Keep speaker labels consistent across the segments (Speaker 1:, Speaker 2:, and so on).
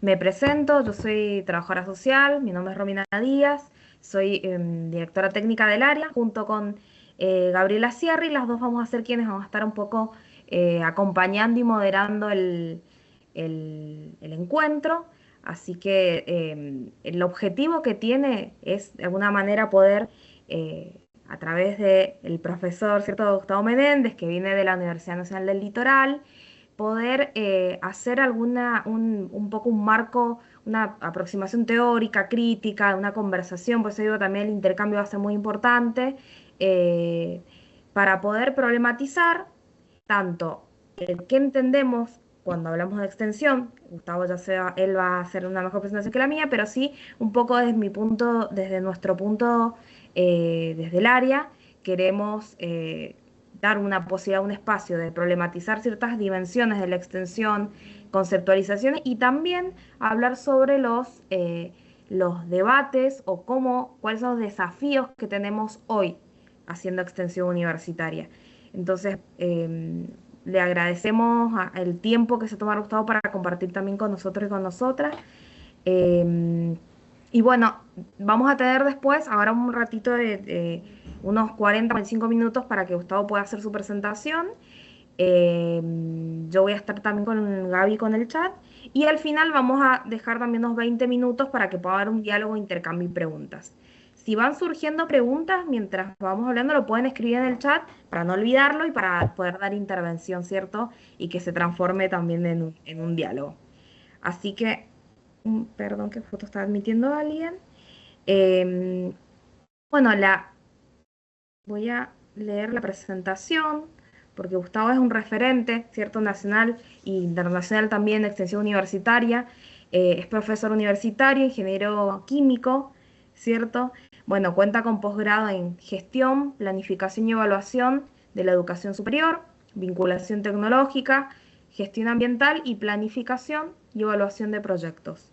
Speaker 1: Me presento, yo soy trabajadora social, mi nombre es Romina Díaz, soy directora técnica del área, junto con Gabriela Sierra, y las dos vamos a ser quienes vamos a estar un poco acompañando y moderando el encuentro. Así que el objetivo que tiene es de alguna manera poder, a través del profesor, ¿cierto? Gustavo Menéndez, que viene de la Universidad Nacional del Litoral, poder hacer un poco un marco, una aproximación teórica, crítica, una conversación. Por eso digo, también el intercambio va a ser muy importante, eh, para poder problematizar tanto el qué entendemos cuando hablamos de extensión. Gustavo, ya sea, él va a hacer una mejor presentación que la mía, pero sí un poco desde mi punto, desde nuestro punto, desde el área, queremos dar una posibilidad, un espacio de problematizar ciertas dimensiones de la extensión, conceptualizaciones, y también hablar sobre los debates o cuáles son los desafíos que tenemos hoy haciendo extensión universitaria. Entonces, le agradecemos el tiempo que se toma Gustavo para compartir también con nosotros y con nosotras. Eh, y bueno, vamos a tener después, ahora un ratito de unos 40 o 45 minutos para que Gustavo pueda hacer su presentación. Eh, yo voy a estar también con Gaby con el chat. Y al final vamos a dejar también unos 20 minutos para que pueda haber un diálogo, intercambio y preguntas. Si van surgiendo preguntas mientras vamos hablando, lo pueden escribir en el chat para no olvidarlo y para poder dar intervención, ¿cierto? Y que se transforme también en un diálogo. Así que, perdón, que justo está admitiendo a alguien. Eh, bueno, voy a leer la presentación porque Gustavo es un referente, ¿cierto? Nacional e internacional también de extensión universitaria. Es profesor universitario, ingeniero químico, ¿cierto? Bueno, cuenta con posgrado en gestión, planificación y evaluación de la educación superior, vinculación tecnológica, gestión ambiental y planificación y evaluación de proyectos.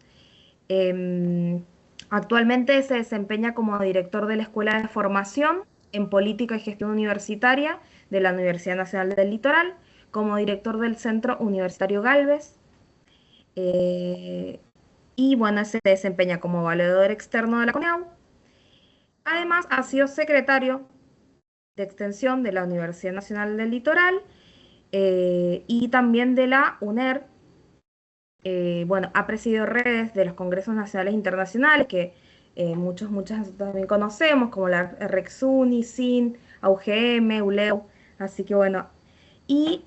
Speaker 1: Em, Actualmente se desempeña como director de la Escuela de Formación en Política y Gestión Universitaria de la Universidad Nacional del Litoral, como director del Centro Universitario Galvez, eh, y bueno, se desempeña como evaluador externo de la CONEAU. Además, ha sido secretario de Extensión de la Universidad Nacional del Litoral, y también de la UNER. Bueno, ha presidido redes de los congresos nacionales e internacionales que muchas también conocemos, como la REXUNI, SIN, AUGM, ULEU. Así que bueno, y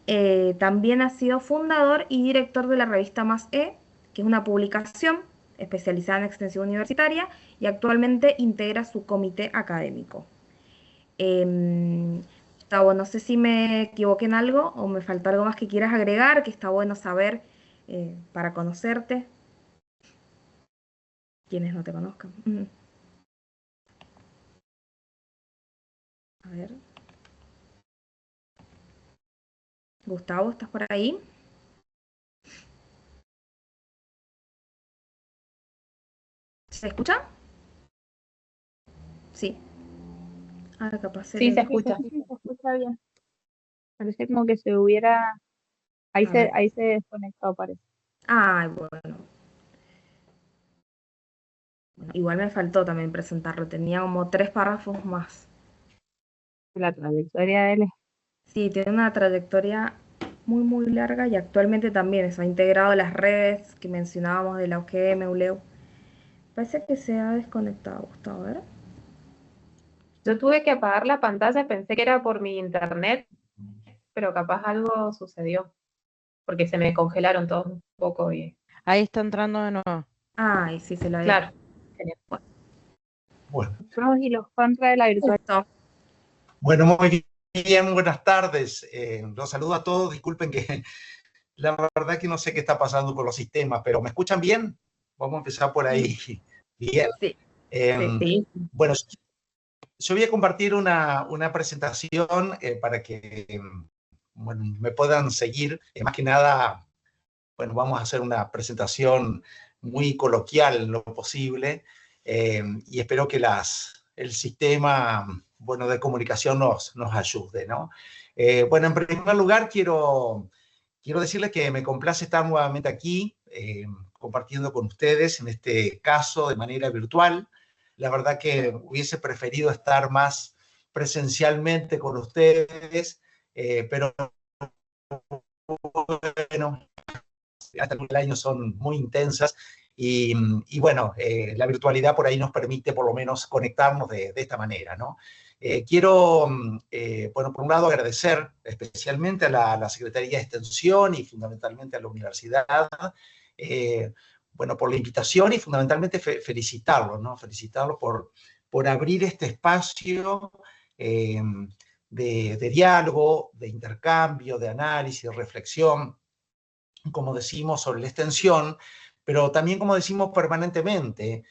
Speaker 1: también ha sido fundador y director de la revista Más E, que es una publicación especializada en extensión universitaria, y actualmente integra su comité académico. Gustavo, no sé si me equivoqué en algo o me faltó algo más que quieras agregar, que está bueno saber para conocerte, quienes no te conozcan. A ver, Gustavo, ¿estás por ahí? ¿Se escucha? Sí. Ah, capaz
Speaker 2: Sí, se
Speaker 1: el...
Speaker 2: escucha. Sí, se escucha bien. Parece como que se hubiera.
Speaker 1: A ver.
Speaker 2: Ahí se desconectó, parece.
Speaker 1: Ay, bueno. Igual me faltó también presentarlo. Tenía como 3 párrafos más.
Speaker 2: La trayectoria de él
Speaker 1: Sí, tiene una trayectoria muy larga y actualmente también eso, ha integrado las redes que mencionábamos de la UGM, ULEU. Parece que se ha desconectado, Gustavo, a ver.
Speaker 2: Yo tuve que apagar la pantalla, pensé que era por mi internet, pero capaz algo sucedió, porque se me congelaron todos un poco y.
Speaker 3: Ahí está entrando de nuevo.
Speaker 1: Ay, sí, se lo había.
Speaker 2: Claro, genial.
Speaker 4: Bueno,
Speaker 2: Los pros y los contras de la virtualidad.
Speaker 1: Justo.
Speaker 4: bueno, muy bien, buenas tardes. Los saludo a todos. Disculpen que la verdad que no sé qué está pasando con los sistemas, pero ¿me escuchan bien? Vamos a empezar por ahí. Bien.
Speaker 1: Sí,
Speaker 4: Eh,
Speaker 1: sí.
Speaker 2: Sí,
Speaker 4: bueno, yo voy a compartir una presentación para que bueno, me puedan seguir. Más que nada, bueno, vamos a hacer una presentación muy coloquial en lo posible, y espero que el sistema, bueno, de comunicación nos ayude, ¿no? Bueno, en primer lugar quiero decirles que me complace estar nuevamente aquí compartiendo con ustedes, en este caso de manera virtual. La verdad que hubiese preferido estar más presencialmente con ustedes, pero bueno, hasta el año son muy intensas y bueno, la virtualidad por ahí nos permite por lo menos conectarnos de esta manera, ¿no? Quiero, bueno, por un lado agradecer especialmente a la Secretaría de Extensión y fundamentalmente a la universidad, bueno, por la invitación y fundamentalmente felicitarlos, ¿no? Felicitarlos por abrir este espacio de diálogo, de intercambio, de análisis, de reflexión, como decimos, sobre la extensión, pero también, como decimos permanentemente,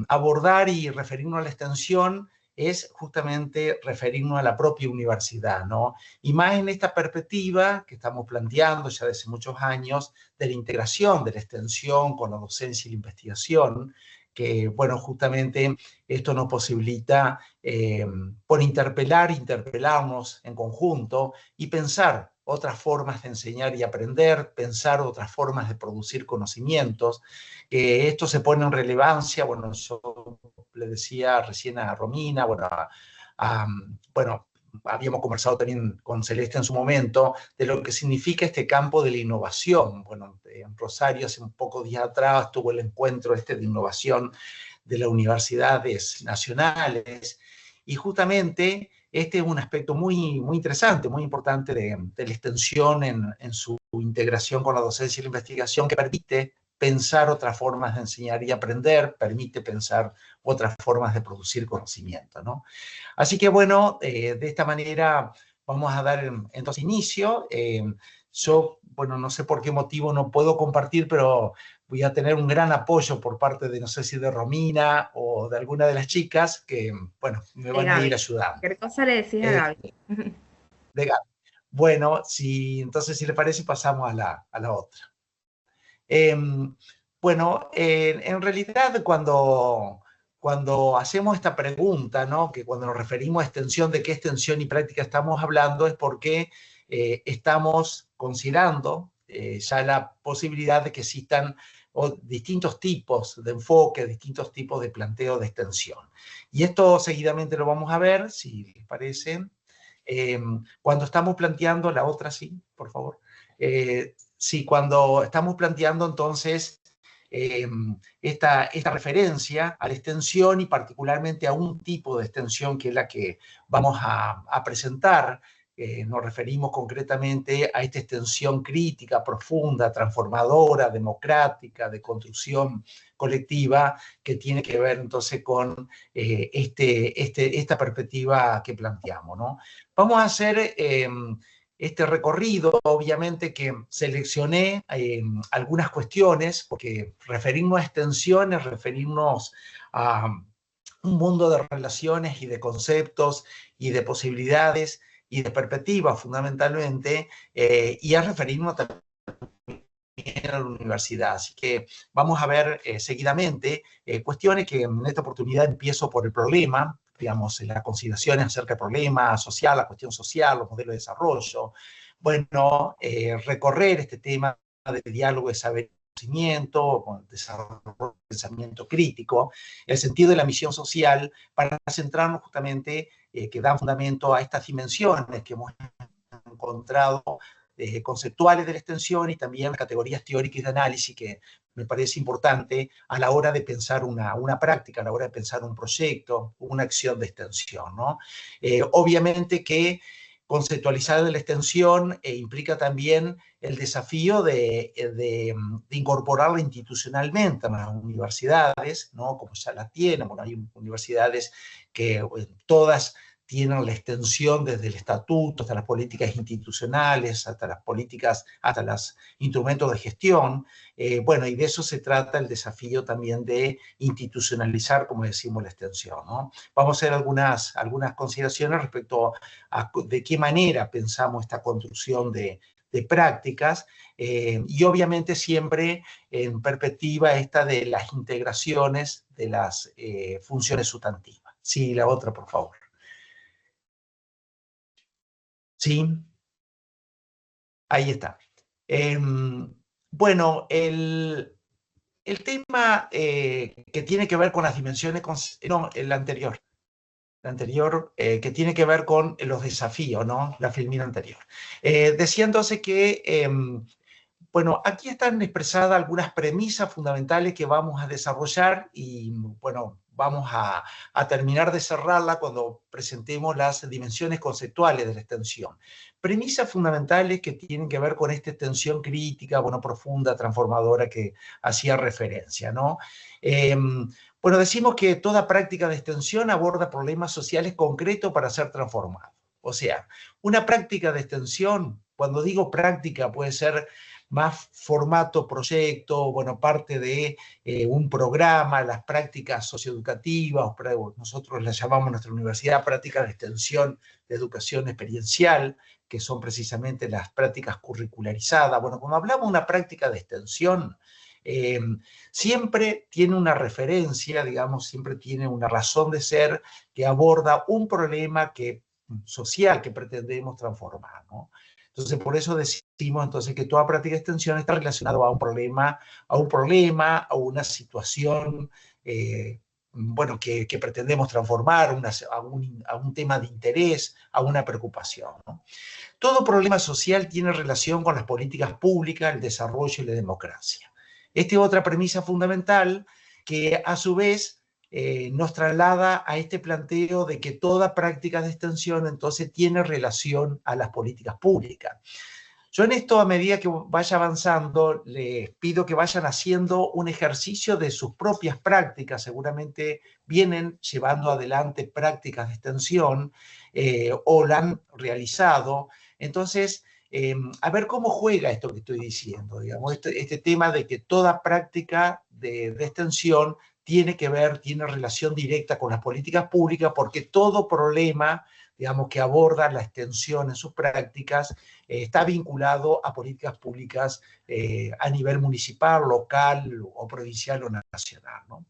Speaker 4: abordar y referirnos a la extensión es justamente referirnos a la propia universidad, ¿no? Y más en esta perspectiva que estamos planteando ya desde muchos años de la integración de la extensión con la docencia y la investigación, que, bueno, justamente esto nos posibilita por interpelarnos en conjunto y pensar otras formas de enseñar y aprender, pensar otras formas de producir conocimientos. Esto se pone en relevancia, bueno, yo le decía recién a Romina, bueno, habíamos conversado también con Celeste en su momento, de lo que significa este campo de la innovación. Bueno, en Rosario hace un poco días atrás tuvo el encuentro de innovación de las universidades nacionales, y justamente este es un aspecto muy, muy interesante, muy importante de la extensión en su integración con la docencia y la investigación, que permite pensar otras formas de enseñar y aprender, permite pensar otras formas de producir conocimiento, ¿no? Así que bueno, de esta manera vamos a dar entonces inicio. Yo, bueno, no sé por qué motivo no puedo compartir, pero voy a tener un gran apoyo por parte de, no sé si de Romina o de alguna de las chicas que, bueno, me van a ir
Speaker 1: Gaby.
Speaker 4: ayudando.
Speaker 1: ¿Qué cosa le decís a Gaby?
Speaker 4: De Gaby. Bueno, entonces si le parece pasamos a la otra. Bueno, en realidad cuando hacemos esta pregunta, ¿no? Que cuando nos referimos a extensión, ¿de qué extensión y práctica estamos hablando? Es porque estamos considerando ya la posibilidad de que existan distintos tipos de enfoque, distintos tipos de planteo de extensión. Y esto seguidamente lo vamos a ver, si les parece. Cuando estamos planteando, la otra sí, por favor. Sí, cuando estamos planteando entonces esta referencia a la extensión y particularmente a un tipo de extensión que es la que vamos a presentar, nos referimos concretamente a esta extensión crítica, profunda, transformadora, democrática, de construcción colectiva, que tiene que ver entonces con esta perspectiva que planteamos, ¿no? Vamos a hacer este recorrido, obviamente que seleccioné algunas cuestiones, porque referirnos a extensiones, referirnos a un mundo de relaciones y de conceptos y de posibilidades y de perspectivas fundamentalmente, y a referirnos también a la universidad. Así que vamos a ver seguidamente cuestiones que en esta oportunidad empiezo por el problema, digamos, las consideraciones acerca del problema social, la cuestión social, los modelos de desarrollo. Bueno, recorrer este tema de diálogo de saber y conocimiento, con el desarrollo del pensamiento crítico, el sentido de la misión social, para centrarnos justamente que dan fundamento a estas dimensiones que hemos encontrado conceptuales de la extensión y también categorías teóricas de análisis que me parece importante a la hora de pensar una práctica, a la hora de pensar un proyecto, una acción de extensión, ¿no? Obviamente que conceptualizar de la extensión implica también el desafío de incorporarla institucionalmente a las universidades, ¿no? Como ya las tienen. Bueno, hay universidades que todas tienen la extensión desde el estatuto hasta las políticas institucionales, hasta las políticas, hasta los instrumentos de gestión. Bueno, y de eso se trata el desafío también de institucionalizar, como decimos, la extensión, ¿no? Vamos a hacer algunas consideraciones respecto a de qué manera pensamos esta construcción de prácticas, y obviamente siempre en perspectiva esta de las integraciones de las funciones sustantivas. Sí, la otra, por favor. Sí, ahí está. Bueno, el tema que tiene que ver con las dimensiones, no, el anterior, que tiene que ver con los desafíos, ¿no? La filmina anterior. Decía entonces que, bueno, aquí están expresadas algunas premisas fundamentales que vamos a desarrollar y, bueno, vamos a terminar de cerrarla cuando presentemos las dimensiones conceptuales de la extensión. Premisas fundamentales que tienen que ver con esta extensión crítica, bueno, profunda, transformadora que hacía referencia, ¿no? Bueno, decimos que toda práctica de extensión aborda problemas sociales concretos para ser transformados. O sea, una práctica de extensión, cuando digo práctica, puede ser más formato, proyecto, bueno, parte de un programa, las prácticas socioeducativas, nosotros las llamamos en nuestra universidad prácticas de extensión de educación experiencial, que son precisamente las prácticas curricularizadas. Bueno, cuando hablamos de una práctica de extensión, siempre tiene una referencia, digamos, siempre tiene una razón de ser que aborda un problema social que pretendemos transformar, ¿no? Entonces, por eso decimos entonces que toda práctica de extensión está relacionada a un problema, a una situación, bueno, que pretendemos transformar, a un tema de interés, a una preocupación, ¿no? Todo problema social tiene relación con las políticas públicas, el desarrollo y la democracia. Esta es otra premisa fundamental que a su vez nos traslada a este planteo de que toda práctica de extensión entonces tiene relación a las políticas públicas. Yo en esto, a medida que vaya avanzando, les pido que vayan haciendo un ejercicio de sus propias prácticas. Seguramente vienen llevando adelante prácticas de extensión o la han realizado. Entonces, a ver cómo juega esto que estoy diciendo, digamos, este tema de que toda práctica de extensión tiene relación directa con las políticas públicas, porque todo problema, digamos, que aborda la extensión en sus prácticas, está vinculado a políticas públicas a nivel municipal, local o provincial o nacional, ¿no?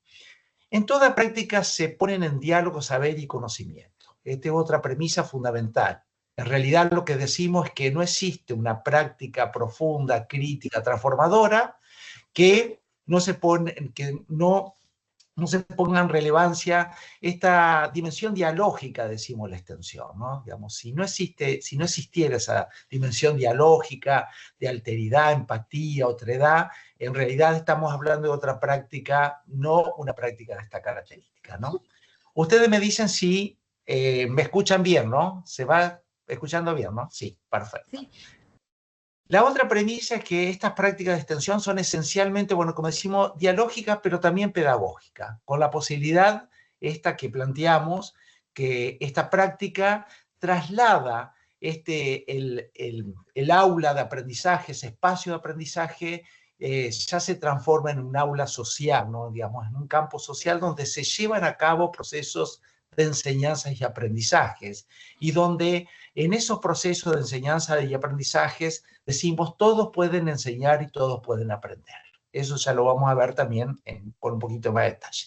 Speaker 4: En toda práctica se ponen en diálogo saber y conocimiento. Esta es otra premisa fundamental. En realidad lo que decimos es que no existe una práctica profunda, crítica, transformadora que no se ponga en relevancia esta dimensión dialógica, decimos la extensión, ¿no? Digamos, si no existiera esa dimensión dialógica de alteridad, empatía, otredad, en realidad estamos hablando de otra práctica, no una práctica de esta característica, ¿no? Ustedes me dicen si me escuchan bien, ¿no? ¿Se va escuchando bien, no? Sí, perfecto.
Speaker 1: Sí.
Speaker 4: La otra premisa es que estas prácticas de extensión son esencialmente, bueno, como decimos, dialógicas, pero también pedagógicas, con la posibilidad esta que planteamos, que esta práctica traslada el aula de aprendizaje, ese espacio de aprendizaje, ya se transforma en un aula social, ¿no? Digamos, en un campo social donde se llevan a cabo procesos de enseñanzas y aprendizajes, y donde en esos procesos de enseñanza y aprendizajes decimos todos pueden enseñar y todos pueden aprender. Eso ya lo vamos a ver también con un poquito más de detalle.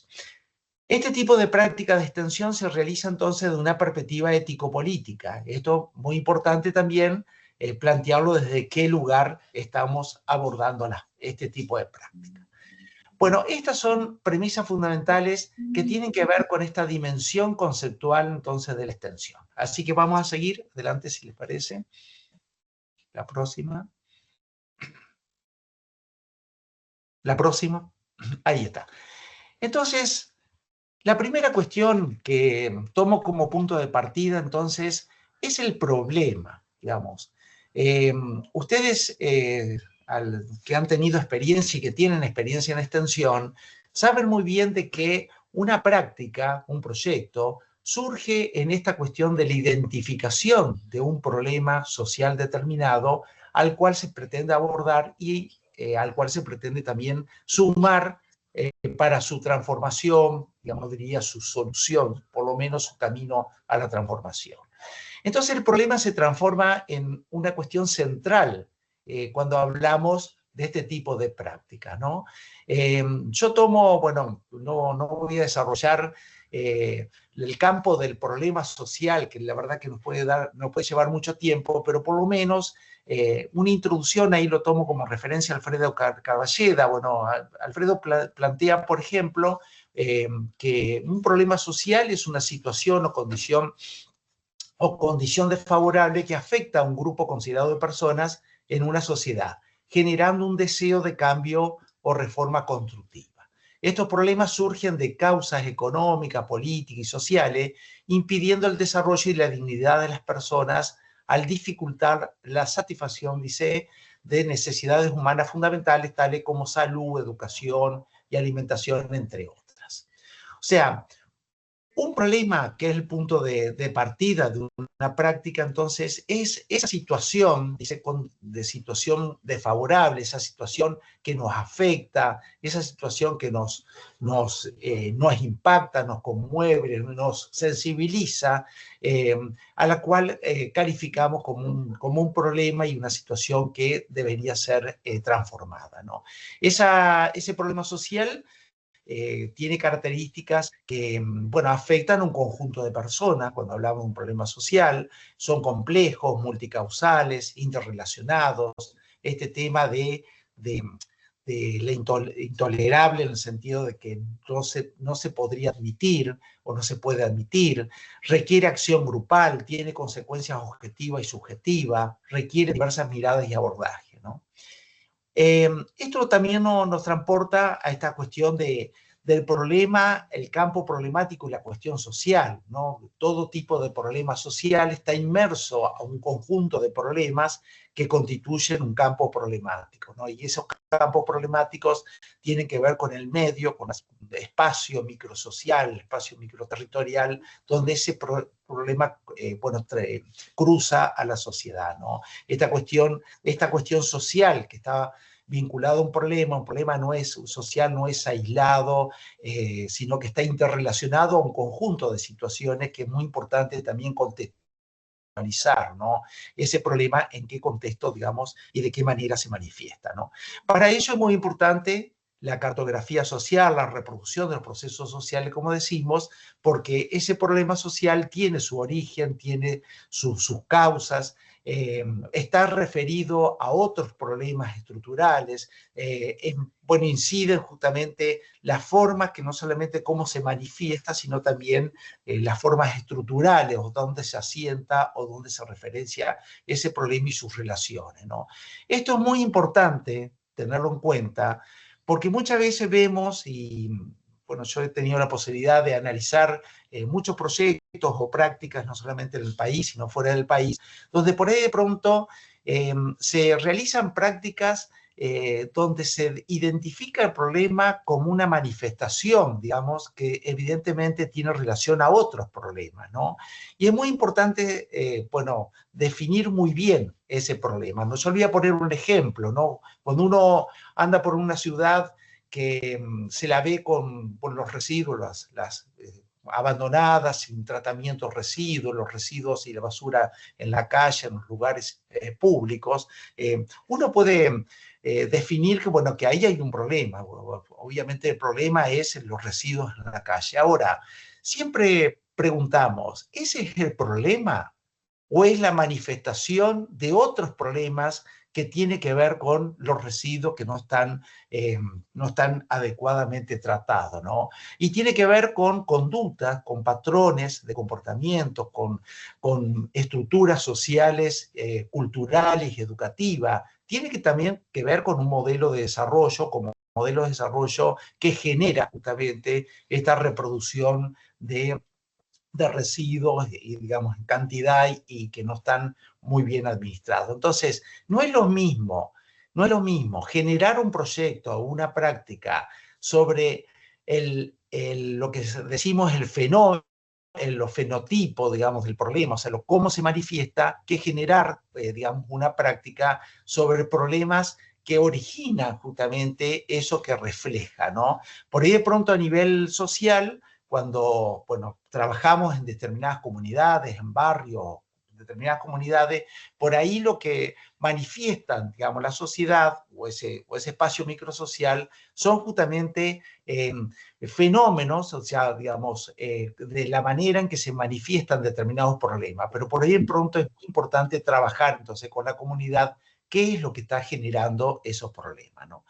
Speaker 4: Este tipo de práctica de extensión se realiza entonces de una perspectiva ético-política. Esto es muy importante también plantearlo desde qué lugar estamos abordando este tipo de práctica. Bueno, estas son premisas fundamentales que tienen que ver con esta dimensión conceptual entonces de la extensión. Así que vamos a seguir adelante si les parece. La próxima. La próxima. Ahí está. Entonces, la primera cuestión que tomo como punto de partida entonces es el problema, digamos. Ustedes que han tenido experiencia y que tienen experiencia en extensión, saben muy bien de que una práctica, un proyecto, surge en esta cuestión de la identificación de un problema social determinado al cual se pretende abordar y al cual se pretende también sumar para su transformación, digamos, diría su solución, por lo menos su camino a la transformación. Entonces el problema se transforma en una cuestión central cuando hablamos de este tipo de práctica, ¿no? Yo tomo, bueno, no voy a desarrollar el campo del problema social, que la verdad que nos puede llevar mucho tiempo, pero por lo menos una introducción, ahí lo tomo como referencia a Alfredo Carballeda. Bueno, Alfredo plantea, por ejemplo, que un problema social es una situación o condición desfavorable que afecta a un grupo considerado de personas en una sociedad, generando un deseo de cambio o reforma constructiva. Estos problemas surgen de causas económicas, políticas y sociales, impidiendo el desarrollo y la dignidad de las personas al dificultar la satisfacción, dice, de necesidades humanas fundamentales, tales como salud, educación y alimentación, entre otras. O sea, un problema que es el punto de partida de una práctica, entonces, es esa situación, dice, de situación desfavorable, esa situación que nos afecta, esa situación que nos impacta, nos conmueve, nos sensibiliza, a la cual calificamos como un problema y una situación que debería ser transformada, ¿no? Ese problema social tiene características que, bueno, afectan a un conjunto de personas. Cuando hablamos de un problema social, son complejos, multicausales, interrelacionados. Este tema de la intolerable, en el sentido de que no se podría admitir o no se puede admitir, requiere acción grupal, tiene consecuencias objetivas y subjetivas, requiere diversas miradas y abordajes, ¿no? Esto también nos transporta a esta cuestión del problema, el campo problemático y la cuestión social, ¿no? Todo tipo de problema social está inmerso a un conjunto de problemas que constituyen un campo problemático, ¿no? Y esos campos problemáticos tienen que ver con el medio, con el espacio microsocial, el espacio microterritorial, donde ese problema, bueno, cruza a la sociedad, ¿no? Esta cuestión social que está vinculado a un problema no es social, no es aislado, sino que está interrelacionado a un conjunto de situaciones que es muy importante también contextualizar, ¿no? Ese problema, en qué contexto, digamos, y de qué manera se manifiesta, ¿no? Para ello es muy importante la cartografía social, la reproducción de los procesos sociales, como decimos, porque ese problema social tiene su origen, tiene sus causas, está referido a otros problemas estructurales, bueno, inciden justamente las formas, que no solamente cómo se manifiesta, sino también las formas estructurales, o dónde se asienta o dónde se referencia ese problema y sus relaciones, ¿no? Esto es muy importante tenerlo en cuenta, porque muchas veces vemos, y bueno, yo he tenido la posibilidad de analizar muchos proyectos o prácticas, no solamente en el país, sino fuera del país, donde por ahí de pronto se realizan prácticas donde se identifica el problema como una manifestación, digamos, que evidentemente tiene relación a otros problemas, ¿no? Y es muy importante, bueno, definir muy bien ese problema, ¿no? Yo voy a poner un ejemplo, ¿no? Cuando uno anda por una ciudad que se la ve con los residuos, las abandonadas, sin tratamiento de residuos, los residuos y la basura en la calle, en los lugares públicos, uno puede definir que, bueno, que ahí hay un problema. Obviamente el problema es los residuos en la calle. Ahora, siempre preguntamos, ¿ese es el problema o es la manifestación de otros problemas que tiene que ver con los residuos que no están adecuadamente tratados, ¿no? Y tiene que ver con conductas, con patrones de comportamiento, con estructuras sociales, culturales y educativas. Tiene que también que ver con un modelo de desarrollo, como modelo de desarrollo que genera justamente esta reproducción de residuos, y, digamos, en cantidad y que no están muy bien administrados. Entonces, no es lo mismo generar un proyecto o una práctica sobre lo que decimos el fenómeno, los fenotipos, digamos, del problema, o sea, cómo se manifiesta, que generar, digamos, una práctica sobre problemas que originan justamente eso que refleja, ¿no? Por ahí de pronto a nivel social, cuando, bueno, trabajamos en determinadas comunidades, en barrios, determinadas comunidades, por ahí lo que manifiestan, digamos, la sociedad o ese espacio microsocial son justamente fenómenos, o sea, digamos, de la manera en que se manifiestan determinados problemas. Pero por ahí en pronto es muy importante trabajar entonces con la comunidad qué es lo que está generando esos problemas, ¿no?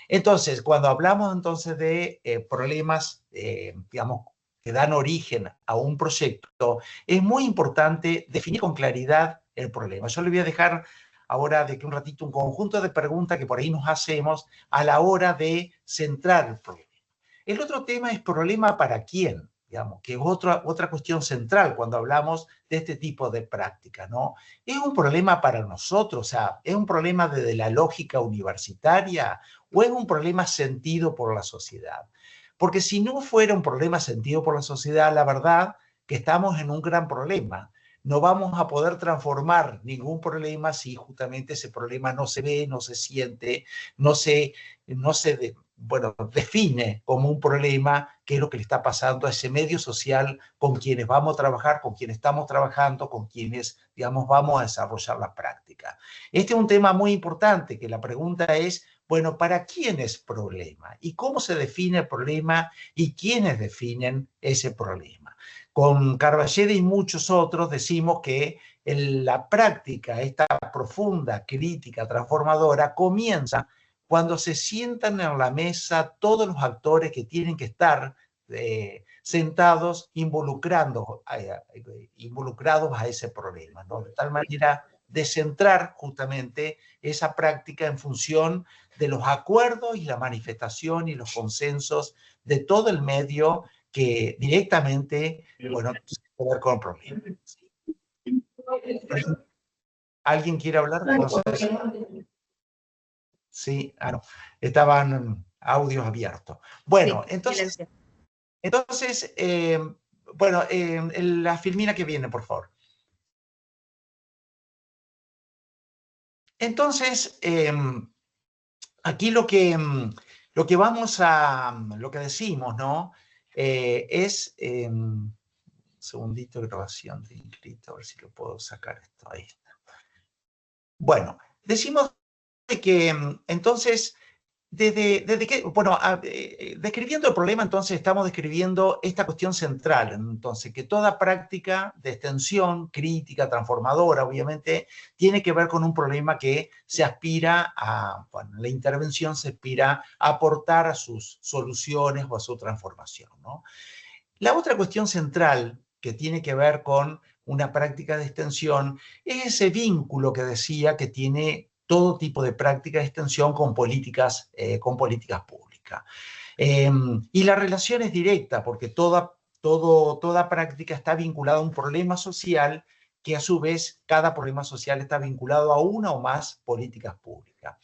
Speaker 4: Entonces, cuando hablamos entonces de problemas, digamos, que dan origen a un proyecto, es muy importante definir con claridad el problema. Yo le voy a dejar ahora de que un ratito un conjunto de preguntas que por ahí nos hacemos a la hora de centrar el problema. El otro tema es problema para quién, digamos, que es otra cuestión central cuando hablamos de este tipo de práctica, ¿no? ¿Es un problema para nosotros? O sea, ¿es un problema desde la lógica universitaria o es un problema sentido por la sociedad? Porque si no fuera un problema sentido por la sociedad, la verdad que estamos en un gran problema. No vamos a poder transformar ningún problema si justamente ese problema no se ve, no se siente, no se define como un problema qué es lo que le está pasando a ese medio social con quienes vamos a trabajar, con quienes estamos trabajando, con quienes, digamos, vamos a desarrollar la práctica. Este es un tema muy importante, que la pregunta es, bueno, ¿para quién es problema? ¿Y cómo se define el problema? ¿Y quiénes definen ese problema? Con Carballeda y muchos otros decimos que la práctica, esta profunda crítica transformadora, comienza cuando se sientan en la mesa todos los actores que tienen que estar sentados involucrados a ese problema, ¿no? De tal manera de centrar justamente esa práctica en función de los acuerdos y la manifestación y los consensos de todo el medio que directamente, bueno, tiene que ver con el problema. ¿Alguien quiere hablar? No sé si... Sí, no. Estaban audios abiertos. Bueno,
Speaker 1: Sí,
Speaker 4: entonces bueno, la filmina que viene, por favor. Entonces, aquí lo que decimos, ¿no? Es, un segundito, grabación de inscrito, a ver si lo puedo sacar esto, ahí está. Bueno, decimos que entonces, desde que, bueno, describiendo el problema, entonces estamos describiendo esta cuestión central, entonces, que toda práctica de extensión, crítica, transformadora, obviamente, tiene que ver con un problema que se aspira a, bueno, la intervención se aspira a aportar a sus soluciones o a su transformación, ¿no? La otra cuestión central que tiene que ver con una práctica de extensión es ese vínculo que decía que tiene todo tipo de práctica de extensión con políticas públicas. Y la relación es directa porque toda práctica está vinculada a un problema social que a su vez cada problema social está vinculado a una o más políticas públicas.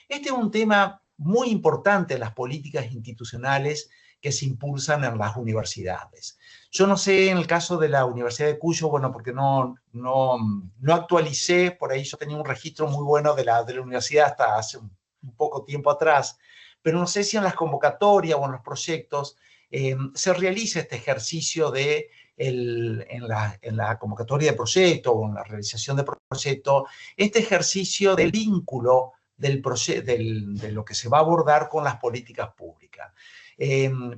Speaker 4: Este es un tema muy importante en las políticas institucionales que se impulsan en las universidades. Yo no sé en el caso de la Universidad de Cuyo, bueno, porque no actualicé, por ahí yo tenía un registro muy bueno de la universidad hasta hace un poco tiempo atrás, pero no sé si en las convocatorias o en los proyectos se realiza este ejercicio de en la convocatoria de proyecto o en la realización de proyecto, este ejercicio del vínculo de lo que se va a abordar con las políticas públicas.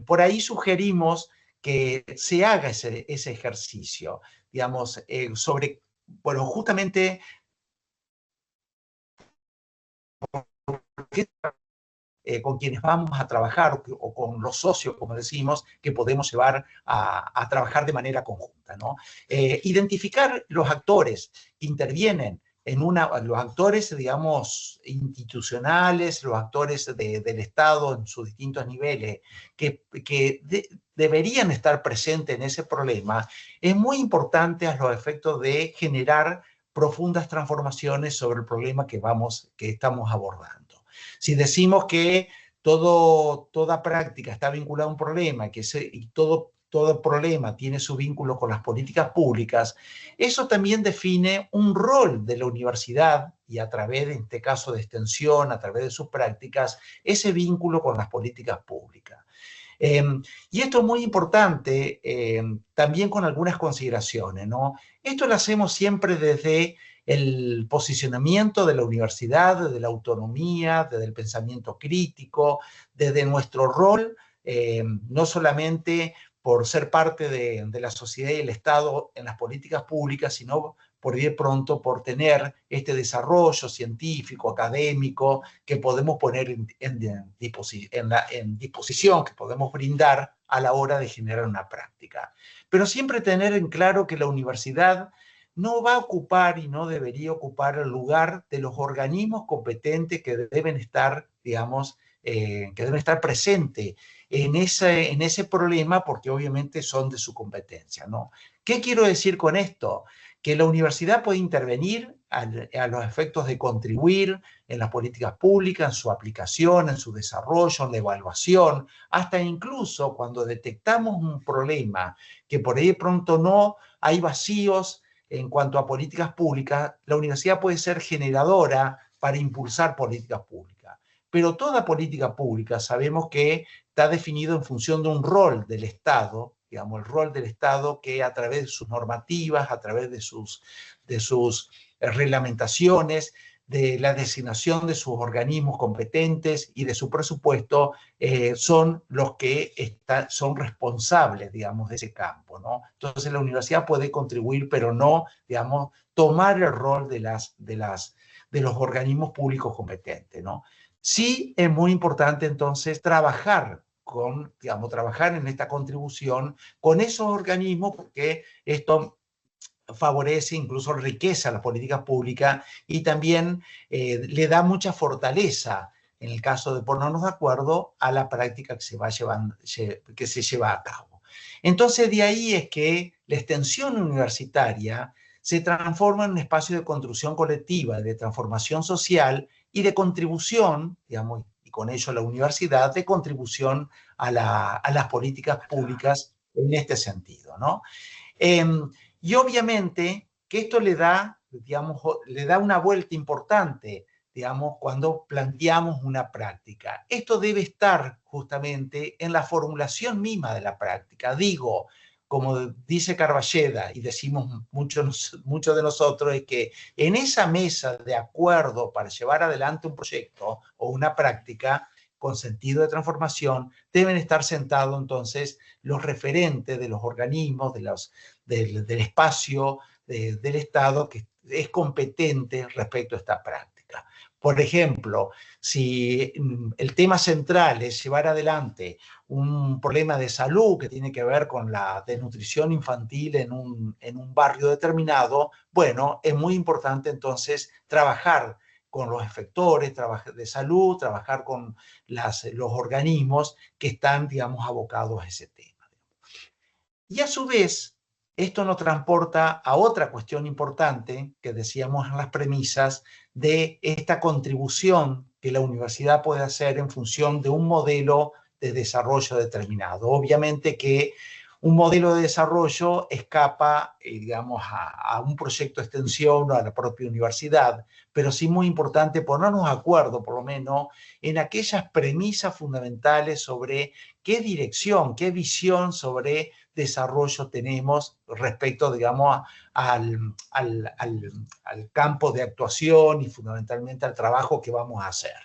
Speaker 4: Por ahí sugerimos que se haga ese ejercicio, digamos, sobre, bueno, justamente con quienes vamos a trabajar o con los socios, como decimos, que podemos llevar a trabajar de manera conjunta, ¿no? Identificar los actores que intervienen los actores, digamos, institucionales, los actores del Estado en sus distintos niveles, que deberían estar presentes en ese problema, es muy importante a los efectos de generar profundas transformaciones sobre el problema que estamos abordando. Si decimos que toda práctica está vinculada a un problema y todo todo problema tiene su vínculo con las políticas públicas, eso también define un rol de la universidad y a través, en este caso de extensión, a través de sus prácticas, ese vínculo con las políticas públicas. Y esto es muy importante también con algunas consideraciones, ¿no? Esto lo hacemos siempre desde el posicionamiento de la universidad, desde la autonomía, desde el pensamiento crítico, desde nuestro rol, no solamente por ser parte de la sociedad y el Estado en las políticas públicas, sino por ir pronto por tener este desarrollo científico, académico, que podemos poner en disposición, que podemos brindar a la hora de generar una práctica. Pero siempre tener en claro que la universidad no va a ocupar y no debería ocupar el lugar de los organismos competentes que deben estar, digamos, que deben estar presentes en ese problema, porque obviamente son de su competencia, ¿no? ¿Qué quiero decir con esto? Que la universidad puede intervenir a los efectos de contribuir en las políticas públicas, en su aplicación, en su desarrollo, en la evaluación, hasta incluso cuando detectamos un problema que por ahí de pronto no hay vacíos en cuanto a políticas públicas, la universidad puede ser generadora para impulsar políticas públicas. Pero toda política pública sabemos que está definido en función de un rol del Estado, digamos, el rol del Estado que a través de sus normativas, a través de sus reglamentaciones, de la designación de sus organismos competentes y de su presupuesto, son los que son responsables, digamos, de ese campo, ¿no? Entonces la universidad puede contribuir, pero no, digamos, tomar el rol de los organismos públicos competentes, ¿no? Sí es muy importante entonces trabajar en esta contribución con esos organismos, porque esto favorece, incluso enriquece a las políticas públicas y también le da mucha fortaleza, en el caso de ponernos de acuerdo, a la práctica que se lleva a cabo. Entonces, de ahí es que la extensión universitaria se transforma en un espacio de construcción colectiva, de transformación social y de contribución, digamos, y con ello la universidad, de contribución a las políticas públicas en este sentido, ¿no? Y obviamente que esto le da, digamos, le da una vuelta importante, digamos, cuando planteamos una práctica. Esto debe estar justamente en la formulación misma de la práctica. Digo, como dice Carballeda y decimos muchos de nosotros, es que en esa mesa de acuerdo para llevar adelante un proyecto o una práctica con sentido de transformación, deben estar sentados entonces los referentes de los organismos, del espacio del Estado que es competente respecto a esta práctica. Por ejemplo, si el tema central es llevar adelante un problema de salud que tiene que ver con la desnutrición infantil en un barrio determinado, bueno, es muy importante entonces trabajar con los efectores de salud, trabajar con los organismos que están, digamos, abocados a ese tema. Y a su vez, esto nos transporta a otra cuestión importante que decíamos en las premisas de esta contribución que la universidad puede hacer en función de un modelo de desarrollo determinado. Obviamente que un modelo de desarrollo escapa, digamos, a un proyecto de extensión o a la propia universidad, pero sí muy importante ponernos de acuerdo, por lo menos, en aquellas premisas fundamentales sobre qué dirección, qué visión sobre desarrollo tenemos respecto, digamos, al campo de actuación y fundamentalmente al trabajo que vamos a hacer.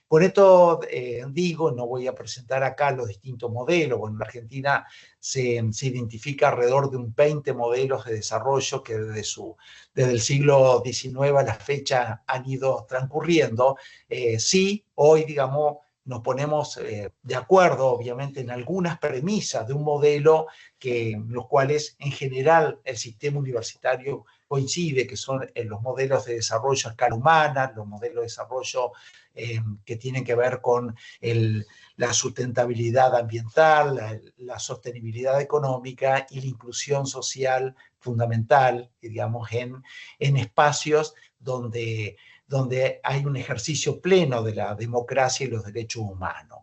Speaker 4: Por esto digo, no voy a presentar acá los distintos modelos. Bueno, en la Argentina se identifica alrededor de un 20 modelos de desarrollo que desde el siglo XIX a la fecha han ido transcurriendo. Sí, hoy, digamos, nos ponemos de acuerdo, obviamente, en algunas premisas de un modelo los cuales, en general, el sistema universitario coincide, que son los modelos de desarrollo a escala humana, los modelos de desarrollo que tienen que ver con la sustentabilidad ambiental, la sostenibilidad económica y la inclusión social fundamental, digamos, en espacios donde hay un ejercicio pleno de la democracia y los derechos humanos.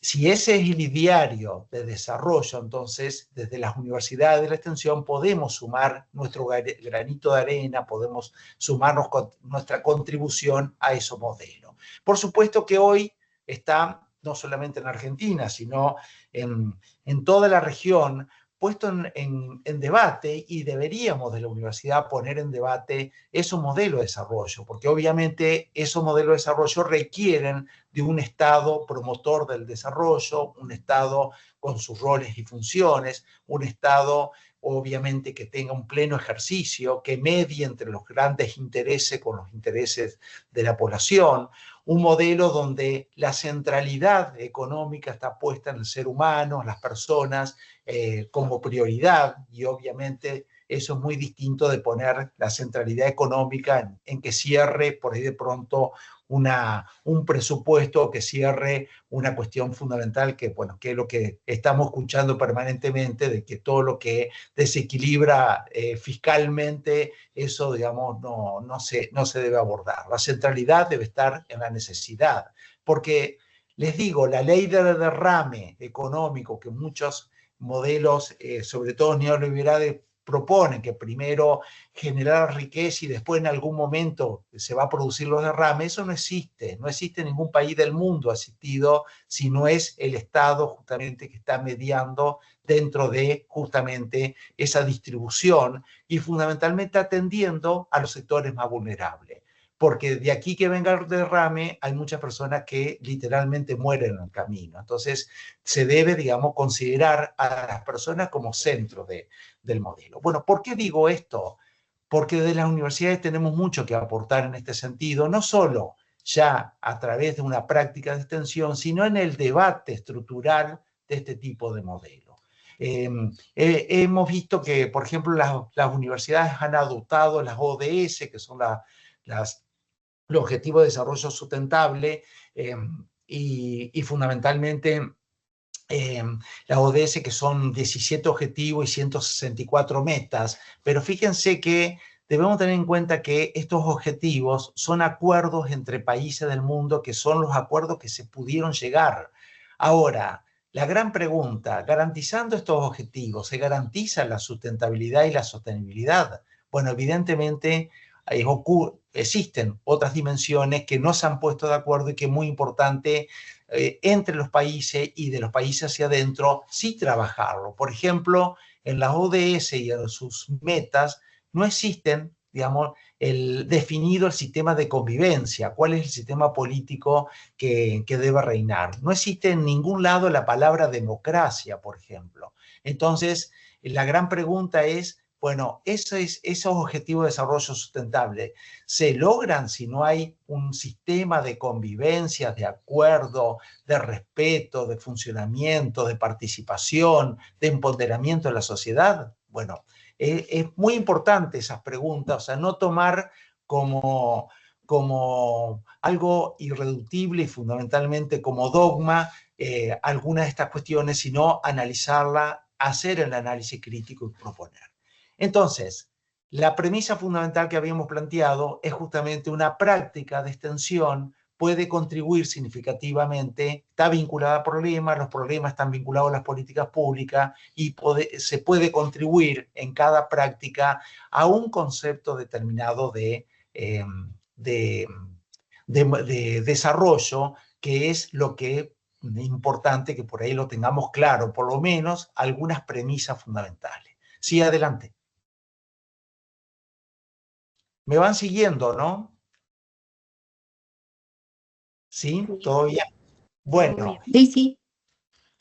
Speaker 4: Si ese es el ideario de desarrollo, entonces desde las universidades de la extensión podemos sumar nuestro granito de arena, podemos sumarnos con nuestra contribución a esos modelos. Por supuesto que hoy está, no solamente en Argentina, sino en toda la región, puesto en debate, y deberíamos de la universidad poner en debate esos modelos de desarrollo, porque obviamente esos modelos de desarrollo requieren de un Estado promotor del desarrollo, un Estado con sus roles y funciones, un Estado obviamente que tenga un pleno ejercicio, que medie entre los grandes intereses con los intereses de la población, un modelo donde la centralidad económica está puesta en el ser humano, en las personas, como prioridad, y obviamente eso es muy distinto de poner la centralidad económica en que cierre por ahí de pronto un presupuesto, que cierre una cuestión fundamental que, bueno, que es lo que estamos escuchando permanentemente, de que todo lo que desequilibra fiscalmente, eso, digamos, no se debe abordar. La centralidad debe estar en la necesidad, porque, les digo, la ley de derrame económico que muchos modelos, sobre todo neoliberales, proponen, que primero generar riqueza y después en algún momento se va a producir los derrames, eso no existe. No existe en ningún país del mundo asistido, si no es el Estado justamente que está mediando dentro de justamente esa distribución y fundamentalmente atendiendo a los sectores más vulnerables. Porque de aquí que venga el derrame, hay muchas personas que literalmente mueren en el camino. Entonces, se debe, digamos, considerar a las personas como centro del modelo. Bueno, ¿por qué digo esto? Porque de las universidades tenemos mucho que aportar en este sentido, no solo ya a través de una práctica de extensión, sino en el debate estructural de este tipo de modelo. Hemos visto que, por ejemplo, las universidades han adoptado las ODS, que son los Objetivos de Desarrollo Sustentable, y fundamentalmente las ODS, que son 17 objetivos y 164 metas, pero fíjense que debemos tener en cuenta que estos objetivos son acuerdos entre países del mundo, que son los acuerdos que se pudieron llegar. Ahora, la gran pregunta, garantizando estos objetivos, ¿se garantiza la sustentabilidad y la sostenibilidad? Bueno, evidentemente existen otras dimensiones que no se han puesto de acuerdo y que es muy importante entre los países y de los países hacia adentro, sí trabajarlo. Por ejemplo, en las ODS y en sus metas no existen, digamos, definido el sistema de convivencia, cuál es el sistema político que debe reinar. No existe en ningún lado la palabra democracia, por ejemplo. Entonces, la gran pregunta es, bueno, esos objetivos de desarrollo sustentable se logran si no hay un sistema de convivencia, de acuerdo, de respeto, de funcionamiento, de participación, de empoderamiento de la sociedad. Bueno, es muy importante esas preguntas, o sea, no tomar como algo irreductible y fundamentalmente como dogma algunas de estas cuestiones, sino analizarla, hacer el análisis crítico y proponer. Entonces, la premisa fundamental que habíamos planteado es justamente una práctica de extensión puede contribuir significativamente, está vinculada a problemas, los problemas están vinculados a las políticas públicas y se puede contribuir en cada práctica a un concepto determinado de desarrollo, que es lo que es importante que por ahí lo tengamos claro, por lo menos algunas premisas fundamentales. Sí, adelante. ¿Me van siguiendo, no? ¿Sí? ¿Todo bien? Bueno.
Speaker 2: Sí.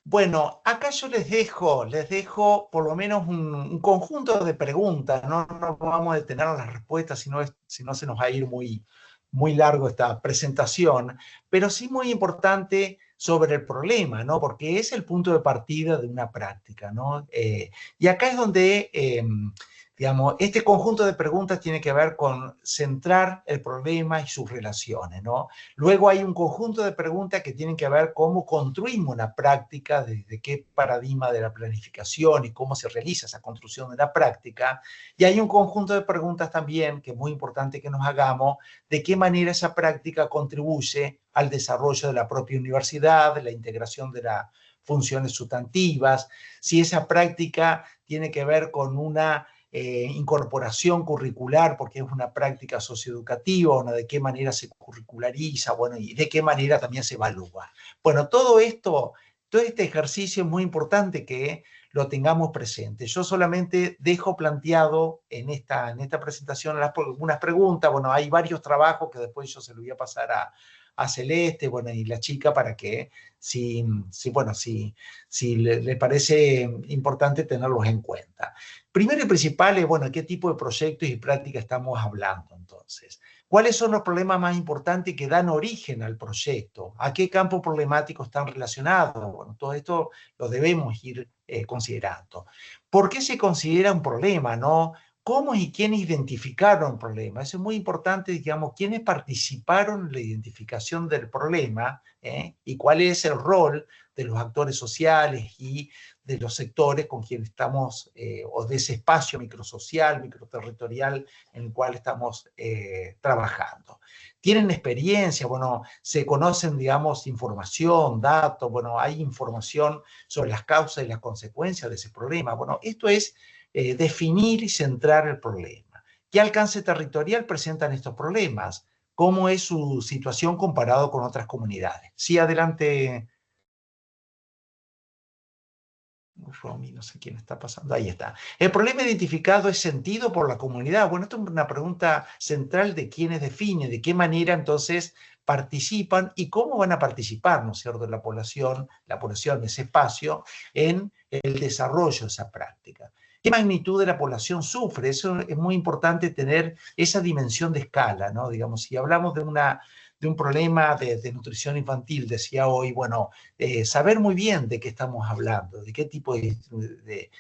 Speaker 4: Bueno, acá yo les dejo por lo menos un conjunto de preguntas. No nos vamos a detener a las respuestas, si no se nos va a ir muy largo esta presentación, pero sí muy importante sobre el problema, ¿no? Porque es el punto de partida de una práctica, ¿no? Y acá es donde Digamos, este conjunto de preguntas tiene que ver con centrar el problema y sus relaciones, ¿no? Luego hay un conjunto de preguntas que tienen que ver cómo construimos una práctica, desde qué paradigma de la planificación y cómo se realiza esa construcción de la práctica. Y hay un conjunto de preguntas también, que es muy importante que nos hagamos, de qué manera esa práctica contribuye al desarrollo de la propia universidad, de la integración de las funciones sustantivas, si esa práctica tiene que ver con una incorporación curricular, porque es una práctica socioeducativa, o de qué manera se curriculariza, bueno, y de qué manera también se evalúa. Bueno, todo este ejercicio es muy importante que lo tengamos presente. Yo solamente dejo planteado en esta presentación algunas preguntas. Bueno, hay varios trabajos que después yo se los voy a pasar a Celeste, bueno, y la chica, para que si le parece importante tenerlos en cuenta. Primero y principal es, bueno, qué tipo de proyectos y prácticas estamos hablando entonces. ¿Cuáles son los problemas más importantes que dan origen al proyecto? ¿A qué campos problemáticos están relacionados? Bueno, todo esto lo debemos ir considerando. ¿Por qué se considera un problema, no? ¿Cómo y quiénes identificaron el problema? Eso es muy importante, digamos, quiénes participaron en la identificación del problema, y cuál es el rol de los actores sociales y de los sectores con quienes estamos, o de ese espacio microsocial, microterritorial en el cual estamos trabajando. ¿Tienen experiencia? Bueno, se conocen, digamos, información, datos, bueno, hay información sobre las causas y las consecuencias de ese problema. Bueno, esto es definir y centrar el problema. ¿Qué alcance territorial presentan estos problemas? ¿Cómo es su situación comparado con otras comunidades? Sí, adelante. Romy, no sé quién está pasando. Ahí está. El problema identificado es sentido por la comunidad. Bueno, esto es una pregunta central de quiénes definen, de qué manera entonces participan y cómo van a participar, ¿no es cierto?, la población de ese espacio en el desarrollo de esa práctica. ¿Qué magnitud de la población sufre? Eso es muy importante, tener esa dimensión de escala, ¿no? Digamos, si hablamos de un problema de nutrición infantil, decía hoy, bueno, saber muy bien de qué estamos hablando, de qué tipo de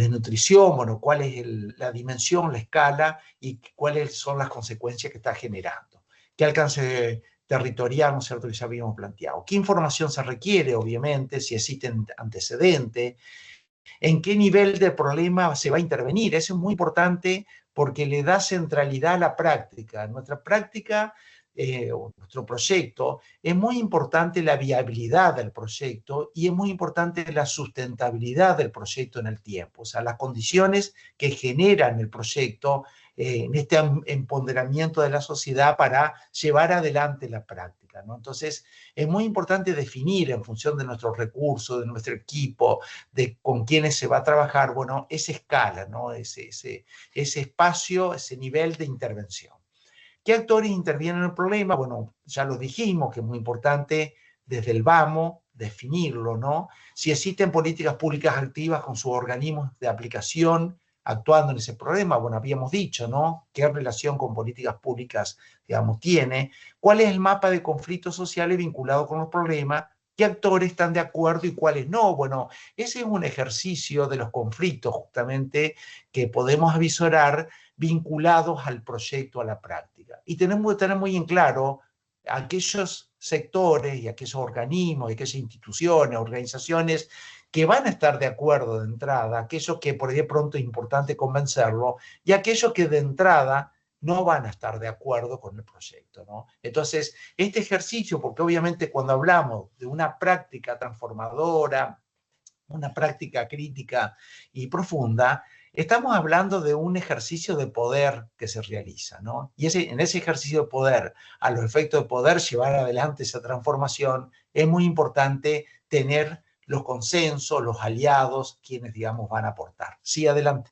Speaker 4: nutrición, bueno, cuál es la dimensión, la escala y cuáles son las consecuencias que está generando. ¿Qué alcance territorial, ¿no es cierto?, que ya habíamos planteado? ¿Qué información se requiere, obviamente, si existen antecedentes? ¿En qué nivel de problema se va a intervenir? Eso es muy importante porque le da centralidad a la práctica. En nuestra práctica, o nuestro proyecto, es muy importante la viabilidad del proyecto y es muy importante la sustentabilidad del proyecto en el tiempo. O sea, las condiciones que generan el proyecto en este empoderamiento de la sociedad para llevar adelante la práctica, ¿no? Entonces, es muy importante definir en función de nuestros recursos, de nuestro equipo, de con quiénes se va a trabajar, bueno, esa escala, ¿no? Ese espacio, ese nivel de intervención. ¿Qué actores intervienen en el problema? Bueno, ya lo dijimos, que es muy importante desde el vamos definirlo, ¿no? Si existen políticas públicas activas con sus organismos de aplicación actuando en ese problema, bueno, habíamos dicho, ¿no? ¿Qué relación con políticas públicas, digamos, tiene? ¿Cuál es el mapa de conflictos sociales vinculado con los problemas? ¿Qué actores están de acuerdo y cuáles no? Bueno, ese es un ejercicio de los conflictos, justamente, que podemos avisorar vinculados al proyecto, a la práctica. Y tenemos que tener muy en claro aquellos sectores y aquellos organismos y aquellas instituciones, organizaciones que van a estar de acuerdo de entrada, aquellos que por ahí de pronto es importante convencerlo, y aquellos que de entrada no van a estar de acuerdo con el proyecto, ¿no? Entonces, este ejercicio, porque obviamente cuando hablamos de una práctica transformadora, una práctica crítica y profunda, estamos hablando de un ejercicio de poder que se realiza, ¿no? Y en ese ejercicio de poder, a los efectos de poder llevar adelante esa transformación, es muy importante tener los consensos, los aliados, quienes, digamos, van a aportar. Sí, adelante.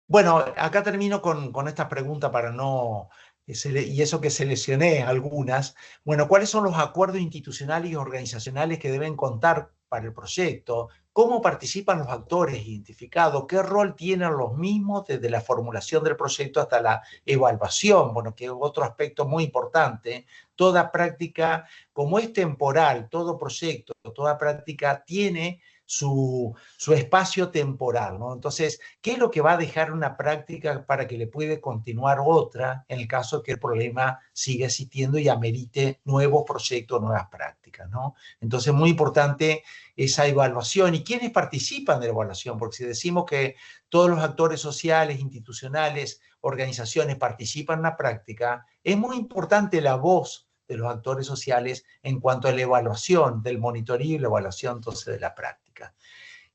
Speaker 4: Bueno, acá termino con esta pregunta para no... Y eso que seleccioné algunas. Bueno, ¿cuáles son los acuerdos institucionales y organizacionales que deben contar para el proyecto? ¿Cómo participan los actores identificados? ¿Qué rol tienen los mismos desde la formulación del proyecto hasta la evaluación? Bueno, que es otro aspecto muy importante. Toda práctica, como es temporal, todo proyecto, toda práctica tiene su espacio temporal, ¿no? Entonces, ¿qué es lo que va a dejar una práctica para que le puede continuar otra en el caso que el problema siga existiendo y amerite nuevos proyectos, nuevas prácticas, ¿no? Entonces, muy importante esa evaluación. ¿Y quiénes participan de la evaluación? Porque si decimos que todos los actores sociales, institucionales, organizaciones participan en la práctica, es muy importante la voz de los actores sociales en cuanto a la evaluación, del monitoreo y la evaluación entonces de la práctica.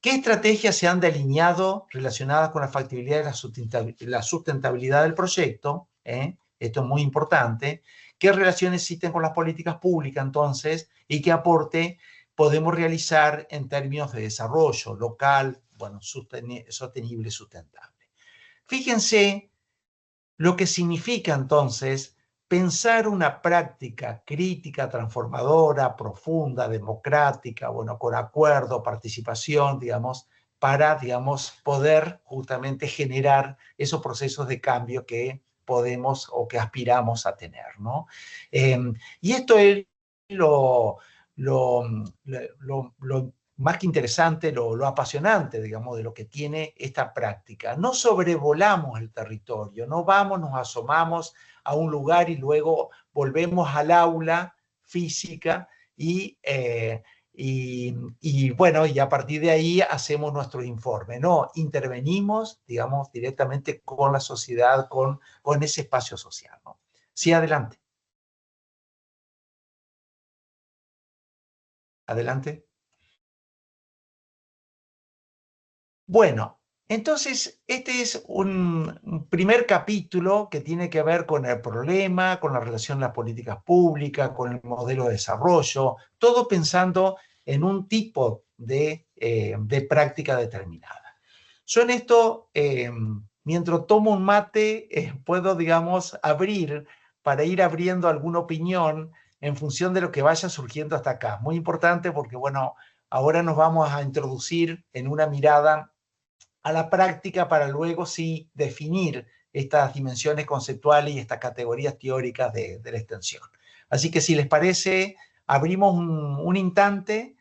Speaker 4: ¿Qué estrategias se han delineado relacionadas con la factibilidad y la sustentabilidad del proyecto? Esto es muy importante. ¿Qué relaciones existen con las políticas públicas entonces? ¿Y qué aporte podemos realizar en términos de desarrollo local, bueno, sostenible y sustentable? Fíjense lo que significa entonces pensar una práctica crítica, transformadora, profunda, democrática, bueno, con acuerdo, participación, digamos, para, digamos, poder justamente generar esos procesos de cambio que podemos o que aspiramos a tener, ¿no? Y esto es lo más que interesante, lo apasionante, digamos, de lo que tiene esta práctica. No sobrevolamos el territorio, no vamos, nos asomamos a un lugar y luego volvemos al aula física y bueno, y a partir de ahí hacemos nuestro informe. No, intervenimos, digamos, directamente con la sociedad, con ese espacio social, ¿no? Sí, adelante. Adelante. Bueno, entonces este es un primer capítulo que tiene que ver con el problema, con la relación de las políticas públicas, con el modelo de desarrollo, todo pensando en un tipo de práctica determinada. Yo en esto, mientras tomo un mate, puedo, digamos, abrir para ir abriendo alguna opinión en función de lo que vaya surgiendo hasta acá. Muy importante porque, bueno, ahora nos vamos a introducir en una mirada a la práctica para luego sí definir estas dimensiones conceptuales y estas categorías teóricas de la extensión. Así que si les parece, abrimos un instante,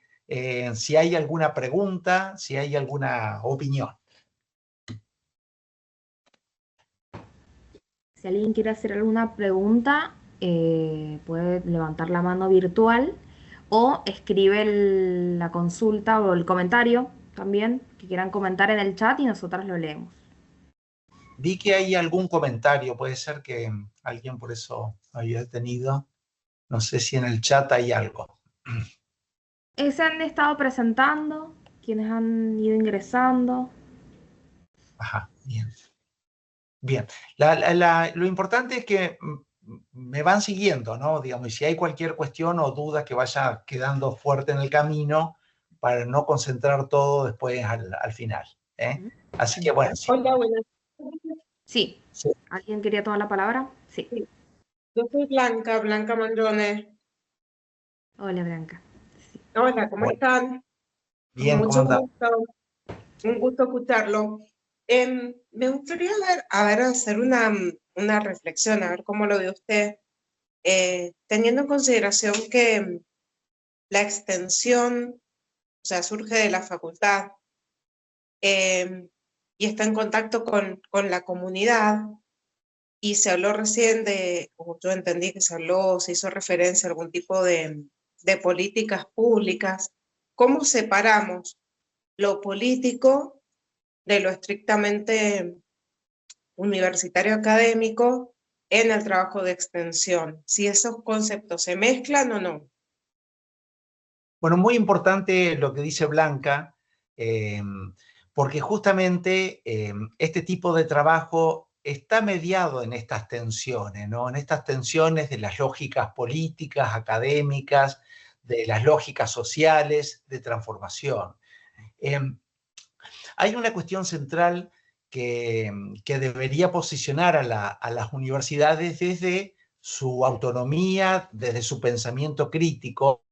Speaker 4: si hay alguna pregunta, si hay alguna opinión.
Speaker 1: Si alguien quiere hacer alguna pregunta, puede levantar la mano virtual o escribe la consulta o el comentario también que quieran comentar en el chat y nosotras lo leemos.
Speaker 4: Vi que hay algún comentario, puede ser que alguien por eso había tenido. No sé si en el chat hay algo.
Speaker 1: Se han estado presentando, quienes han ido ingresando.
Speaker 4: Ajá, bien. Bien, lo importante es que me van siguiendo, ¿no? Digamos, y si hay cualquier cuestión o duda que vaya quedando fuerte en el camino para no concentrar todo después al final, ¿eh? Así que bueno. Sí.
Speaker 2: Hola, buenas.
Speaker 1: Sí.
Speaker 4: Sí.
Speaker 1: ¿Alguien quería tomar la palabra? Sí.
Speaker 2: Sí. Yo soy Blanca Mandrones.
Speaker 1: Hola, Blanca.
Speaker 2: Sí. Hola, ¿cómo están?
Speaker 4: Bien,
Speaker 2: Mucho
Speaker 4: ¿cómo
Speaker 2: gusto. Un gusto escucharlo. Me gustaría hacer una reflexión, a ver cómo lo ve usted, teniendo en consideración que la extensión, o sea, surge de la facultad y está en contacto con la comunidad, y se habló recién o yo entendí que se hizo referencia a algún tipo de políticas públicas. ¿Cómo separamos lo político de lo estrictamente universitario académico en el trabajo de extensión? Si esos conceptos se mezclan o no.
Speaker 4: Bueno, muy importante lo que dice Blanca, porque justamente este tipo de trabajo está mediado en estas tensiones, ¿no? En estas tensiones de las lógicas políticas, académicas, de las lógicas sociales, de transformación. Hay una cuestión central que debería posicionar a las universidades desde su autonomía, desde su pensamiento crítico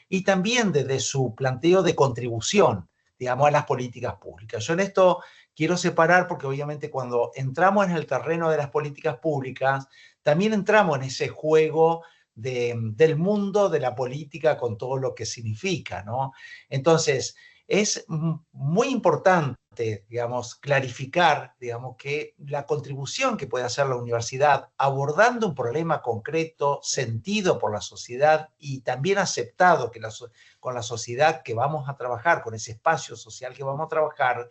Speaker 4: y también desde su planteo de contribución, digamos, a las políticas públicas. Yo en esto quiero separar porque obviamente cuando entramos en el terreno de las políticas públicas, también entramos en ese juego del mundo de la política con todo lo que significa, ¿no? Entonces, es muy importante, digamos, clarificar, digamos, que la contribución que puede hacer la universidad abordando un problema concreto, sentido por la sociedad y también aceptado que con la sociedad que vamos a trabajar, con ese espacio social que vamos a trabajar,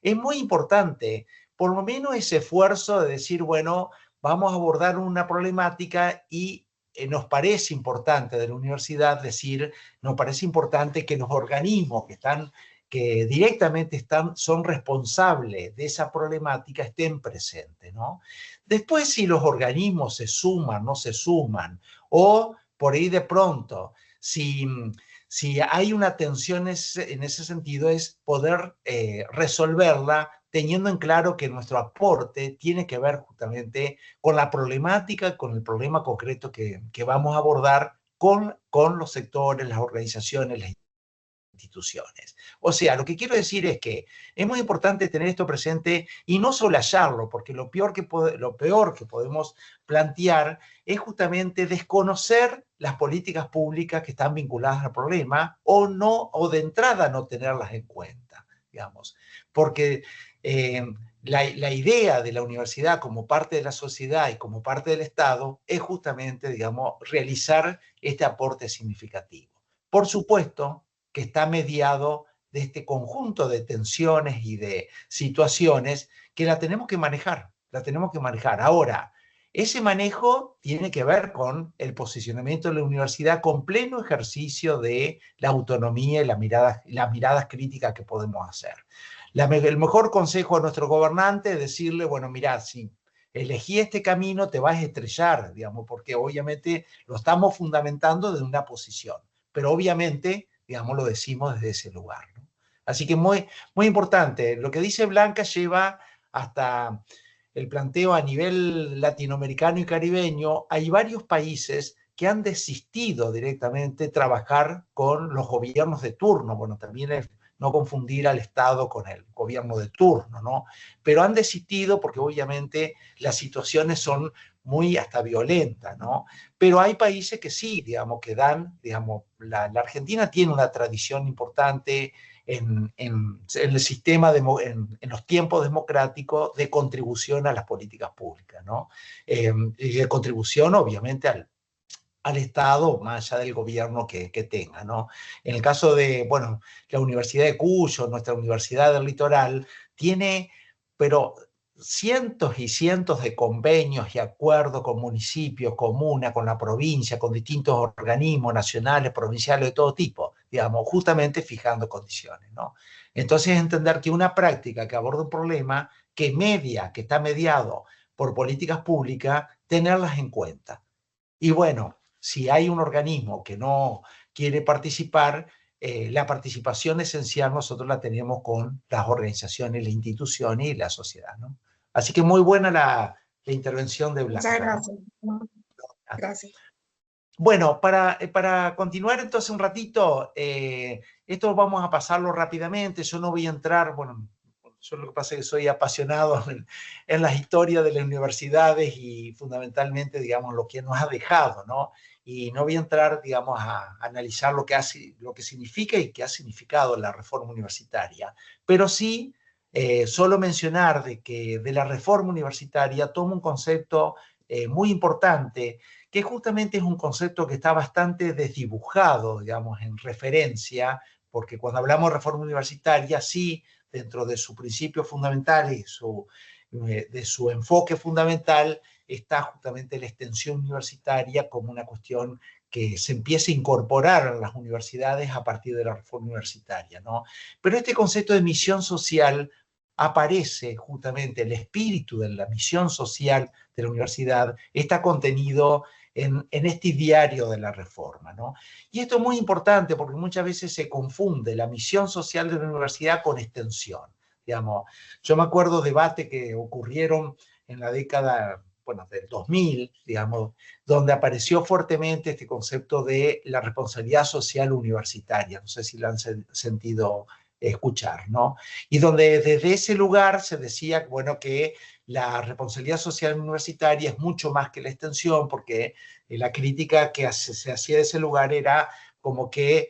Speaker 4: es muy importante, por lo menos ese esfuerzo de decir, bueno, vamos a abordar una problemática y nos parece importante de la universidad decir, nos parece importante que los organismos que directamente son responsables de esa problemática estén presentes, ¿no? Después, si los organismos se suman, no se suman, o por ahí de pronto, si hay una tensión en ese sentido, es poder resolverla teniendo en claro que nuestro aporte tiene que ver justamente con la problemática, con el problema concreto que vamos a abordar con los sectores, las organizaciones, las instituciones. O sea, lo que quiero decir es que es muy importante tener esto presente y no solasarlo, porque lo peor que podemos plantear es justamente desconocer las políticas públicas que están vinculadas al problema o de entrada no tenerlas en cuenta, digamos. Porque la idea de la universidad como parte de la sociedad y como parte del Estado es justamente, digamos, realizar este aporte significativo. Por supuesto que está mediado de este conjunto de tensiones y de situaciones que la tenemos que manejar. Ahora, ese manejo tiene que ver con el posicionamiento de la universidad con pleno ejercicio de la autonomía y las miradas críticas que podemos hacer. El mejor consejo a nuestro gobernante es decirle, bueno, mirá, si elegí este camino te vas a estrellar, digamos, porque obviamente lo estamos fundamentando desde una posición, pero obviamente, digamos, lo decimos desde ese lugar, ¿no? Así que muy, muy importante. Lo que dice Blanca lleva hasta el planteo a nivel latinoamericano y caribeño. Hay varios países que han desistido directamente de trabajar con los gobiernos de turno. Bueno, también es no confundir al Estado con el gobierno de turno, ¿no? Pero han desistido porque obviamente las situaciones son muy hasta violentas, ¿no? Pero hay países que sí, digamos, que dan, digamos, la Argentina tiene una tradición importante en el sistema, en los tiempos democráticos de contribución a las políticas públicas, ¿no? Y de contribución, obviamente, al Estado, más allá del gobierno que tenga, ¿no? En el caso de, bueno, la Universidad de Cuyo, nuestra Universidad del Litoral, tiene, pero cientos y cientos de convenios y acuerdos con municipios, comunas, con la provincia, con distintos organismos nacionales, provinciales, de todo tipo, digamos, justamente fijando condiciones, ¿no? Entonces, entender que una práctica que aborda un problema, que está mediado por políticas públicas, tenerlas en cuenta. Y bueno, si hay un organismo que no quiere participar, la participación esencial nosotros la tenemos con las organizaciones, las instituciones y la sociedad, ¿no? Así que muy buena la intervención de Blanca.
Speaker 2: Muchas gracias.
Speaker 4: ¿No?
Speaker 2: Gracias.
Speaker 4: Bueno, para continuar entonces un ratito, esto vamos a pasarlo rápidamente, yo no voy a entrar, bueno, yo lo que pasa es que soy apasionado en las historias de las universidades y fundamentalmente, digamos, lo que nos ha dejado, ¿no? Y no voy a entrar, digamos, a analizar lo que significa y qué ha significado la reforma universitaria, pero sí solo mencionar de la reforma universitaria toma un concepto muy importante, que justamente es un concepto que está bastante desdibujado, digamos, en referencia, porque cuando hablamos de reforma universitaria, sí, dentro de su principio fundamental y de su enfoque fundamental, está justamente la extensión universitaria como una cuestión que se empieza a incorporar a las universidades a partir de la reforma universitaria, ¿no? Pero este concepto de misión social aparece justamente, el espíritu de la misión social de la universidad está contenido en este diario de la reforma, ¿no? Y esto es muy importante porque muchas veces se confunde la misión social de la universidad con extensión. Digamos, yo me acuerdo de debates que ocurrieron en la década, bueno, del 2000, digamos, donde apareció fuertemente este concepto de la responsabilidad social universitaria. No sé si lo han sentido escuchar, ¿no? Y donde desde ese lugar se decía, bueno, que la responsabilidad social universitaria es mucho más que la extensión, porque la crítica que se hacía de ese lugar era como que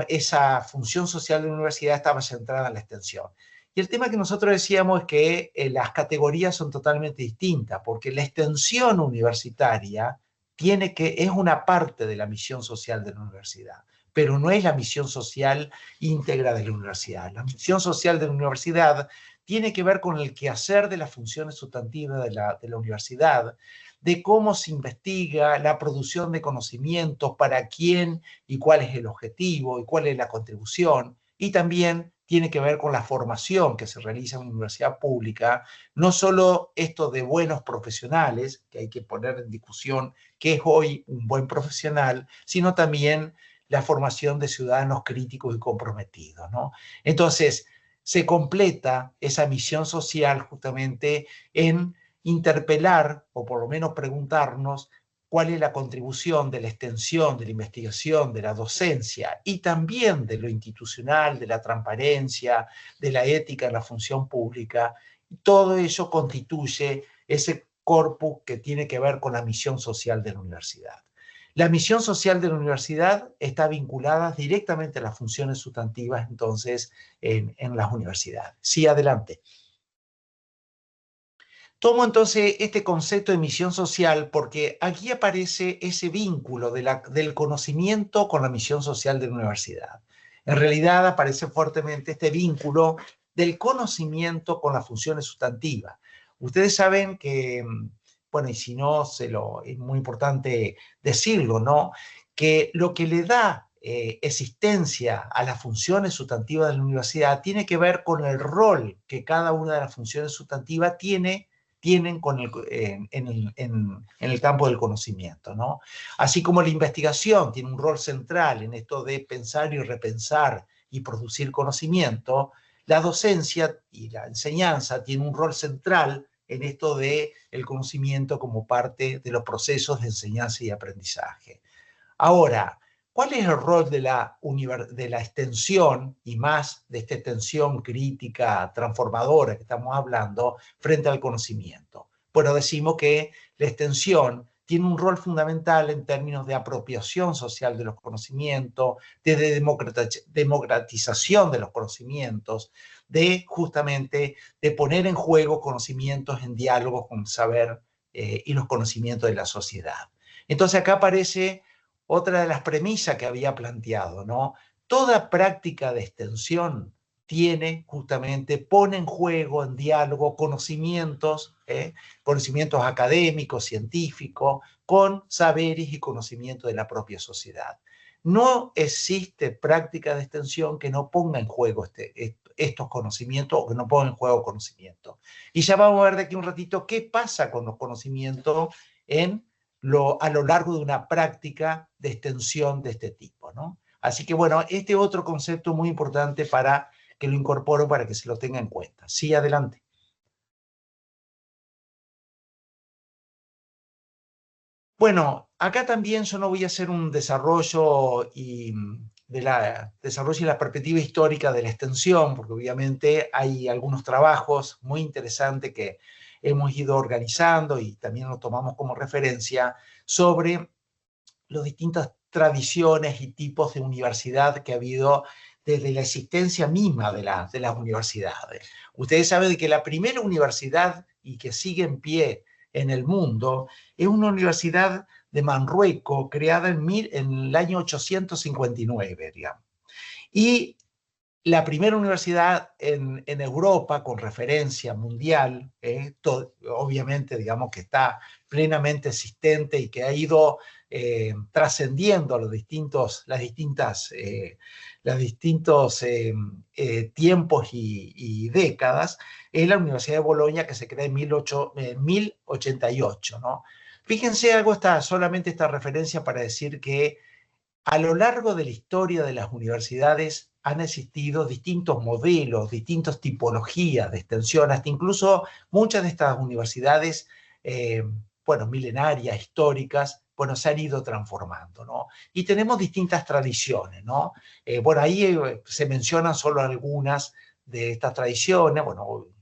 Speaker 4: esa función social de la universidad estaba centrada en la extensión. Y el tema que nosotros decíamos es que las categorías son totalmente distintas, porque la extensión universitaria es una parte de la misión social de la universidad, pero no es la misión social íntegra de la universidad. La misión social de la universidad tiene que ver con el quehacer de las funciones sustantivas de la universidad, de cómo se investiga, la producción de conocimientos, para quién y cuál es el objetivo y cuál es la contribución, y también tiene que ver con la formación que se realiza en una universidad pública, no solo esto de buenos profesionales, que hay que poner en discusión qué es hoy un buen profesional, sino también la formación de ciudadanos críticos y comprometidos, ¿no? Entonces, se completa esa misión social justamente en interpelar, o por lo menos preguntarnos, cuál es la contribución de la extensión, de la investigación, de la docencia y también de lo institucional, de la transparencia, de la ética en la función pública. Todo eso constituye ese corpus que tiene que ver con la misión social de la universidad. La misión social de la universidad está vinculada directamente a las funciones sustantivas, entonces, en las universidades. Sí, adelante. Tomo entonces este concepto de misión social porque aquí aparece ese vínculo del conocimiento con la misión social de la universidad. En realidad aparece fuertemente este vínculo del conocimiento con las funciones sustantivas. Ustedes saben que, bueno, y si no, es muy importante decirlo, ¿no? Que lo que le da existencia a las funciones sustantivas de la universidad tiene que ver con el rol que cada una de las funciones sustantivas tienen en el campo del conocimiento, ¿no? Así como la investigación tiene un rol central en esto de pensar y repensar y producir conocimiento, la docencia y la enseñanza tienen un rol central en esto de el conocimiento como parte de los procesos de enseñanza y aprendizaje. Ahora, ¿cuál es el rol de la extensión, y más de esta extensión crítica, transformadora que estamos hablando, frente al conocimiento? Bueno, decimos que la extensión tiene un rol fundamental en términos de apropiación social de los conocimientos, de democratización de los conocimientos, justamente de poner en juego conocimientos en diálogo con el saber y los conocimientos de la sociedad. Entonces acá aparece otra de las premisas que había planteado, ¿no? Toda práctica de extensión pone en juego, en diálogo, conocimientos académicos, científicos, con saberes y conocimientos de la propia sociedad. No existe práctica de extensión que no ponga en juego estos conocimientos o que no ponga en juego conocimientos. Y ya vamos a ver de aquí un ratito qué pasa con los conocimientos a lo largo de una práctica de extensión de este tipo, ¿no? Así que, bueno, este otro concepto muy importante para que lo incorporo, para que se lo tenga en cuenta. Sí, adelante. Bueno, acá también yo no voy a hacer un desarrollo desarrollo y la perspectiva histórica de la extensión, porque obviamente hay algunos trabajos muy interesantes que hemos ido organizando y también lo tomamos como referencia sobre las distintas tradiciones y tipos de universidad que ha habido desde la existencia misma de las universidades. Ustedes saben que la primera universidad y que sigue en pie en el mundo es una universidad de Marruecos creada en el año 859, digamos. Y la primera universidad en Europa con referencia mundial, obviamente, digamos, que está plenamente existente y que ha ido trascendiendo los distintos tiempos y décadas, es la Universidad de Bolonia, que se crea en 1088, ¿no? Fíjense solamente esta referencia para decir que a lo largo de la historia de las universidades han existido distintos modelos, distintas tipologías de extensión, hasta incluso muchas de estas universidades, milenarias, históricas, se han ido transformando, ¿no? Y tenemos distintas tradiciones, ¿no? Ahí se mencionan solo algunas de estas tradiciones,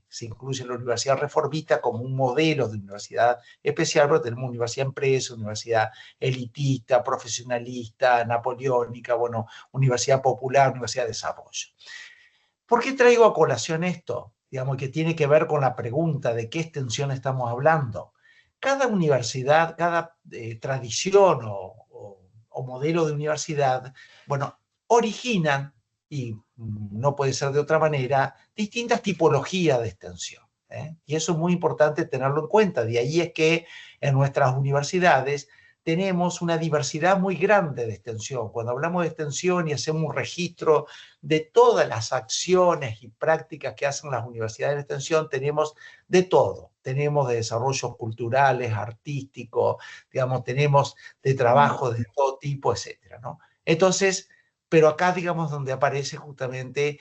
Speaker 4: se incluye la universidad reformista como un modelo de universidad especial, pero tenemos universidad empresa, universidad elitista, profesionalista, napoleónica, bueno, universidad popular, universidad de desarrollo. ¿Por qué traigo a colación esto? Digamos que tiene que ver con la pregunta de qué extensión estamos hablando. Cada universidad, cada tradición o modelo de universidad, bueno, originan, y no puede ser de otra manera, distintas tipologías de extensión. Y eso es muy importante tenerlo en cuenta. De ahí es que en nuestras universidades tenemos una diversidad muy grande de extensión. Cuando hablamos de extensión y hacemos un registro de todas las acciones y prácticas que hacen las universidades de extensión, tenemos de todo. Tenemos de desarrollos culturales, artísticos, digamos, tenemos de trabajo de todo tipo, etcétera, ¿no? Entonces, pero acá, digamos, donde aparece justamente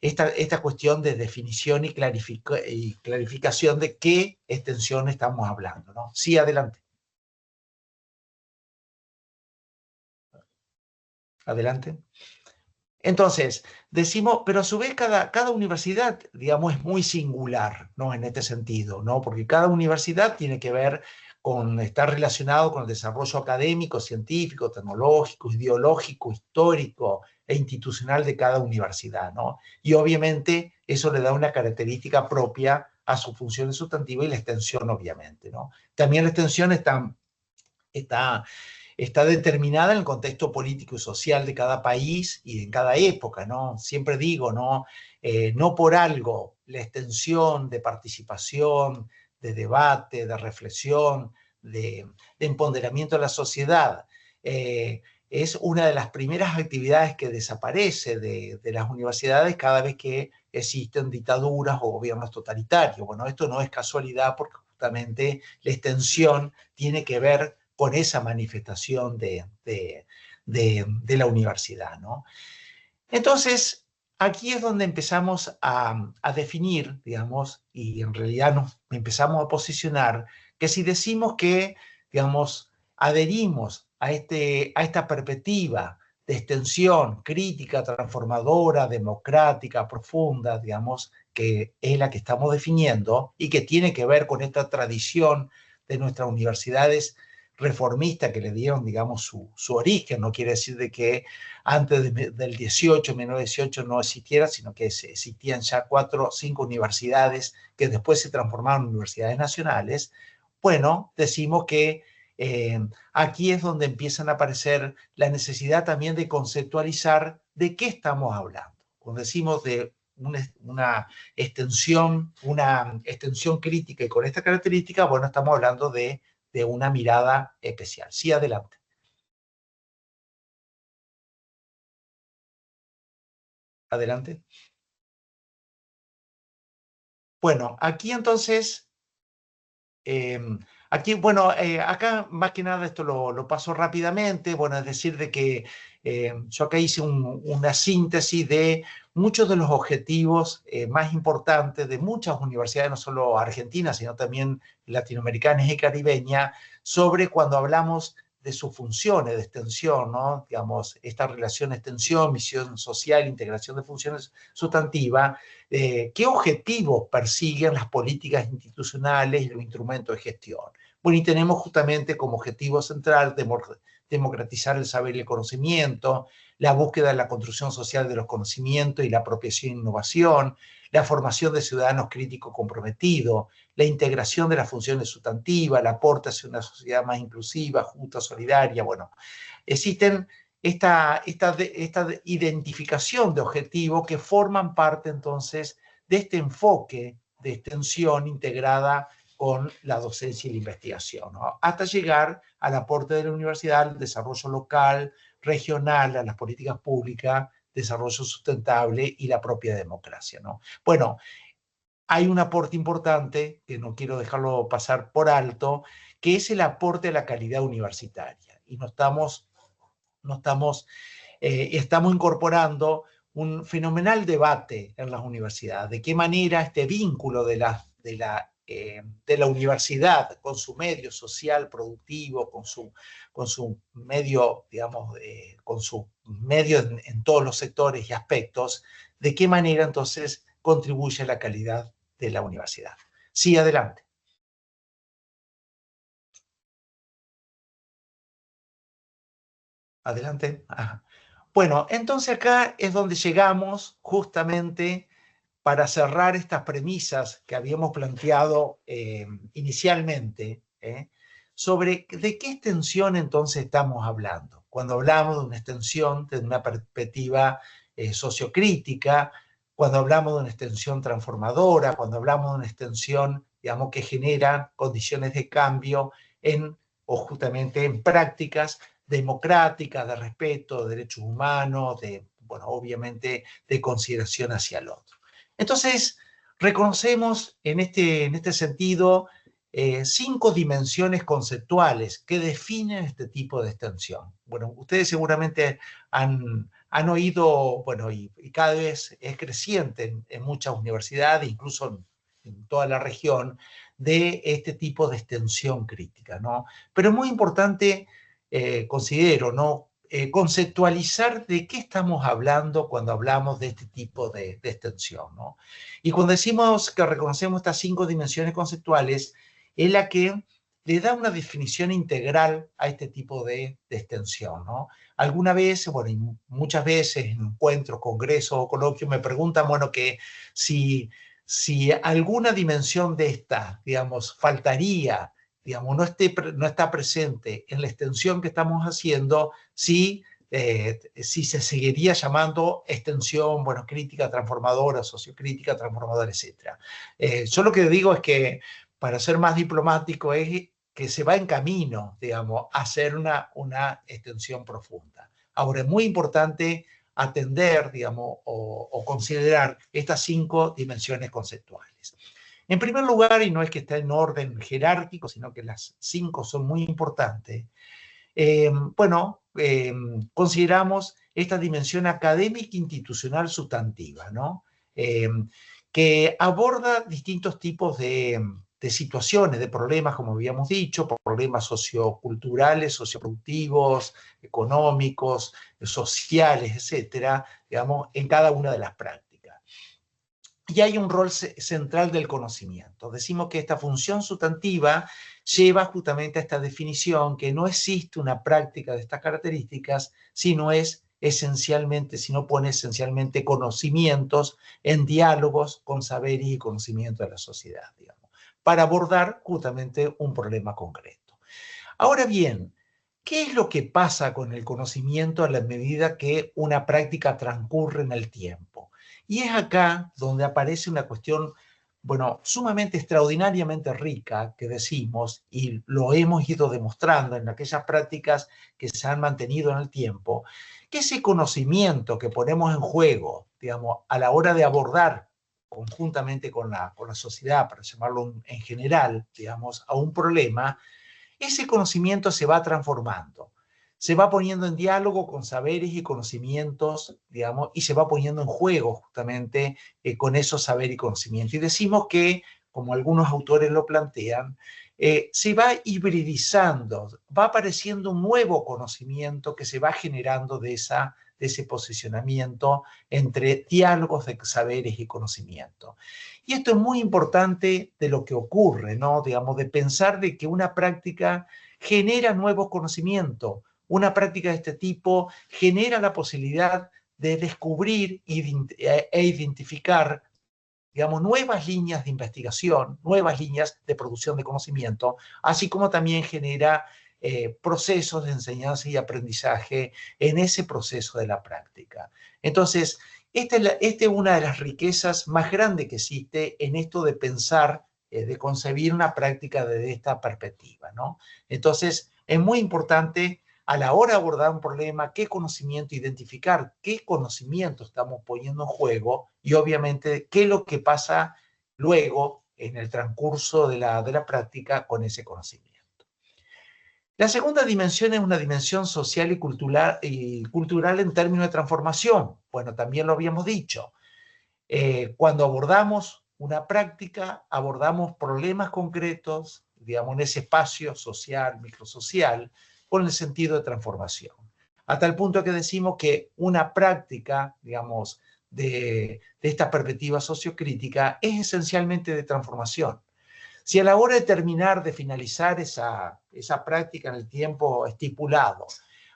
Speaker 4: esta cuestión de definición y clarificación de qué extensión estamos hablando, ¿no? Sí, adelante. Adelante. Entonces, decimos, pero a su vez cada universidad, digamos, es muy singular, ¿no? En este sentido, ¿no? Porque cada universidad tiene que ver con, está relacionado con el desarrollo académico, científico, tecnológico, ideológico, histórico e institucional de cada universidad, ¿no? Y obviamente eso le da una característica propia a su función sustantiva y la extensión, obviamente, ¿no? También la extensión está determinada en el contexto político y social de cada país y en cada época, ¿no? Siempre digo, ¿no? No por algo la extensión de participación, de debate, de reflexión, de empoderamiento de la sociedad, es una de las primeras actividades que desaparece de las universidades cada vez que existen dictaduras o gobiernos totalitarios. Bueno, esto no es casualidad porque justamente la extensión tiene que ver con esa manifestación de la universidad, ¿no? Entonces, aquí es donde empezamos a definir, digamos, y en realidad nos empezamos a posicionar, que si decimos que, digamos, adherimos a esta perspectiva de extensión crítica, transformadora, democrática, profunda, digamos, que es la que estamos definiendo y que tiene que ver con esta tradición de nuestras universidades reformista que le dieron, digamos, su origen. No quiere decir de que antes del 18, 1918 no existiera, sino que existían ya 4 o 5 universidades que después se transformaron en universidades nacionales. Bueno, decimos que aquí es donde empiezan a aparecer la necesidad también de conceptualizar de qué estamos hablando. Cuando decimos de una extensión crítica y con esta característica, bueno, estamos hablando de una mirada especial. Sí, adelante. Adelante. Bueno, aquí entonces, acá más que nada esto lo paso rápidamente, bueno, es decir, de que yo acá hice una síntesis de muchos de los objetivos más importantes de muchas universidades, no solo argentinas, sino también latinoamericanas y caribeñas, sobre cuando hablamos de sus funciones de extensión, ¿no? Digamos, esta relación extensión, misión social, integración de funciones sustantivas, ¿qué objetivos persiguen las políticas institucionales y los instrumentos de gestión? Bueno, y tenemos justamente como objetivo central democratizar el saber y el conocimiento, la búsqueda de la construcción social de los conocimientos y la apropiación e innovación, la formación de ciudadanos críticos comprometidos, la integración de las funciones sustantivas, el aporte hacia una sociedad más inclusiva, justa, solidaria. Bueno, existen esta identificación de objetivos que forman parte entonces de este enfoque de extensión integrada con la docencia y la investigación, ¿no? Hasta llegar al aporte de la universidad al desarrollo local, regional, a las políticas públicas, desarrollo sustentable y la propia democracia, ¿no? Bueno, hay un aporte importante, que no quiero dejarlo pasar por alto, que es el aporte a la calidad universitaria. Y estamos incorporando un fenomenal debate en las universidades. ¿De qué manera este vínculo de la universidad con su medio social productivo, con su medio, digamos, con su medio en todos los sectores y aspectos, de qué manera entonces contribuye a la calidad de la universidad. Sí, adelante. Adelante. Ajá. Bueno, entonces acá es donde llegamos justamente para cerrar estas premisas que habíamos planteado inicialmente, sobre de qué extensión entonces estamos hablando. Cuando hablamos de una extensión desde una perspectiva sociocrítica, cuando hablamos de una extensión transformadora, cuando hablamos de una extensión, digamos, que genera condiciones de cambio o justamente en prácticas democráticas, de respeto, de derechos humanos, bueno, obviamente de consideración hacia el otro. Entonces, reconocemos en este sentido 5 dimensiones conceptuales que definen este tipo de extensión. Bueno, ustedes seguramente han oído, bueno, y cada vez es creciente en muchas universidades, incluso en toda la región, de este tipo de extensión crítica, ¿no? Pero es muy importante, considero, ¿no? Conceptualizar de qué estamos hablando cuando hablamos de este tipo de extensión, ¿no? Y cuando decimos que reconocemos estas 5 dimensiones conceptuales, es la que le da una definición integral a este tipo de extensión, ¿no? Alguna vez, bueno, y muchas veces en encuentros, congresos o coloquios me preguntan, bueno, que si alguna dimensión de esta, digamos, faltaría, digamos, no está presente en la extensión que estamos haciendo, si se seguiría llamando extensión, bueno, crítica transformadora, sociocrítica transformadora, etc. Yo lo que digo es que, para ser más diplomático, es que se va en camino, digamos, a hacer una extensión profunda. Ahora, es muy importante atender, digamos, o considerar estas 5 dimensiones conceptuales. En primer lugar, y no es que esté en orden jerárquico, sino que las 5 son muy importantes, consideramos esta dimensión académica institucional sustantiva, ¿no? Que aborda distintos tipos de situaciones, de problemas, como habíamos dicho, problemas socioculturales, socioproductivos, económicos, sociales, etcétera, digamos, en cada una de las prácticas. Y hay un rol central del conocimiento. Decimos que esta función sustantiva lleva justamente a esta definición que no existe una práctica de estas características, sino pone esencialmente conocimientos en diálogos con saberes y conocimiento de la sociedad, digamos, para abordar justamente un problema concreto. Ahora bien, ¿qué es lo que pasa con el conocimiento a la medida que una práctica transcurre en el tiempo? Y es acá donde aparece una cuestión, bueno, sumamente extraordinariamente rica, que decimos, y lo hemos ido demostrando en aquellas prácticas que se han mantenido en el tiempo, que ese conocimiento que ponemos en juego, digamos, a la hora de abordar conjuntamente con la sociedad, para llamarlo en general, digamos, a un problema, ese conocimiento se va transformando, se va poniendo en diálogo con saberes y conocimientos, digamos, y se va poniendo en juego justamente con esos saberes y conocimientos. Y decimos que, como algunos autores lo plantean, se va hibridizando, va apareciendo un nuevo conocimiento que se va generando de ese posicionamiento entre diálogos de saberes y conocimiento. Y esto es muy importante de lo que ocurre, ¿no? Digamos, de pensar de que una práctica genera nuevos conocimientos. Una práctica de este tipo genera la posibilidad de descubrir e identificar, digamos, nuevas líneas de investigación, nuevas líneas de producción de conocimiento, así como también genera procesos de enseñanza y aprendizaje en ese proceso de la práctica. Entonces, esta es una de las riquezas más grandes que existe en esto de pensar, de concebir una práctica desde esta perspectiva, ¿no? Entonces, es muy importante a la hora de abordar un problema, qué conocimiento, identificar qué conocimiento estamos poniendo en juego y obviamente qué es lo que pasa luego en el transcurso de la práctica con ese conocimiento. La segunda dimensión es una dimensión social y cultural en términos de transformación. Bueno, también lo habíamos dicho. Cuando abordamos una práctica, abordamos problemas concretos, digamos, en ese espacio social, microsocial, con el sentido de transformación. A tal punto que decimos que una práctica, digamos, de esta perspectiva sociocrítica es esencialmente de transformación. Si a la hora de terminar, de finalizar esa práctica en el tiempo estipulado,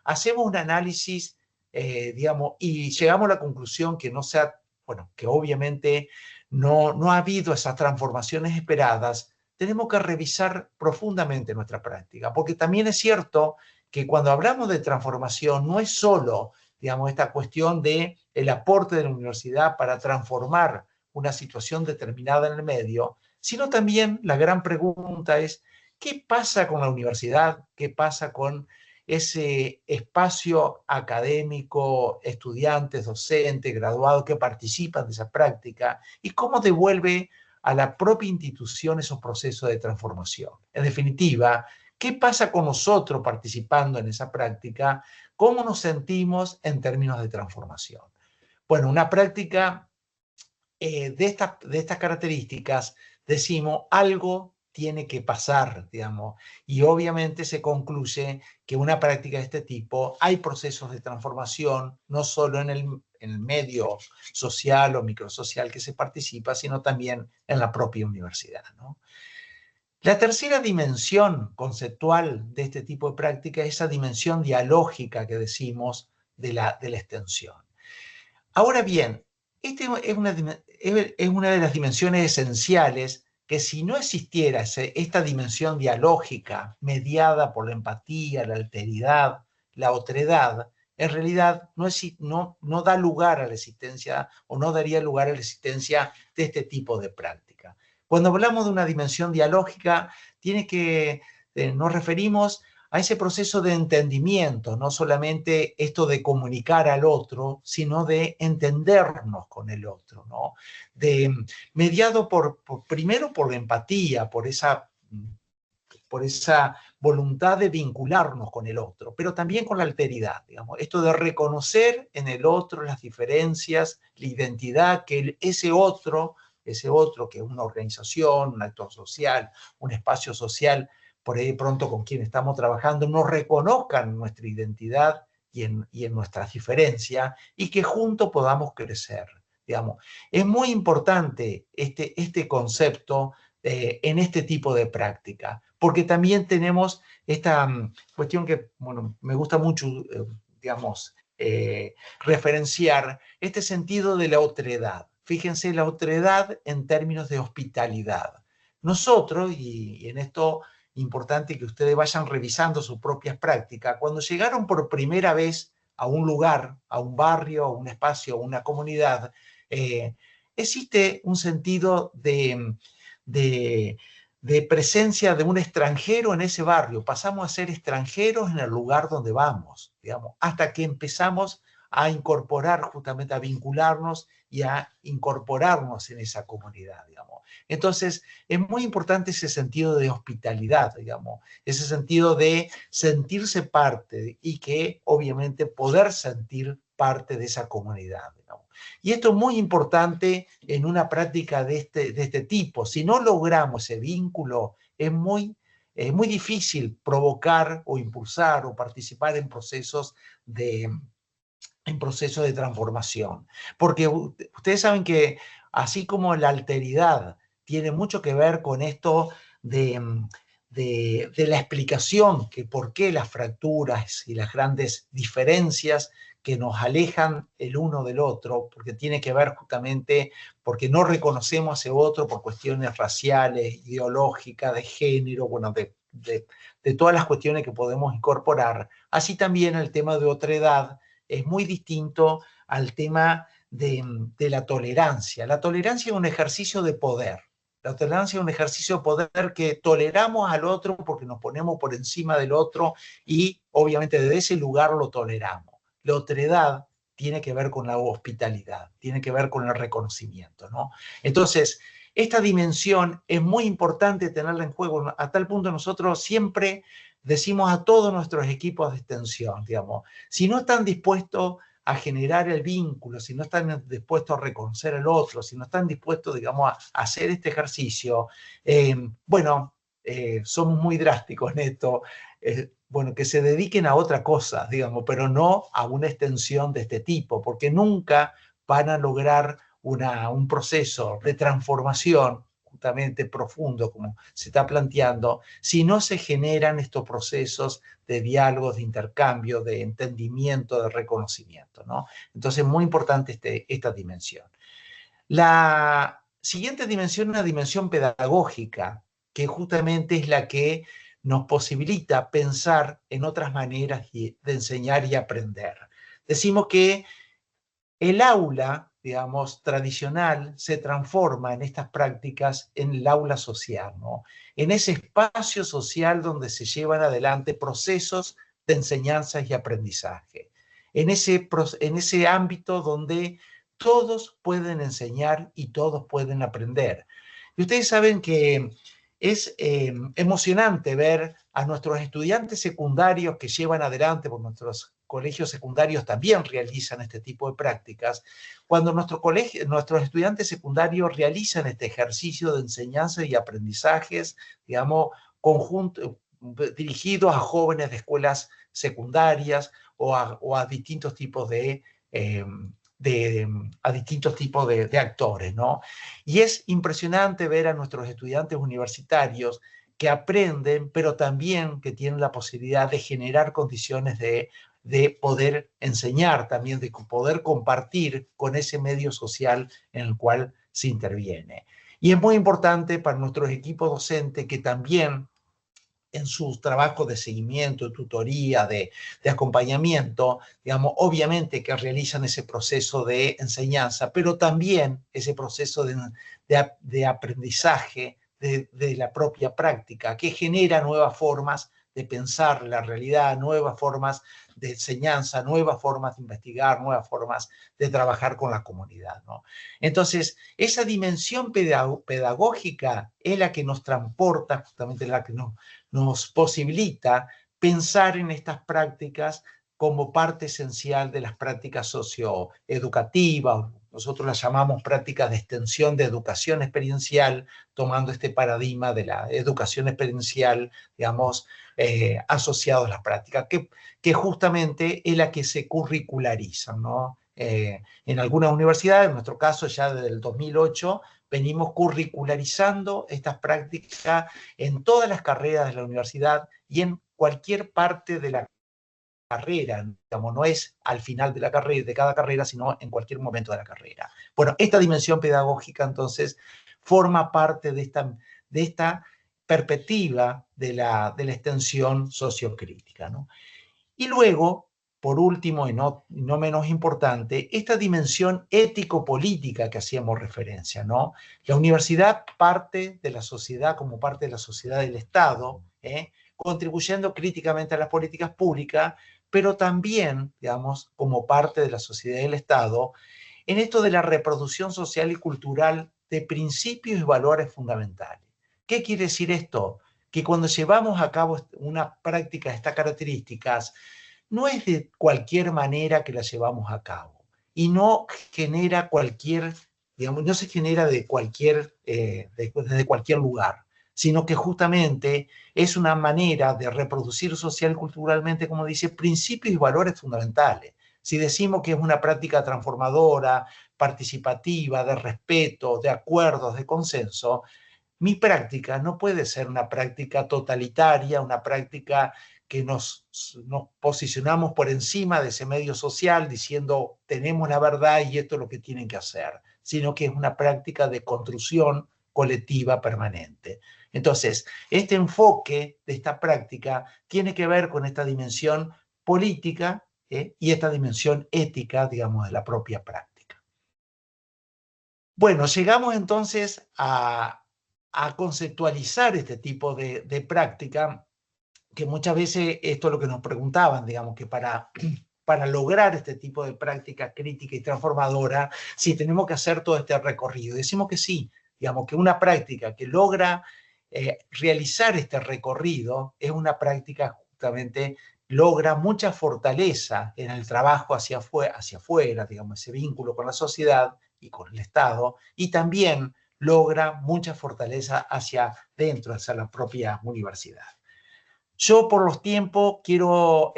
Speaker 4: hacemos un análisis, digamos, y llegamos a la conclusión que no sea, bueno, que obviamente no ha habido esas transformaciones esperadas, tenemos que revisar profundamente nuestra práctica, porque también es cierto que cuando hablamos de transformación no es solo, digamos, esta cuestión de el aporte de la universidad para transformar una situación determinada en el medio, sino también la gran pregunta es, ¿qué pasa con la universidad? ¿Qué pasa con ese espacio académico, estudiantes, docentes, graduados que participan de esa práctica? ¿Y cómo devuelve a la propia institución esos procesos de transformación? En definitiva, ¿qué pasa con nosotros participando en esa práctica? ¿Cómo nos sentimos en términos de transformación? Bueno, una práctica de estas características, decimos, algo tiene que pasar, digamos, y obviamente se concluye que una práctica de este tipo, hay procesos de transformación, no solo en el medio social o microsocial que se participa, sino también en la propia universidad, ¿no? La tercera dimensión conceptual de este tipo de práctica es esa dimensión dialógica que decimos de la extensión. Ahora bien, esta es una de las dimensiones esenciales que si no existiera esta dimensión dialógica mediada por la empatía, la alteridad, la otredad, en realidad no da lugar a la existencia o no daría lugar a la existencia de este tipo de práctica. Cuando hablamos de una dimensión dialógica, nos referimos a ese proceso de entendimiento, no solamente esto de comunicar al otro, sino de entendernos con el otro, ¿no? Mediado primero por la empatía, por esa voluntad de vincularnos con el otro, pero también con la alteridad, digamos, esto de reconocer en el otro las diferencias, la identidad, que ese otro que es una organización, un actor social, un espacio social, por ahí pronto con quien estamos trabajando, nos reconozcan nuestra identidad y en nuestras diferencias y que juntos podamos crecer, digamos. Es muy importante este concepto en este tipo de práctica, porque también tenemos esta cuestión que, bueno, me gusta mucho, digamos, referenciar, este sentido de la otredad. Fíjense, la otredad en términos de hospitalidad. Nosotros, y en esto importante que ustedes vayan revisando sus propias prácticas, cuando llegaron por primera vez a un lugar, a un barrio, a un espacio, a una comunidad, existe un sentido de presencia de un extranjero en ese barrio. Pasamos a ser extranjeros en el lugar donde vamos, digamos, hasta que empezamos a incorporar, justamente a vincularnos y a incorporarnos en esa comunidad, digamos. Entonces, es muy importante ese sentido de hospitalidad, digamos, ese sentido de sentirse parte y que, obviamente, poder sentir parte de esa comunidad, digamos. Y esto es muy importante en una práctica de este tipo. Si no logramos ese vínculo, es muy difícil provocar o impulsar o participar en procesos de transformación. Porque ustedes saben que así como la alteridad tiene mucho que ver con esto de la explicación, que por qué las fracturas y las grandes diferencias que nos alejan el uno del otro, porque tiene que ver justamente porque no reconocemos a ese otro por cuestiones raciales, ideológicas, de género, bueno, de todas las cuestiones que podemos incorporar. Así también el tema de otredad es muy distinto al tema de la tolerancia. La tolerancia es un ejercicio de poder. La tolerancia es un ejercicio de poder que toleramos al otro porque nos ponemos por encima del otro y obviamente desde ese lugar lo toleramos. La otredad tiene que ver con la hospitalidad, tiene que ver con el reconocimiento, ¿no? Entonces, esta dimensión es muy importante tenerla en juego. A tal punto nosotros siempre decimos a todos nuestros equipos de extensión, digamos, si no están dispuestos a generar el vínculo, si no están dispuestos a reconocer al otro, si no están dispuestos, digamos, a hacer este ejercicio, somos muy drásticos en esto, bueno, que se dediquen a otra cosa, digamos, pero no a una extensión de este tipo, porque nunca van a lograr un proceso de transformación justamente profundo, como se está planteando, si no se generan estos procesos de diálogos, de intercambio, de entendimiento, de reconocimiento, ¿no? Entonces, muy importante esta dimensión. La siguiente dimensión es una dimensión pedagógica, que justamente es la que nos posibilita pensar en otras maneras de enseñar y aprender. Decimos que el aula, digamos, tradicional se transforma en estas prácticas en el aula social, ¿no? En ese espacio social donde se llevan adelante procesos de enseñanza y aprendizaje. En ese ámbito donde todos pueden enseñar y todos pueden aprender. Y ustedes saben que es emocionante ver a nuestros estudiantes secundarios que llevan adelante, por nuestros colegios secundarios también realizan este tipo de prácticas, cuando nuestros estudiantes secundarios realizan este ejercicio de enseñanza y aprendizajes, digamos, dirigidos a jóvenes de escuelas secundarias o a distintos tipos a distintos tipos de actores, ¿no? Y es impresionante ver a nuestros estudiantes universitarios que aprenden, pero también que tienen la posibilidad de generar condiciones de poder enseñar, también de poder compartir con ese medio social en el cual se interviene. Y es muy importante para nuestros equipos docentes que también en sus trabajos de seguimiento, de tutoría, de acompañamiento, digamos, obviamente que realizan ese proceso de enseñanza, pero también ese proceso de aprendizaje de la propia práctica, que genera nuevas formas de pensar la realidad, nuevas formas de enseñanza, nuevas formas de investigar, nuevas formas de trabajar con la comunidad, ¿no? Entonces, esa dimensión pedagógica es la que nos transporta, justamente la que nos posibilita pensar en estas prácticas como parte esencial de las prácticas socioeducativas. Nosotros las llamamos prácticas de extensión de educación experiencial, tomando este paradigma de la educación experiencial, digamos, asociado a las prácticas, que justamente es la que se curriculariza, ¿no? En algunas universidades, en nuestro caso ya desde el 2008, venimos curricularizando estas prácticas en todas las carreras de la universidad y en cualquier parte de la carrera, digamos, no es al final de la carrera, de cada carrera, sino en cualquier momento de la carrera. Bueno, esta dimensión pedagógica entonces forma parte de esta perspectiva de la extensión sociocrítica, ¿no? Y luego, por último y no menos importante, esta dimensión ético-política que hacíamos referencia, ¿no? La universidad parte de la sociedad como parte de la sociedad del Estado, contribuyendo críticamente a las políticas públicas, pero también, digamos, como parte de la sociedad del Estado, en esto de la reproducción social y cultural de principios y valores fundamentales. ¿Qué quiere decir esto? Que cuando llevamos a cabo una práctica de estas características, no es de cualquier manera que la llevamos a cabo y no genera digamos, no se genera desde cualquier lugar, sino que justamente es una manera de reproducir social y culturalmente, como dice, principios y valores fundamentales. Si decimos que es una práctica transformadora, participativa, de respeto, de acuerdos, de consenso, mi práctica no puede ser una práctica totalitaria, una práctica que nos posicionamos por encima de ese medio social diciendo tenemos la verdad y esto es lo que tienen que hacer, sino que es una práctica de construcción colectiva permanente. Entonces, este enfoque de esta práctica tiene que ver con esta dimensión política y esta dimensión ética, digamos, de la propia práctica. Bueno, llegamos entonces a conceptualizar este tipo de práctica, que muchas veces esto es lo que nos preguntaban, digamos, que para lograr este tipo de práctica crítica y transformadora, si tenemos que hacer todo este recorrido. Decimos que sí, digamos, que una práctica que logra realizar este recorrido es una práctica justamente logra mucha fortaleza en el trabajo hacia afuera, digamos, ese vínculo con la sociedad y con el Estado, y también logra mucha fortaleza hacia dentro, hacia la propia universidad. Yo por los tiempos quiero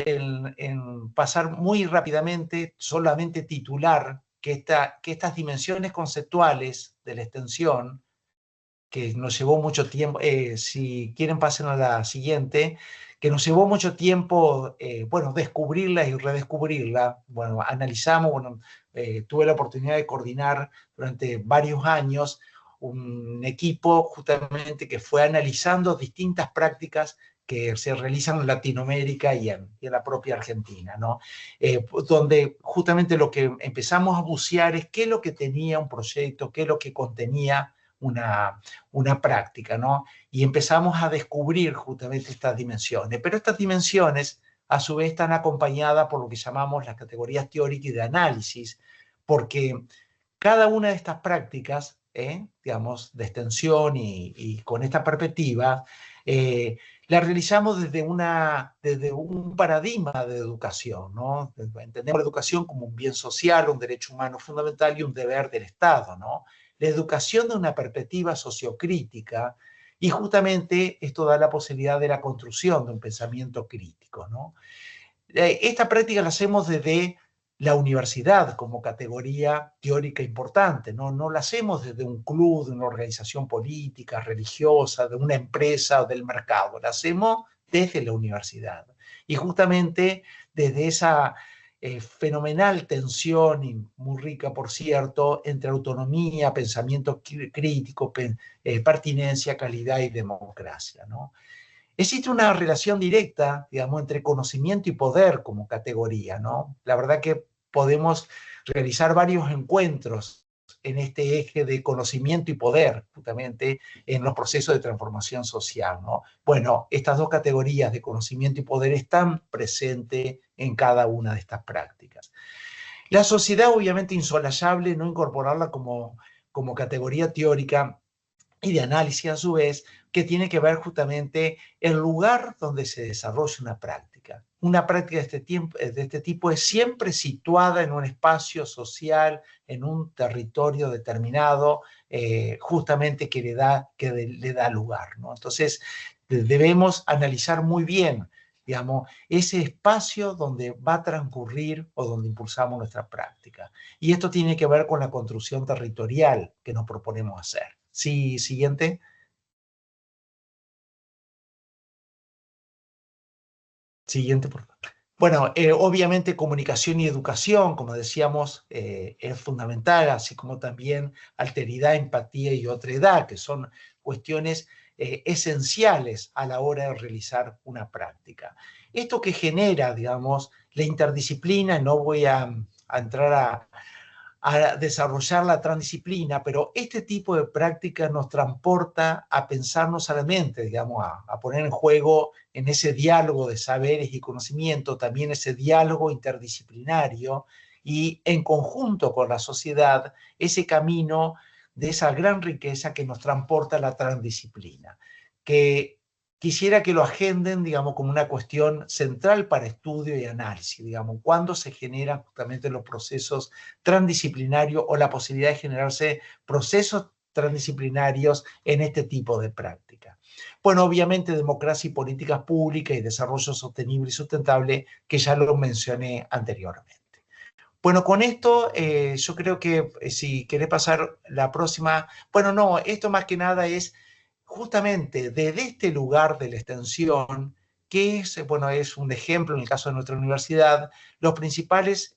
Speaker 4: pasar muy rápidamente, solamente titular que estas dimensiones conceptuales de la extensión, que nos llevó mucho tiempo, si quieren pasen a la siguiente, que nos llevó mucho tiempo, bueno, descubrirla y redescubrirla. Bueno, analizamos, bueno, tuve la oportunidad de coordinar durante varios años un equipo justamente que fue analizando distintas prácticas que se realizan en Latinoamérica y en la propia Argentina, ¿no? Donde justamente lo que empezamos a bucear es qué es lo que tenía un proyecto, qué es lo que contenía una práctica, ¿no? Y empezamos a descubrir justamente estas dimensiones. Pero estas dimensiones, a su vez, están acompañadas por lo que llamamos las categorías teóricas y de análisis, porque cada una de estas prácticas, digamos, de extensión y con esta perspectiva, la realizamos desde un paradigma de educación, ¿no? Entendemos la educación como un bien social, un derecho humano fundamental y un deber del Estado, ¿no? La educación de una perspectiva sociocrítica, y justamente esto da la posibilidad de la construcción de un pensamiento crítico, ¿no? Esta práctica la hacemos desde la universidad como categoría teórica importante, ¿no? No la hacemos desde un club, de una organización política, religiosa, de una empresa o del mercado, la hacemos desde la universidad. Y justamente desde esa fenomenal tensión, y muy rica por cierto, entre autonomía, pensamiento crítico, pertinencia, calidad y democracia, ¿no? Existe una relación directa, digamos, entre conocimiento y poder como categoría, ¿no? La verdad que podemos realizar varios encuentros en este eje de conocimiento y poder, justamente en los procesos de transformación social, ¿no? Bueno, estas dos categorías de conocimiento y poder están presentes en cada una de estas prácticas. La sociedad, obviamente, insolayable no incorporarla como categoría teórica y de análisis a su vez, que tiene que ver justamente el lugar donde se desarrolla una práctica. Una práctica de este tipo es siempre situada en un espacio social, en un territorio determinado, justamente que le da lugar, ¿no? Entonces, debemos analizar muy bien, digamos, ese espacio donde va a transcurrir o donde impulsamos nuestra práctica. Y esto tiene que ver con la construcción territorial que nos proponemos hacer. Sí, siguiente. Siguiente, por favor. Bueno, obviamente comunicación y educación, como decíamos, es fundamental, así como también alteridad, empatía y otredad, que son cuestiones esenciales a la hora de realizar una práctica. Esto que genera, digamos, la interdisciplina, no voy a entrar a desarrollar la transdisciplina, pero este tipo de práctica nos transporta a pensar no solamente, digamos, a poner en juego en ese diálogo de saberes y conocimiento, también ese diálogo interdisciplinario y en conjunto con la sociedad, ese camino de esa gran riqueza que nos transporta a la transdisciplina, que quisiera que lo agenden, digamos, como una cuestión central para estudio y análisis, digamos, cuándo se generan justamente los procesos transdisciplinarios o la posibilidad de generarse procesos transdisciplinarios en este tipo de práctica. Bueno, obviamente democracia y políticas públicas y desarrollo sostenible y sustentable, que ya lo mencioné anteriormente. Bueno, con esto yo creo que si querés pasar la próxima, bueno, no, esto más que nada es justamente desde este lugar de la extensión, que es, bueno, es un ejemplo en el caso de nuestra universidad, los principales,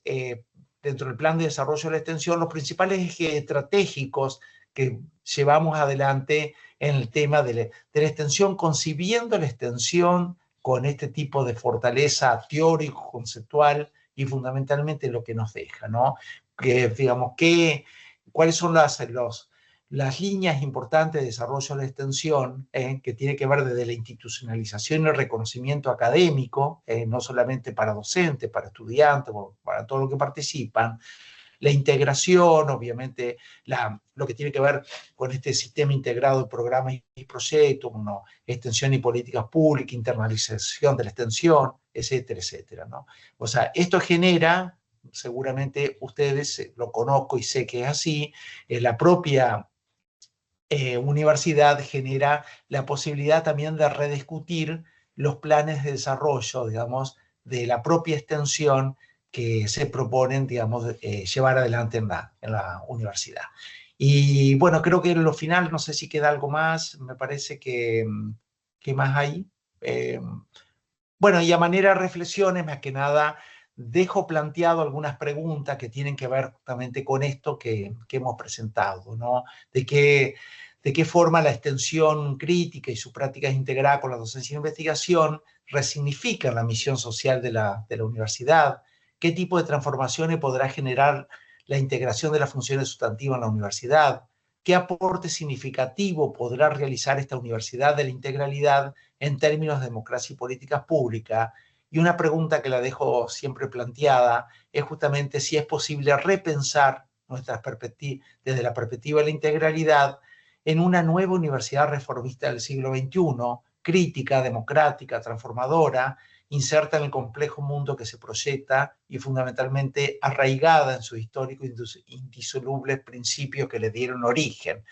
Speaker 4: dentro del plan de desarrollo de la extensión, los principales ejes estratégicos que llevamos adelante en el tema de la extensión, concibiendo la extensión con este tipo de fortaleza teórico, conceptual y fundamentalmente lo que nos deja, ¿no? Que, digamos, cuáles son las líneas importantes de desarrollo de la extensión, que tiene que ver desde la institucionalización y el reconocimiento académico, no solamente para docentes, para estudiantes, para todos los que participan, la integración, obviamente, lo que tiene que ver con este sistema integrado de programas y proyectos, como extensión y políticas públicas, internalización de la extensión, etcétera, etcétera, ¿no? O sea, esto genera, seguramente ustedes lo conozco y sé que es así, la propia universidad genera la posibilidad también de rediscutir los planes de desarrollo, digamos, de la propia extensión que se proponen, digamos, llevar adelante en la universidad. Y bueno, creo que en lo final, no sé si queda algo más, me parece que, ¿qué más hay? Bueno, y a manera de reflexiones, más que nada, dejo planteado algunas preguntas que tienen que ver justamente con esto que hemos presentado, ¿no? De qué forma la extensión crítica y su práctica integrada con la docencia de investigación resignifican la misión social de la universidad, qué tipo de transformaciones podrá generar la integración de las funciones sustantivas en la universidad, qué aporte significativo podrá realizar esta universidad de la integralidad en términos de democracia y políticas públicas. Y una pregunta que la dejo siempre planteada es justamente si es posible repensar nuestras perspectivas desde la perspectiva de la integralidad en una nueva universidad reformista del siglo XXI, crítica, democrática, transformadora, inserta en el complejo mundo que se proyecta y fundamentalmente arraigada en sus históricos indisolubles principios que le dieron origen.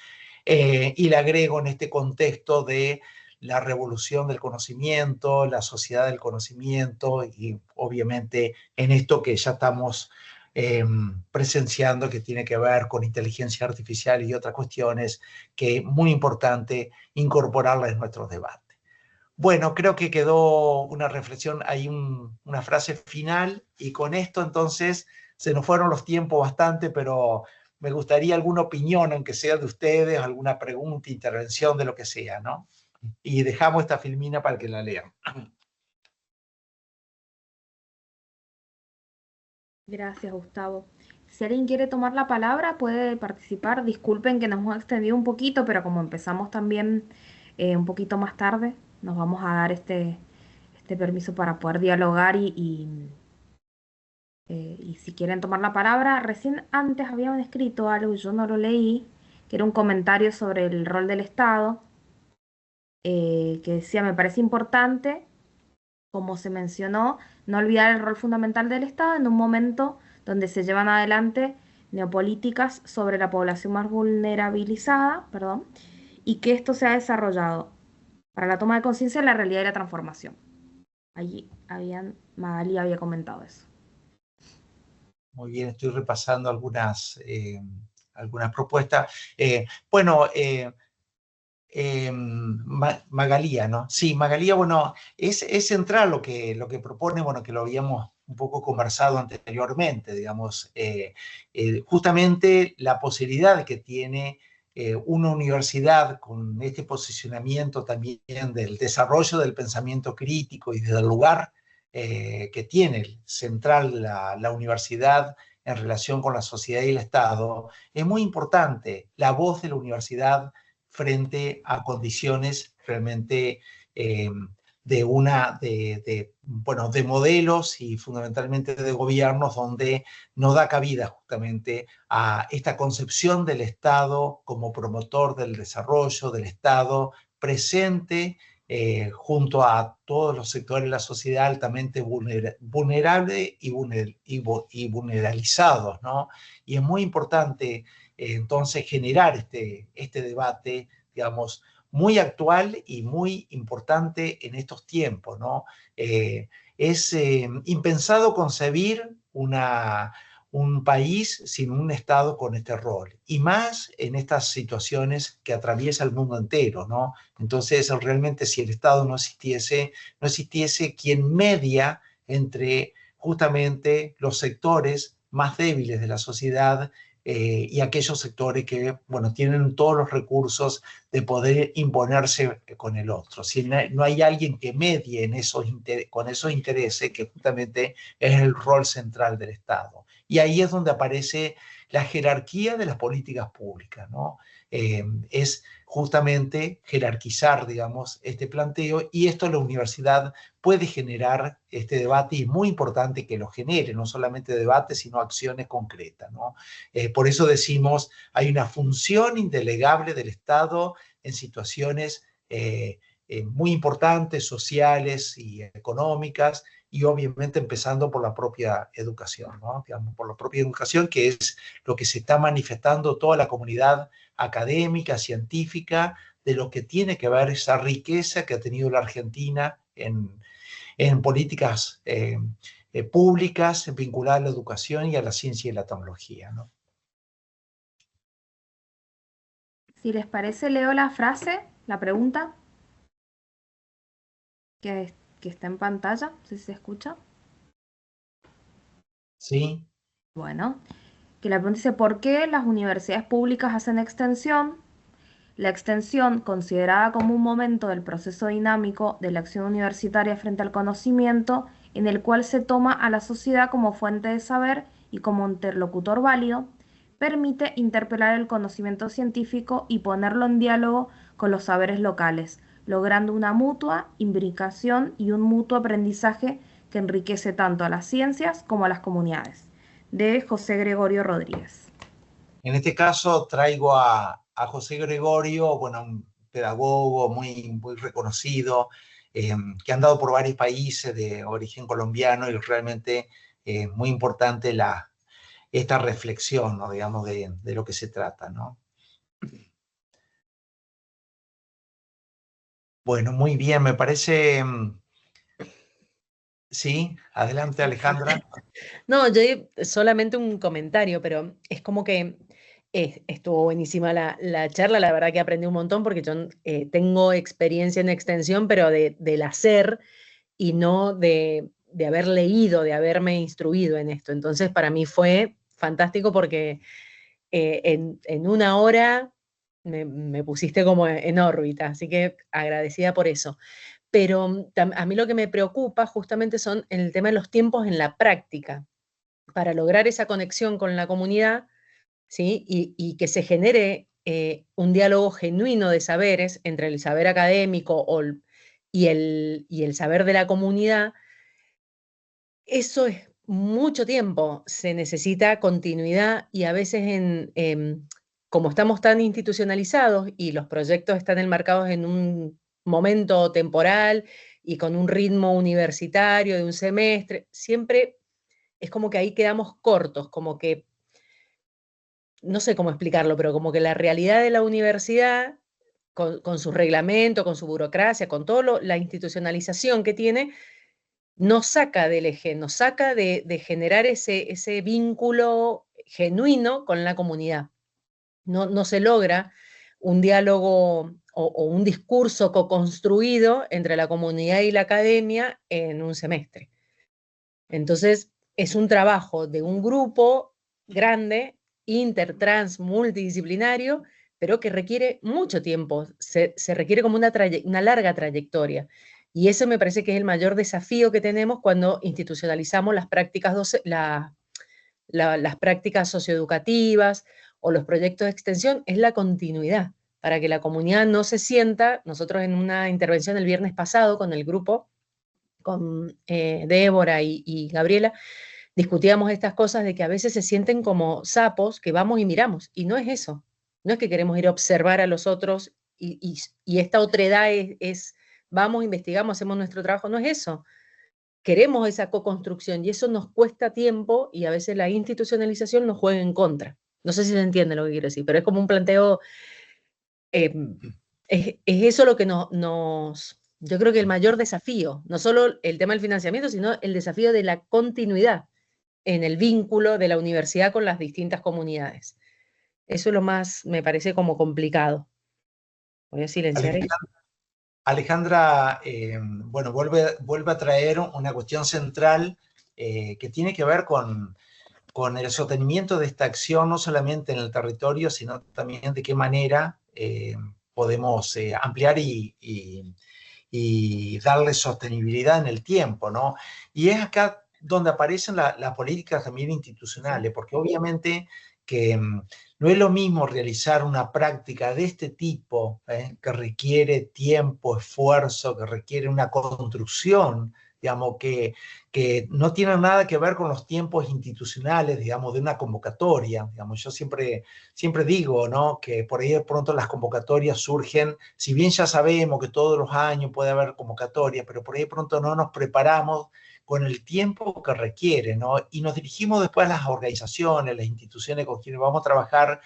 Speaker 4: Y le agrego en este contexto de la revolución del conocimiento, la sociedad del conocimiento y obviamente en esto que ya estamos presenciando que tiene que ver con inteligencia artificial y otras cuestiones que es muy importante incorporarlas en nuestros debates. Bueno, creo que quedó una reflexión, hay una frase final y con esto entonces se nos fueron los tiempos bastante, pero me gustaría alguna opinión, aunque sea de ustedes, alguna pregunta, intervención, de lo que sea, ¿no? Y dejamos esta filmina para que la lean.
Speaker 1: Gracias, Gustavo. Si alguien quiere tomar la palabra, puede participar. Disculpen que nos hemos extendido un poquito, pero como empezamos también un poquito más tarde, nos vamos a dar este permiso para poder dialogar y si quieren tomar la palabra, recién antes habían escrito algo y yo no lo leí, que era un comentario sobre el rol del Estado, que decía, me parece importante, como se mencionó, no olvidar el rol fundamental del Estado en un momento donde se llevan adelante neopolíticas sobre la población más vulnerabilizada, perdón, y que esto se ha desarrollado para la toma de conciencia de la realidad y la transformación. Allí Magali había comentado eso.
Speaker 4: Muy bien, estoy repasando algunas propuestas. Bueno, Magalía, ¿no? Sí, Magalía, bueno, es central lo que propone, bueno, que lo habíamos un poco conversado anteriormente, digamos, justamente la posibilidad que tiene una universidad con este posicionamiento también del desarrollo del pensamiento crítico y del lugar que tiene central la universidad en relación con la sociedad y el Estado, es muy importante la voz de la universidad frente a condiciones realmente bueno, de modelos y fundamentalmente de gobiernos donde no da cabida justamente a esta concepción del Estado como promotor del desarrollo, del Estado presente junto a todos los sectores de la sociedad altamente vulnerables y vulneralizados, ¿no? Y es muy importante entonces generar este debate, digamos, muy actual y muy importante en estos tiempos, ¿no? Es impensado concebir un país sin un Estado con este rol, y más en estas situaciones que atraviesa el mundo entero, ¿no? Entonces, realmente si el Estado no existiese quien media entre justamente los sectores más débiles de la sociedad y aquellos sectores que, bueno, tienen todos los recursos de poder imponerse con el otro. Si no hay alguien que medie con esos intereses, que justamente es el rol central del Estado. Y ahí es donde aparece la jerarquía de las políticas públicas, ¿no? Es justamente jerarquizar, digamos, este planteo, y esto la universidad puede generar este debate, y es muy importante que lo genere, no solamente debate, sino acciones concretas, ¿no? Por eso decimos, hay una función indelegable del Estado en situaciones muy importantes, sociales y económicas, y obviamente empezando por la propia educación, ¿no? Digamos, por la propia educación, que es lo que se está manifestando toda la comunidad académica, científica, de lo que tiene que ver esa riqueza que ha tenido la Argentina en políticas públicas vinculadas a la educación y a la ciencia y la tecnología, ¿no?
Speaker 1: Si les parece, leo la frase, la pregunta que está en pantalla, no sé si se escucha.
Speaker 4: Sí.
Speaker 1: Bueno, que la pregunta dice, ¿por qué las universidades públicas hacen extensión? La extensión, considerada como un momento del proceso dinámico de la acción universitaria frente al conocimiento, en el cual se toma a la sociedad como fuente de saber y como interlocutor válido, permite interpelar el conocimiento científico y ponerlo en diálogo con los saberes locales, logrando una mutua imbricación y un mutuo aprendizaje que enriquece tanto a las ciencias como a las comunidades. De José Gregorio Rodríguez.
Speaker 4: En este caso traigo a José Gregorio, bueno, un pedagogo muy reconocido, que ha andado por varios países de origen colombiano, y realmente muy importante esta reflexión, ¿no? Digamos, de lo que se trata, ¿no? Bueno, muy bien, me parece... Sí, adelante, Alejandra.
Speaker 3: No, yo solamente un comentario, pero es como que estuvo buenísima la charla, la verdad que aprendí un montón porque yo tengo experiencia en extensión, pero del hacer y no de haber leído, de haberme instruido en esto. Entonces, para mí fue fantástico porque en una hora me pusiste como en órbita, así que agradecida por eso. Pero a mí lo que me preocupa justamente son el tema de los tiempos en la práctica, para lograr esa conexión con la comunidad, ¿sí? Y que se genere un diálogo genuino de saberes entre el saber académico y el saber de la comunidad. Eso es mucho tiempo, se necesita continuidad y a veces como estamos tan institucionalizados y los proyectos están enmarcados en un momento temporal y con un ritmo universitario de un semestre, siempre es como que ahí quedamos cortos, como que, no sé cómo explicarlo, pero como que la realidad de la universidad, con su reglamento, con su burocracia, con toda la institucionalización que tiene, nos saca del eje, nos saca de generar ese vínculo genuino con la comunidad. No se logra un diálogo o un discurso co-construido entre la comunidad y la academia en un semestre. Entonces, es un trabajo de un grupo grande, intertrans, multidisciplinario, pero que requiere mucho tiempo, se requiere como una larga trayectoria. Y eso me parece que es el mayor desafío que tenemos cuando institucionalizamos las prácticas, las prácticas socioeducativas o los proyectos de extensión, es la continuidad, para que la comunidad no se sienta. Nosotros en una intervención el viernes pasado con el grupo, con Débora y Gabriela, discutíamos estas cosas de que a veces se sienten como sapos que vamos y miramos, y no es eso, no es que queremos ir a observar a los otros y esta otredad es vamos, investigamos, hacemos nuestro trabajo, no es eso. Queremos esa co-construcción y eso nos cuesta tiempo y a veces la institucionalización nos juega en contra. No sé si se entiende lo que quiero decir, pero es como un planteo, es eso lo que yo creo que el mayor desafío, no solo el tema del financiamiento, sino el desafío de la continuidad en el vínculo de la universidad con las distintas comunidades. Eso es lo más, me parece como complicado. Voy a silenciar esto.
Speaker 4: Alejandra, bueno, vuelve a traer una cuestión central que tiene que ver con el sostenimiento de esta acción, no solamente en el territorio, sino también de qué manera podemos ampliar y darle sostenibilidad en el tiempo, ¿no? Y es acá donde aparecen las políticas también institucionales, porque obviamente que no es lo mismo realizar una práctica de este tipo, que requiere tiempo, esfuerzo, que requiere una construcción, digamos, que no tiene nada que ver con los tiempos institucionales, digamos, de una convocatoria. Digamos, yo siempre digo, ¿no?, que por ahí de pronto las convocatorias surgen, si bien ya sabemos que todos los años puede haber convocatorias, pero por ahí de pronto no nos preparamos con el tiempo que requiere, ¿no? Y nos dirigimos después a las organizaciones, las instituciones con quienes vamos a trabajar,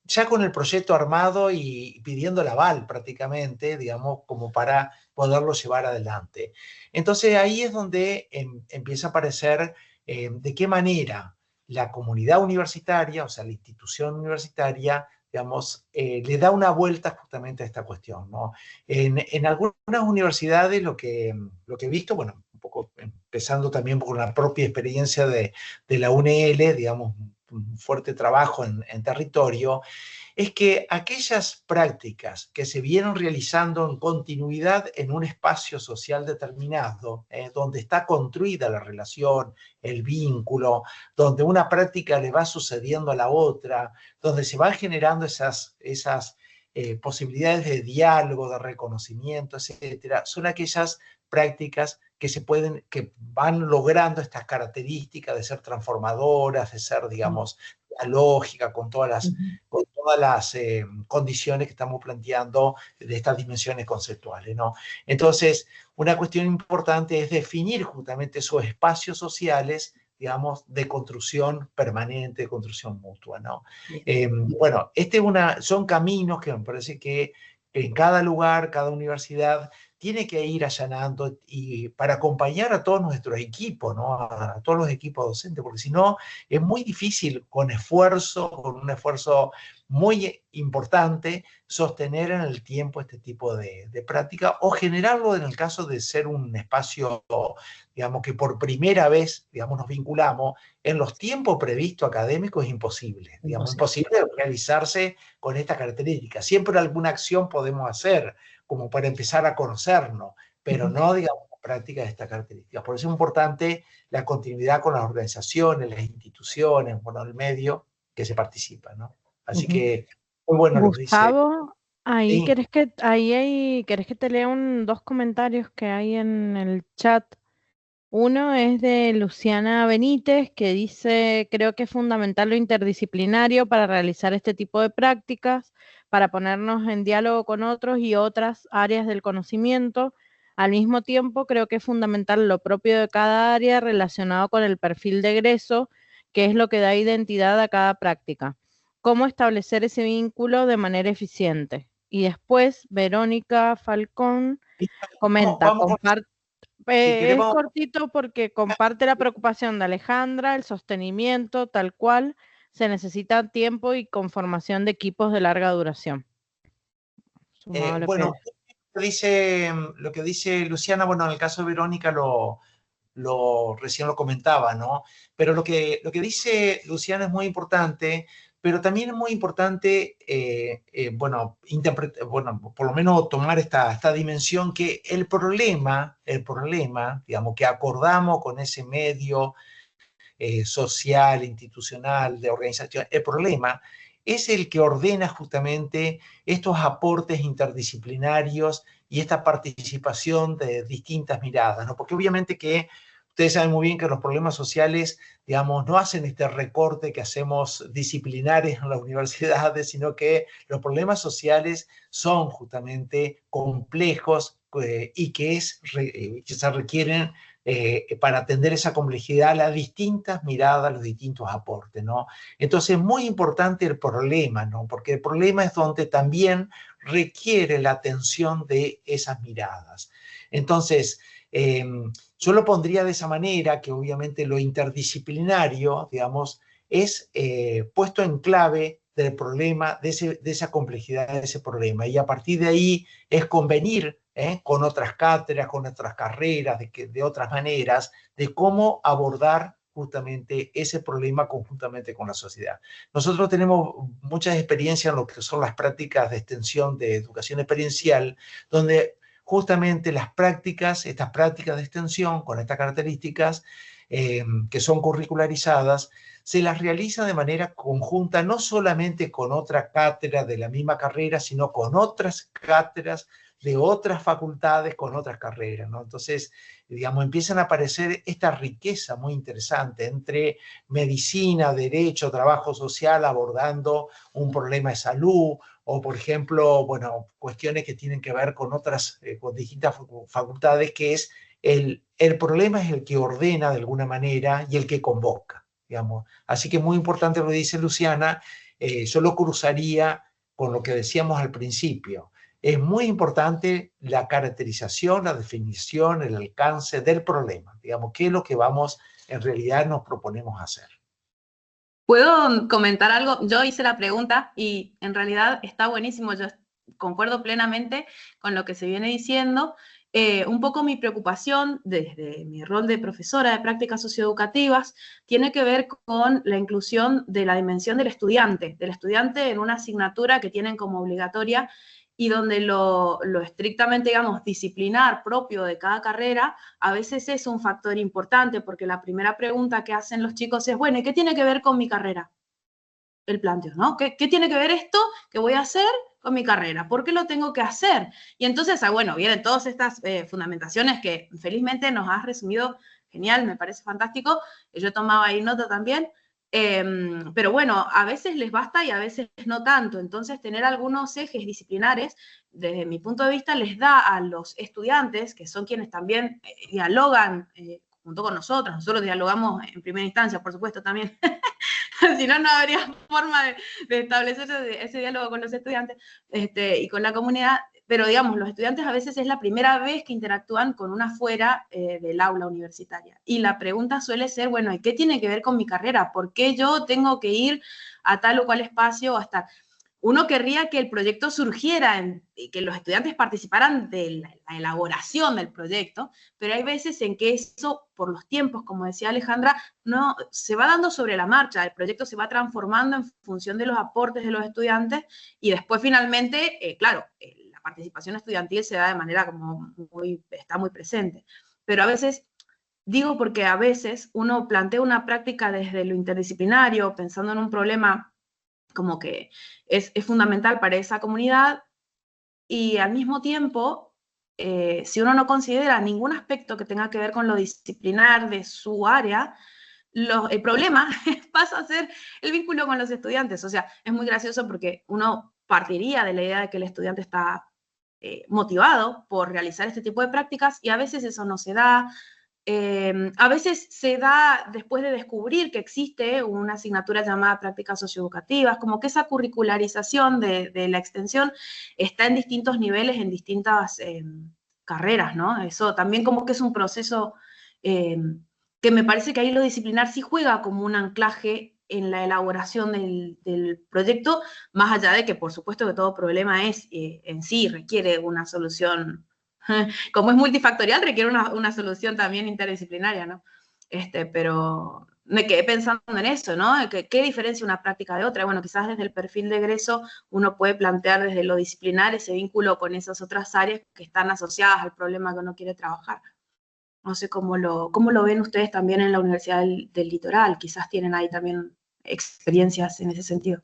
Speaker 4: ya con el proyecto armado y pidiendo el aval prácticamente, digamos, como para poderlo llevar adelante. Entonces ahí es donde empieza a aparecer de qué manera la comunidad universitaria, o sea, la institución universitaria, digamos, le da una vuelta justamente a esta cuestión, ¿no? En algunas universidades lo que he visto, bueno, un poco empezando también por la propia experiencia de la UNL, digamos, un fuerte trabajo en territorio, es que aquellas prácticas que se vieron realizando en continuidad en un espacio social determinado, donde está construida la relación, el vínculo, donde una práctica le va sucediendo a la otra, donde se van generando esas posibilidades de diálogo, de reconocimiento, etcétera, son aquellas prácticas que van logrando estas características de ser transformadoras, de ser, digamos, lógica, con todas las condiciones que estamos planteando de estas dimensiones conceptuales, ¿no? Entonces, una cuestión importante es definir justamente esos espacios sociales, digamos, de construcción permanente, de construcción mutua, ¿no? Bueno, son caminos que me parece que en cada lugar, cada universidad, tiene que ir allanando y para acompañar a todos nuestros equipos, ¿no? A todos los equipos docentes, porque si no, es muy difícil con un esfuerzo muy importante, sostener en el tiempo este tipo de práctica o generarlo en el caso de ser un espacio, digamos, que por primera vez, digamos, nos vinculamos, en los tiempos previstos académicos es imposible, digamos, imposible realizarse con esta característica. Siempre alguna acción podemos hacer, como para empezar a conocernos, pero no, digamos, práctica de esta característica. Por eso es importante la continuidad con las organizaciones, las instituciones, bueno, el medio que se participa, ¿no? Así que, muy bueno lo que dice.
Speaker 5: Gustavo, ahí
Speaker 4: Sí.
Speaker 5: ¿querés que te lea dos comentarios que hay en el chat? Uno es de Luciana Benítez, que dice: creo que es fundamental lo interdisciplinario para realizar este tipo de prácticas, para ponernos en diálogo con otros y otras áreas del conocimiento. Al mismo tiempo, creo que es fundamental lo propio de cada área relacionado con el perfil de egreso, que es lo que da identidad a cada práctica. ¿Cómo establecer ese vínculo de manera eficiente? Y después, Verónica Falcón comenta,
Speaker 4: Si querés,
Speaker 5: es cortito porque comparte la preocupación de Alejandra, el sostenimiento tal cual, se necesita tiempo y conformación de equipos de larga duración.
Speaker 4: bueno, lo que dice Luciana, bueno, en el caso de Verónica recién lo comentaba, ¿no? Pero lo que dice Luciana es muy importante, pero también es muy importante, bueno, por lo menos tomar esta dimensión que el problema, digamos, que acordamos con ese medio social, institucional, de organización, el problema es el que ordena justamente estos aportes interdisciplinarios y esta participación de distintas miradas, ¿no? Porque obviamente que ustedes saben muy bien que los problemas sociales, digamos, no hacen este recorte que hacemos disciplinares en las universidades, sino que los problemas sociales son justamente complejos y que se requieren para atender esa complejidad, las distintas miradas, los distintos aportes, ¿no? Entonces es muy importante el problema, ¿no? Porque el problema es donde también requiere la atención de esas miradas. Entonces, yo lo pondría de esa manera, que obviamente lo interdisciplinario, digamos, es puesto en clave del problema, de esa complejidad de ese problema. Y a partir de ahí es convenir con otras cátedras, con otras carreras, de otras maneras, de cómo abordar justamente ese problema conjuntamente con la sociedad. Nosotros tenemos muchas experiencias en lo que son las prácticas de extensión de educación experiencial, donde justamente estas prácticas de extensión con estas características que son curricularizadas, se las realiza de manera conjunta, no solamente con otra cátedra de la misma carrera, sino con otras cátedras de otras facultades con otras carreras, ¿no? Entonces, digamos, empiezan a aparecer esta riqueza muy interesante entre medicina, derecho, trabajo social, abordando un problema de salud, o por ejemplo, bueno, cuestiones que tienen que ver con con distintas facultades, que es el problema es el que ordena de alguna manera y el que convoca, digamos. Así que es muy importante lo que dice Luciana, yo lo cruzaría con lo que decíamos al principio. Es muy importante la caracterización, la definición, el alcance del problema. Digamos, qué es lo que en realidad nos proponemos hacer.
Speaker 6: ¿Puedo comentar algo? Yo hice la pregunta y en realidad está buenísimo. Yo concuerdo plenamente con lo que se viene diciendo. Un poco mi preocupación desde mi rol de profesora de prácticas socioeducativas tiene que ver con la inclusión de la dimensión del estudiante en una asignatura que tienen como obligatoria y donde lo estrictamente, digamos, disciplinar propio de cada carrera, a veces es un factor importante, porque la primera pregunta que hacen los chicos es, bueno, ¿y qué tiene que ver con mi carrera? El planteo, ¿no? ¿Qué tiene que ver esto que voy a hacer con mi carrera? ¿Por qué lo tengo que hacer? Y entonces, bueno, vienen todas estas fundamentaciones que felizmente nos has resumido genial, me parece fantástico. Yo tomaba ahí nota también. Pero bueno, a veces les basta y a veces no tanto. Entonces, tener algunos ejes disciplinares, desde mi punto de vista, les da a los estudiantes, que son quienes también dialogan junto con nosotros dialogamos en primera instancia, por supuesto, también. Si no, no habría forma de establecer ese diálogo con los estudiantes y con la comunidad. Pero, digamos, los estudiantes a veces es la primera vez que interactúan con una fuera del aula universitaria. Y la pregunta suele ser, bueno, ¿y qué tiene que ver con mi carrera? ¿Por qué yo tengo que ir a tal o cual espacio hasta...? Uno querría que el proyecto surgiera y que los estudiantes participaran de la elaboración del proyecto, pero hay veces en que eso, por los tiempos, como decía Alejandra, no se va dando sobre la marcha, el proyecto se va transformando en función de los aportes de los estudiantes y después finalmente, claro, la participación estudiantil se da de manera como está muy presente, pero a veces... Digo porque a veces uno plantea una práctica desde lo interdisciplinario, pensando en un problema como que es fundamental para esa comunidad y al mismo tiempo, si uno no considera ningún aspecto que tenga que ver con lo disciplinar de su área, el problema pasa a ser el vínculo con los estudiantes. O sea, es muy gracioso porque uno partiría de la idea de que el estudiante está motivado por realizar este tipo de prácticas y a veces eso no se da. A veces se da después de descubrir que existe una asignatura llamada prácticas socioeducativas, como que esa curricularización de la extensión está en distintos niveles, en distintas carreras, ¿no? Eso también como que es un proceso que me parece que ahí lo disciplinar sí juega como un anclaje en la elaboración del proyecto, más allá de que por supuesto que todo problema en sí requiere una solución. Como es multifactorial, requiere una solución también interdisciplinaria, ¿no? Pero me quedé pensando en eso, ¿no? ¿Qué diferencia una práctica de otra? Bueno, quizás desde el perfil de egreso uno puede plantear desde lo disciplinar ese vínculo con esas otras áreas que están asociadas al problema que uno quiere trabajar. No sé cómo lo ven ustedes también en la Universidad del Litoral. Quizás tienen ahí también experiencias en ese sentido.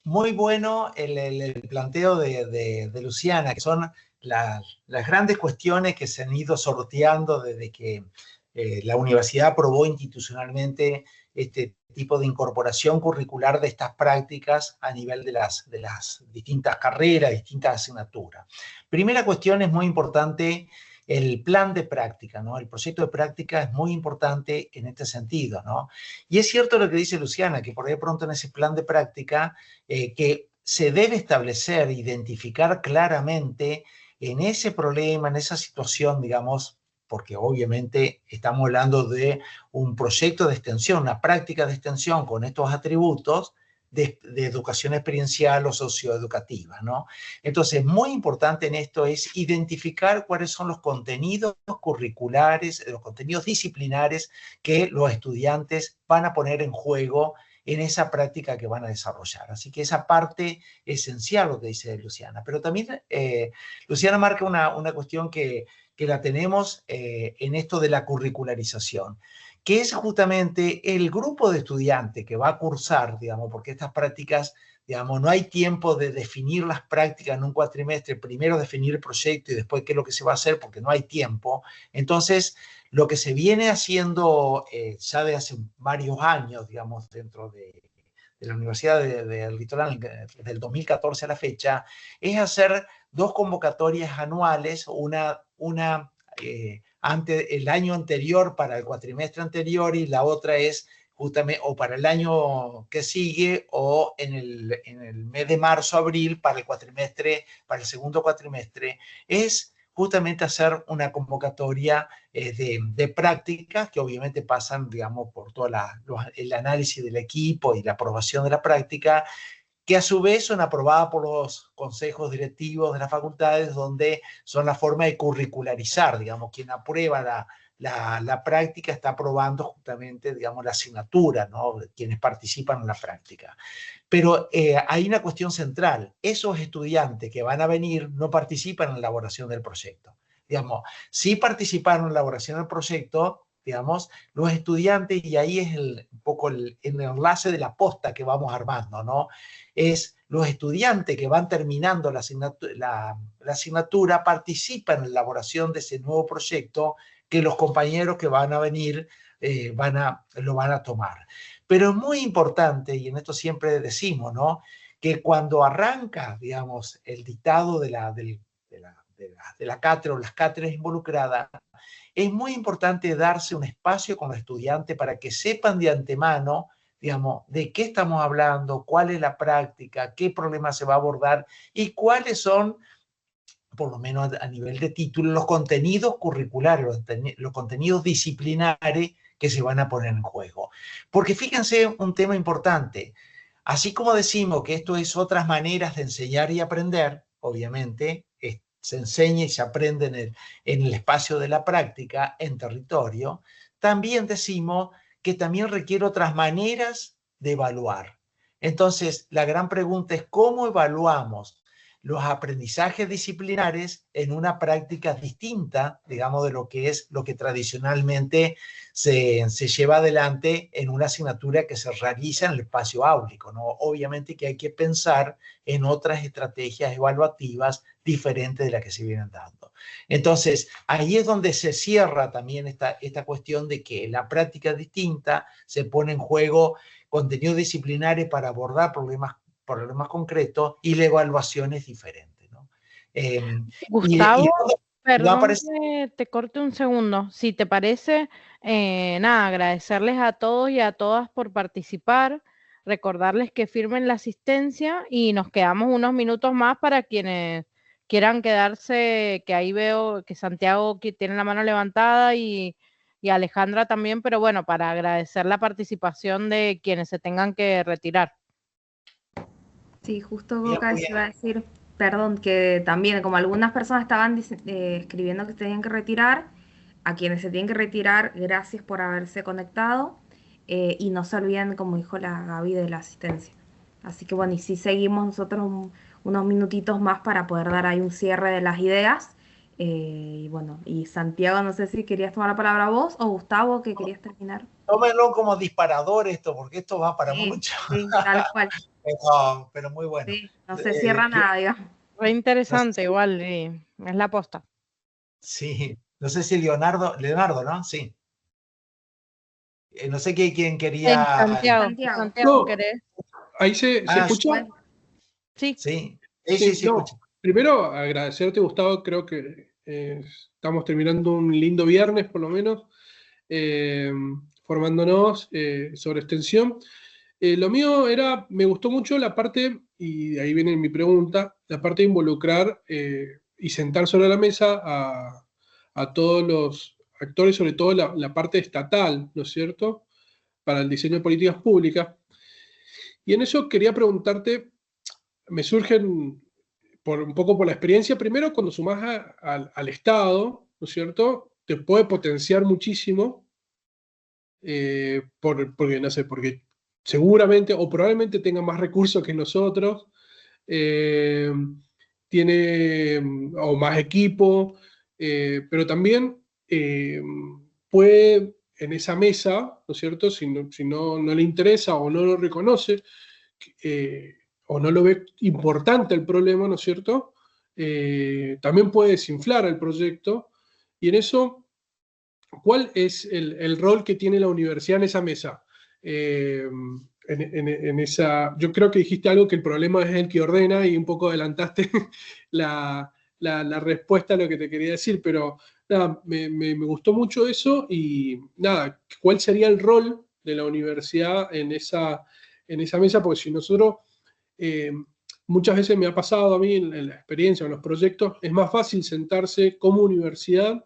Speaker 4: Muy bueno el planteo de Luciana, que son las grandes cuestiones que se han ido sorteando desde que la universidad aprobó institucionalmente este tipo de incorporación curricular de estas prácticas a nivel de las distintas carreras, distintas asignaturas. Primera cuestión, es muy importante el plan de práctica, ¿no? El proyecto de práctica es muy importante en este sentido, ¿no? Y es cierto lo que dice Luciana, que por ahí pronto en ese plan de práctica que se debe establecer, identificar claramente en ese problema, en esa situación, digamos, porque obviamente estamos hablando de un proyecto de extensión, una práctica de extensión con estos atributos de educación experiencial o socioeducativa, ¿no? Entonces, muy importante en esto es identificar cuáles son los contenidos curriculares, los contenidos disciplinares que los estudiantes van a poner en juego en esa práctica que van a desarrollar. Así que esa parte esencial, lo que dice Luciana. Pero también Luciana marca una cuestión que la tenemos en esto de la curricularización, que es justamente el grupo de estudiantes que va a cursar, digamos, porque estas prácticas, digamos, no hay tiempo de definir las prácticas en un cuatrimestre, primero definir el proyecto y después qué es lo que se va a hacer, porque no hay tiempo. Entonces, lo que se viene haciendo ya de hace varios años, digamos, dentro de la Universidad del Litoral, desde el 2014 a la fecha, es hacer 2 convocatorias anuales, una el año anterior para el cuatrimestre anterior y la otra es justamente, o para el año que sigue, o en el mes de marzo, abril, para el segundo cuatrimestre, es justamente hacer una convocatoria de prácticas que obviamente pasan, digamos, por todo el análisis del equipo y la aprobación de la práctica, que a su vez son aprobadas por los consejos directivos de las facultades, donde son la forma de curricularizar, digamos, quien aprueba la práctica está aprobando justamente, digamos, la asignatura, ¿no? Quienes participan en la práctica. Pero hay una cuestión central. Esos estudiantes que van a venir no participan en la elaboración del proyecto. Digamos, sí participaron en la elaboración del proyecto, digamos, los estudiantes, y ahí es un poco el enlace de la posta que vamos armando, ¿no? Es los estudiantes que van terminando la asignatura participan en la elaboración de ese nuevo proyecto que los compañeros que van a venir lo van a tomar. Pero es muy importante, y en esto siempre decimos, ¿no?, que cuando arranca, digamos, el dictado de la cátedra o las cátedras involucradas, es muy importante darse un espacio con los estudiantes para que sepan de antemano, digamos, de qué estamos hablando, cuál es la práctica, qué problema se va a abordar y cuáles son, por lo menos a nivel de título, los contenidos curriculares, los contenidos disciplinares que se van a poner en juego. Porque fíjense un tema importante, así como decimos que esto es otras maneras de enseñar y aprender, obviamente, se enseña y se aprende en el espacio de la práctica, en territorio, también decimos que también requiere otras maneras de evaluar. Entonces, la gran pregunta es cómo evaluamos los aprendizajes disciplinares en una práctica distinta, digamos, de lo que es lo que tradicionalmente se lleva adelante en una asignatura que se realiza en el espacio áulico, ¿no? Obviamente que hay que pensar en otras estrategias evaluativas diferentes de las que se vienen dando. Entonces, ahí es donde se cierra también esta cuestión de que la práctica es distinta, se pone en juego contenidos disciplinares para abordar problemas concretos y la evaluación es diferente, ¿no?
Speaker 5: Gustavo, perdón
Speaker 4: aparece...
Speaker 5: que te corte un segundo. Si te parece, nada, agradecerles a todos y a todas por participar, recordarles que firmen la asistencia y nos quedamos unos minutos más para quienes quieran quedarse, que ahí veo que Santiago tiene la mano levantada y Alejandra también, pero bueno, para agradecer la participación de quienes se tengan que retirar.
Speaker 1: Sí, justo Boca se iba a decir, perdón, que también como algunas personas estaban escribiendo que se tenían que retirar, a quienes se tienen que retirar, gracias por haberse conectado y no se olviden, como dijo la Gaby, de la asistencia. Así que bueno, y sí seguimos nosotros unos minutitos más para poder dar ahí un cierre de las ideas. Y bueno, y Santiago, no sé si querías tomar la palabra vos o Gustavo, que querías terminar.
Speaker 4: Tómenlo como disparador esto, porque esto va para mucho.
Speaker 1: Sí, tal cual.
Speaker 4: Pero muy bueno.
Speaker 1: Sí, no se cierra nada, digamos.
Speaker 5: Fue interesante,
Speaker 4: No sé,
Speaker 5: igual, es la posta.
Speaker 4: Sí, no sé si Leonardo, ¿no? Sí. No sé quién quería...
Speaker 5: Santiago, ¿querés?
Speaker 7: Ahí se escucha.
Speaker 1: Bueno. Sí.
Speaker 4: Sí,
Speaker 7: No,
Speaker 4: escucha.
Speaker 7: primero, agradecerte, Gustavo. Creo que estamos terminando un lindo viernes, por lo menos, formándonos sobre extensión. Lo mío era, me gustó mucho la parte, y de ahí viene mi pregunta, la parte de involucrar y sentar sobre la mesa a todos los actores, sobre todo la parte estatal, ¿no es cierto?, para el diseño de políticas públicas. Y en eso quería preguntarte, me surgen un poco por la experiencia, primero cuando sumás al Estado, ¿no es cierto?, te puede potenciar muchísimo, porque, no sé, porque seguramente o probablemente tenga más recursos que nosotros, tiene o más equipo, pero también puede en esa mesa, ¿no es cierto?, si no le interesa o no lo reconoce, o no lo ve importante el problema, ¿no es cierto?, también puede desinflar el proyecto, y en eso, ¿cuál es el rol que tiene la universidad en esa mesa? En esa, yo creo que dijiste algo que el problema es el que ordena y un poco adelantaste la respuesta a lo que te quería decir, pero nada, me gustó mucho eso y nada, ¿cuál sería el rol de la universidad en esa mesa, porque si nosotros, muchas veces me ha pasado a mí en la experiencia, en los proyectos, es más fácil sentarse como universidad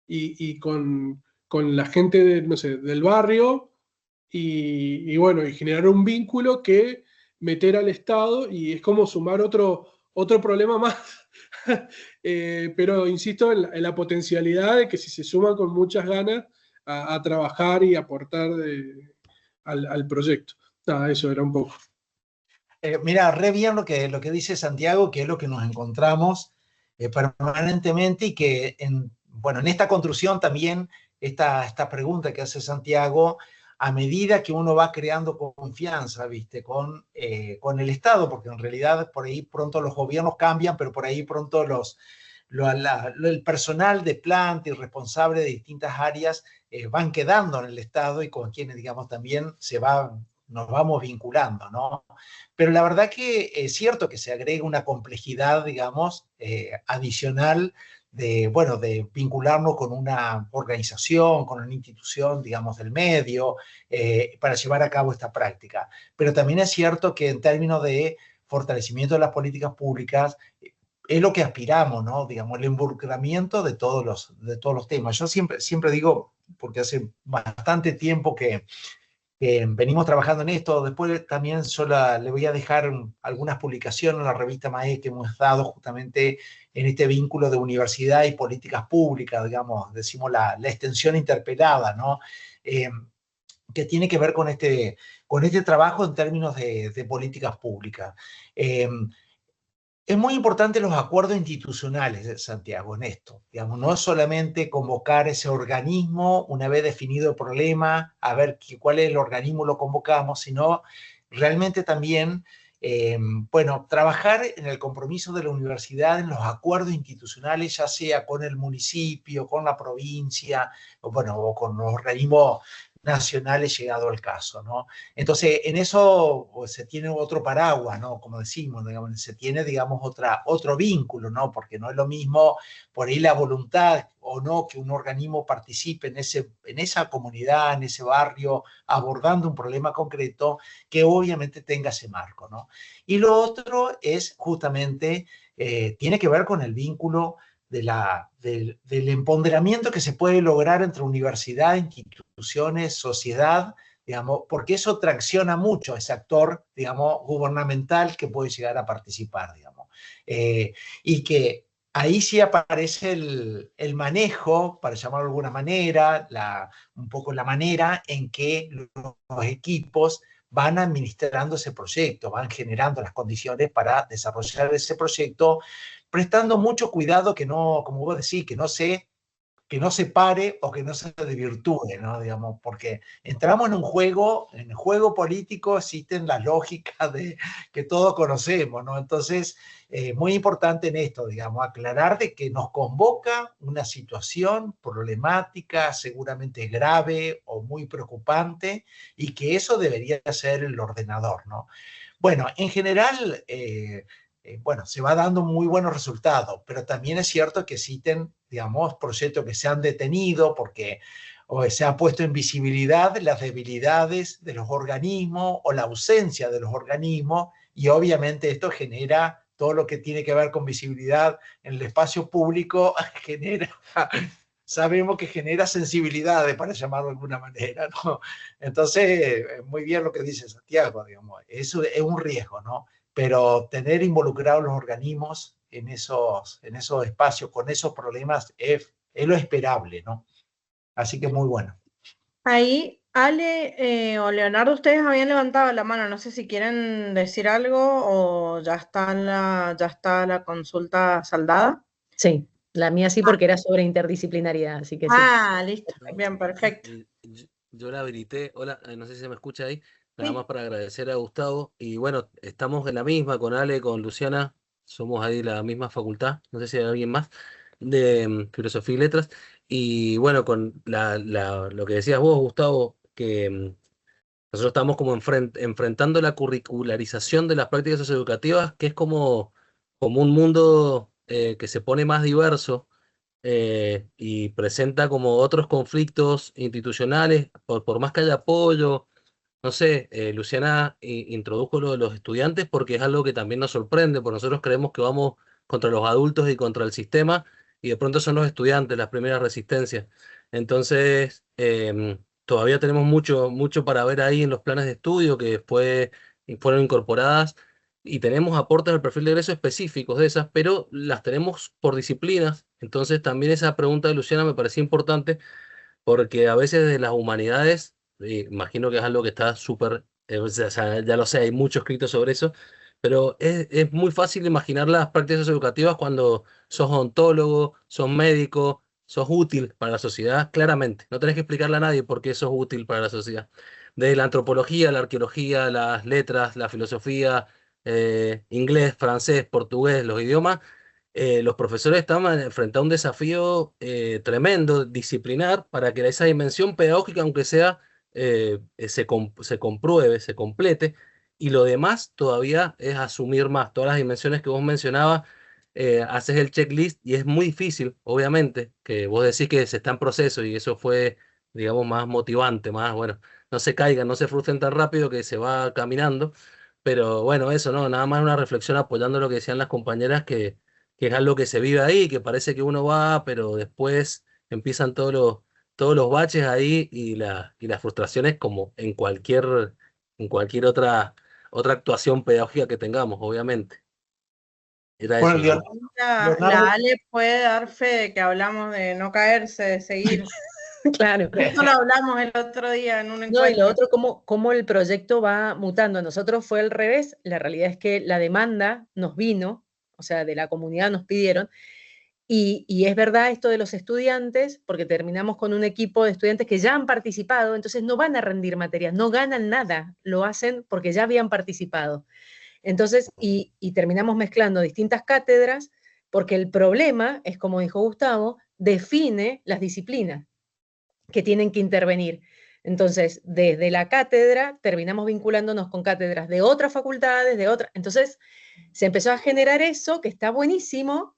Speaker 7: y con la gente no sé, del barrio y bueno, y generar un vínculo que meter al Estado, y es como sumar otro problema más. Pero insisto en la potencialidad de que si se suman con muchas ganas a trabajar y aportar al proyecto. Nada, eso era un poco.
Speaker 4: Mira, re bien lo que dice Santiago, que es lo que nos encontramos permanentemente, y que bueno, en esta construcción también, esta pregunta que hace Santiago, a medida que uno va creando confianza, ¿viste? Con el Estado, porque en realidad por ahí pronto los gobiernos cambian, pero por ahí pronto el personal de planta y responsable de distintas áreas van quedando en el Estado, y con quienes, digamos, también nos vamos vinculando, ¿no? Pero la verdad que es cierto que se agrega una complejidad, digamos, adicional bueno, de vincularnos con una organización, con una institución, digamos, del medio, para llevar a cabo esta práctica. Pero también es cierto que en términos de fortalecimiento de las políticas públicas, es lo que aspiramos, ¿no? Digamos, el involucramiento de todos los temas. Yo siempre digo, porque hace bastante tiempo que venimos trabajando en esto. Después también le voy a dejar algunas publicaciones en la revista MAE que hemos dado justamente en este vínculo de universidad y políticas públicas, digamos, decimos la extensión interpelada, ¿no? Que tiene que ver con este trabajo en términos de políticas públicas. Es muy importante los acuerdos institucionales, Santiago, en esto. Digamos, no es solamente convocar ese organismo una vez definido el problema, a ver cuál es el organismo, lo convocamos, sino realmente también, bueno, trabajar en el compromiso de la universidad, en los acuerdos institucionales, ya sea con el municipio, con la provincia, o con los organismos nacionales llegado al caso, ¿no? Entonces, en eso pues, se tiene otro paraguas, ¿no? Como decimos, digamos, se tiene, digamos, otro vínculo, ¿no? Porque no es lo mismo por ahí la voluntad o no que un organismo participe en esa comunidad, en ese barrio, abordando un problema concreto, que obviamente tenga ese marco, ¿no? Y lo otro es justamente, tiene que ver con el vínculo del empoderamiento que se puede lograr entre universidad, instituciones, sociedad, digamos, porque eso tracciona mucho a ese actor, digamos, gubernamental que puede llegar a participar, digamos. Y que ahí sí aparece el manejo, para llamarlo de alguna manera, un poco la manera en que los equipos van administrando ese proyecto, van generando las condiciones para desarrollar ese proyecto, prestando mucho cuidado que no, como vos decís, que no se pare o que no se desvirtúe, ¿no? Digamos, porque entramos en el juego político existen las lógicas que todos conocemos, ¿no? Entonces, muy importante en esto, digamos, aclarar de que nos convoca una situación problemática, seguramente grave o muy preocupante, y que eso debería ser el ordenador, ¿no? Bueno, en general, bueno, se va dando muy buenos resultados, pero también es cierto que existen, digamos, proyectos que se han detenido porque se ha puesto en visibilidad las debilidades de los organismos o la ausencia de los organismos, y obviamente esto genera todo lo que tiene que ver con visibilidad en el espacio público, sabemos que genera sensibilidades, para llamarlo de alguna manera, ¿no? Entonces, muy bien lo que dice Santiago, digamos, eso es un riesgo, ¿no? Pero tener involucrados los organismos en esos espacios, con esos problemas, es lo esperable, ¿no? Así que muy bueno.
Speaker 5: Ahí, Ale o Leonardo, ustedes habían levantado la mano. No sé si quieren decir algo o ya está la consulta saldada.
Speaker 3: Sí, la mía sí, porque era sobre interdisciplinariedad, así que sí.
Speaker 5: Listo. Bien, perfecto.
Speaker 8: Yo la habilité. Hola, no sé si se me escucha ahí. Nada más para agradecer a Gustavo. Y bueno, estamos en la misma con Ale, con Luciana. Somos ahí la misma facultad. No sé si hay alguien más de Filosofía y Letras. Y bueno, con lo que decías vos, Gustavo, que nosotros estamos como enfrentando la curricularización de las prácticas socioeducativas, que es como un mundo que se pone más diverso y presenta como otros conflictos institucionales, por más que haya apoyo. No sé, Luciana introdujo lo de los estudiantes porque es algo que también nos sorprende, porque nosotros creemos que vamos contra los adultos y contra el sistema, y de pronto son los estudiantes las primeras resistencias. Entonces, todavía tenemos mucho, mucho para ver ahí en los planes de estudio que después fueron incorporadas, y tenemos aportes al perfil de egreso específicos de esas, pero las tenemos por disciplinas. Entonces, también esa pregunta de Luciana me parecía importante porque a veces de las humanidades, imagino que es algo que está súper, o sea, ya lo sé, hay mucho escrito sobre eso, pero es muy fácil imaginar las prácticas educativas cuando sos odontólogo, sos médico, sos útil para la sociedad, claramente. No tenés que explicarle a nadie por qué sos útil para la sociedad. De la antropología, la arqueología, las letras, la filosofía, inglés, francés, portugués, los idiomas, los profesores estaban frente a un desafío tremendo, disciplinar, para que esa dimensión pedagógica, aunque sea, se compruebe, se complete, y lo demás todavía es asumir más. Todas las dimensiones que vos mencionabas, haces el checklist y es muy difícil, obviamente, que vos decís que se está en proceso y eso fue, digamos, más motivante, más, bueno, no se caigan, no se frustren tan rápido que se va caminando. Pero bueno, eso, ¿no? Nada más una reflexión apoyando lo que decían las compañeras, que es algo que se vive ahí, que parece que uno va, pero después empiezan todos los baches ahí y las frustraciones como en cualquier otra actuación pedagógica que tengamos, obviamente. Era
Speaker 4: Bueno,
Speaker 8: eso, ¿no?
Speaker 9: La
Speaker 4: Leonardo,
Speaker 9: Ale puede dar fe de que hablamos de no caerse, de seguir.
Speaker 3: Claro.
Speaker 9: Esto lo hablamos el otro día en un
Speaker 3: No, y
Speaker 9: encuentro.
Speaker 3: lo otro, cómo el proyecto va mutando. A nosotros fue al revés. La realidad es que la demanda nos vino, o sea, de la comunidad nos pidieron. Y es verdad esto de los estudiantes, porque terminamos con un equipo de estudiantes que ya han participado, entonces no van a rendir materias, no ganan nada, lo hacen porque ya habían participado. Entonces, y terminamos mezclando distintas cátedras, porque el problema es, como dijo Gustavo, define las disciplinas que tienen que intervenir. Entonces, desde la cátedra terminamos vinculándonos con cátedras de otras facultades, de otras. Entonces, se empezó a generar eso, que está buenísimo,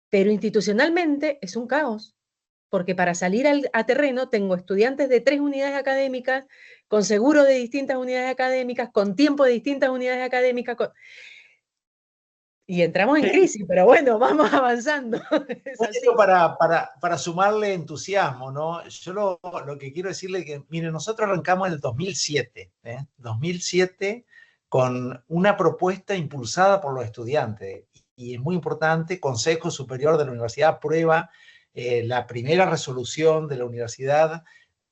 Speaker 3: pero institucionalmente es un caos, porque para salir a terreno tengo estudiantes de 3 unidades académicas, con seguro de distintas unidades académicas, con tiempo de distintas unidades académicas, y entramos en crisis, pero bueno, vamos avanzando. Es así.
Speaker 4: para sumarle entusiasmo, ¿no? Yo lo que quiero decirle es que, miren, nosotros arrancamos en el 2007, 2007, con una propuesta impulsada por los estudiantes, y es muy importante, Consejo Superior de la Universidad aprueba la primera resolución de la universidad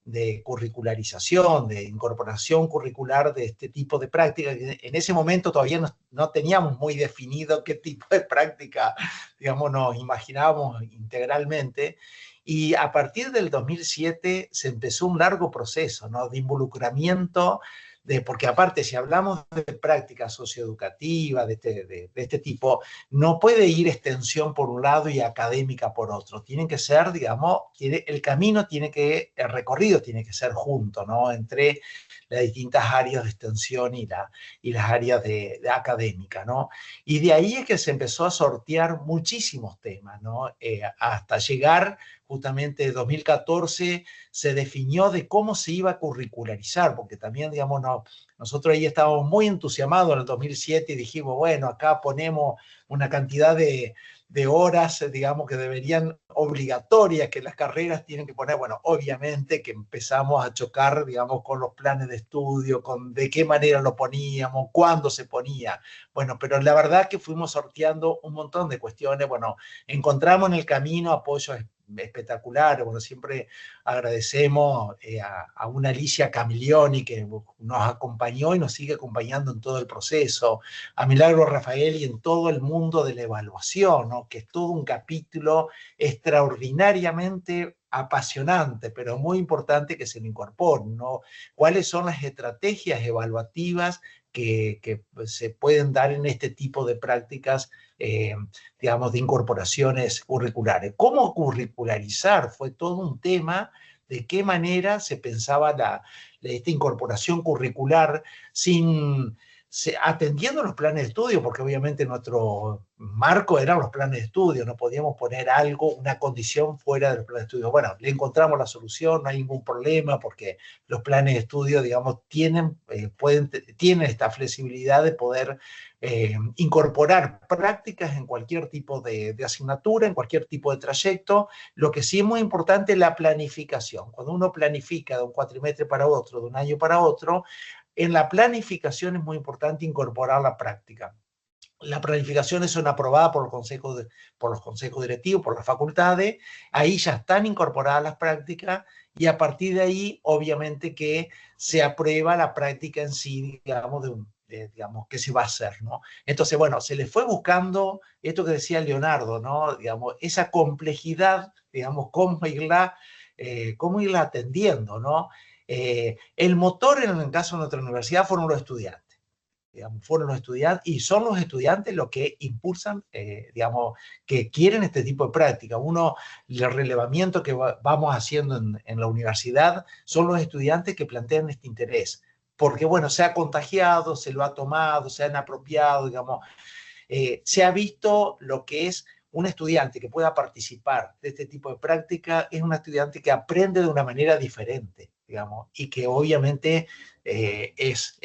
Speaker 4: de curricularización, de incorporación curricular de este tipo de prácticas. En ese momento todavía no teníamos muy definido qué tipo de práctica, digamos, nos imaginábamos integralmente. Y a partir del 2007 se empezó un largo proceso, ¿no?, de involucramiento, porque aparte, si hablamos de práctica socioeducativa de este tipo, no puede ir extensión por un lado y académica por otro. Tienen que ser, digamos, el camino el recorrido tiene que ser junto, ¿no?, entre las distintas áreas de extensión y las áreas de académica, ¿no? Y de ahí es que se empezó a sortear muchísimos temas, ¿no? Hasta llegar justamente en 2014 se definió de cómo se iba a curricularizar, porque también, digamos, nosotros ahí estábamos muy entusiasmados en el 2007 y dijimos, bueno, acá ponemos una cantidad de horas, digamos, que deberían obligatorias, que las carreras tienen que poner. Bueno, obviamente que empezamos a chocar, digamos, con los planes de estudio, con de qué manera lo poníamos, cuándo se ponía. Bueno, pero la verdad que fuimos sorteando un montón de cuestiones. Bueno, encontramos en el camino apoyos espectacular. Bueno, siempre agradecemos a una Alicia Camiglioni que nos acompañó y nos sigue acompañando en todo el proceso, a Milagro Rafael y en todo el mundo de la evaluación, ¿no?, que es todo un capítulo extraordinariamente apasionante, pero muy importante que se le incorporen, ¿no? ¿Cuáles son las estrategias evaluativas que se pueden dar en este tipo de prácticas, digamos, de incorporaciones curriculares? ¿Cómo curricularizar? Fue todo un tema de qué manera se pensaba esta incorporación curricular sin atendiendo los planes de estudio, porque obviamente nuestro marco eran los planes de estudio, no podíamos poner algo, una condición fuera de los planes de estudio. Bueno, le encontramos la solución, no hay ningún problema, porque los planes de estudio, digamos, tienen esta flexibilidad de poder incorporar prácticas en cualquier tipo de asignatura, en cualquier tipo de trayecto. Lo que sí es muy importante es la planificación. Cuando uno planifica de un cuatrimestre para otro, de un año para otro, en la planificación es muy importante incorporar la práctica. Las planificaciones son aprobadas por los consejos directivos, por las facultades, ahí ya están incorporadas las prácticas y a partir de ahí, obviamente que se aprueba la práctica en sí, digamos, digamos, qué se va a hacer, ¿no? Entonces, bueno, se le fue buscando esto que decía Leonardo, ¿no? Digamos, esa complejidad, digamos, cómo irla atendiendo, ¿no? El motor en el caso de nuestra universidad fueron los estudiantes, digamos, fueron los estudiantes y son los estudiantes los que impulsan, digamos, que quieren este tipo de práctica. El relevamiento que vamos haciendo en la universidad son los estudiantes que plantean este interés, porque, bueno, se ha contagiado, se lo ha tomado, se han apropiado, digamos, se ha visto lo que es un estudiante que pueda participar de este tipo de práctica, es un estudiante que aprende de una manera diferente, digamos, y que obviamente es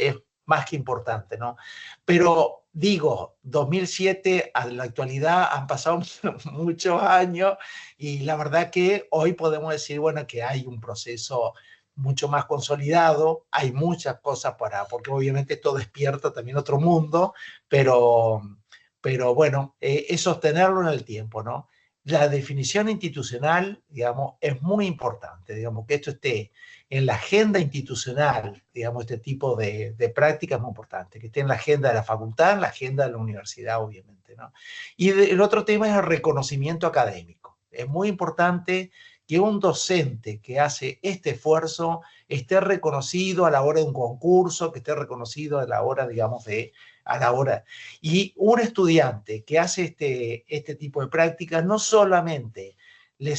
Speaker 4: más que importante, ¿no? Pero digo, 2007 a la actualidad han pasado muchos años y la verdad que hoy podemos decir, bueno, que hay un proceso mucho más consolidado, hay muchas cosas porque obviamente esto despierta también otro mundo, pero bueno, es sostenerlo en el tiempo, ¿no? La definición institucional, digamos, es muy importante, digamos, que esto esté en la agenda institucional, digamos, este tipo de práctica es muy importante, que esté en la agenda de la facultad, en la agenda de la universidad, obviamente, ¿no? Y el otro tema es el reconocimiento académico. Es muy importante que un docente que hace este esfuerzo esté reconocido a la hora de un concurso, que esté reconocido a la hora, digamos, y un estudiante que hace este tipo de prácticas no solamente le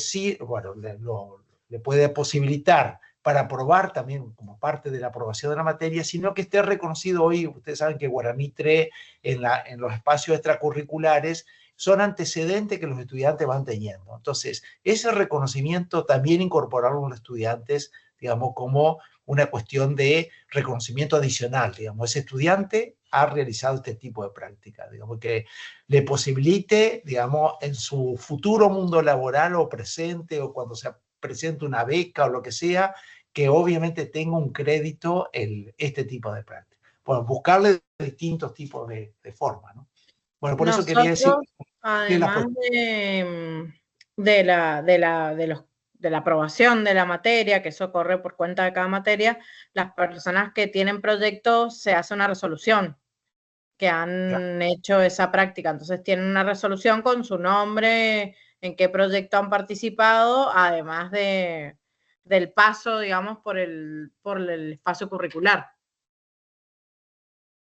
Speaker 4: puede posibilitar para aprobar también como parte de la aprobación de la materia, sino que esté reconocido hoy. Ustedes saben que Guaraní 3 en los espacios extracurriculares son antecedentes que los estudiantes van teniendo. Entonces, ese reconocimiento también incorporarlo a los estudiantes, digamos, como una cuestión de reconocimiento adicional, digamos, ese estudiante ha realizado este tipo de práctica, digamos, que le posibilite, digamos, en su futuro mundo laboral o presente, o cuando se presente una beca o lo que sea, que obviamente tenga un crédito este tipo de práctica. Bueno, buscarle distintos tipos de formas, ¿no? Bueno, por eso quería decir...
Speaker 9: Además de la aprobación de la materia, que eso corre por cuenta de cada materia, las personas que tienen proyectos se hace una resolución que han hecho esa práctica. Entonces tienen una resolución con su nombre, en qué proyecto han participado, además del paso, digamos, por el espacio curricular.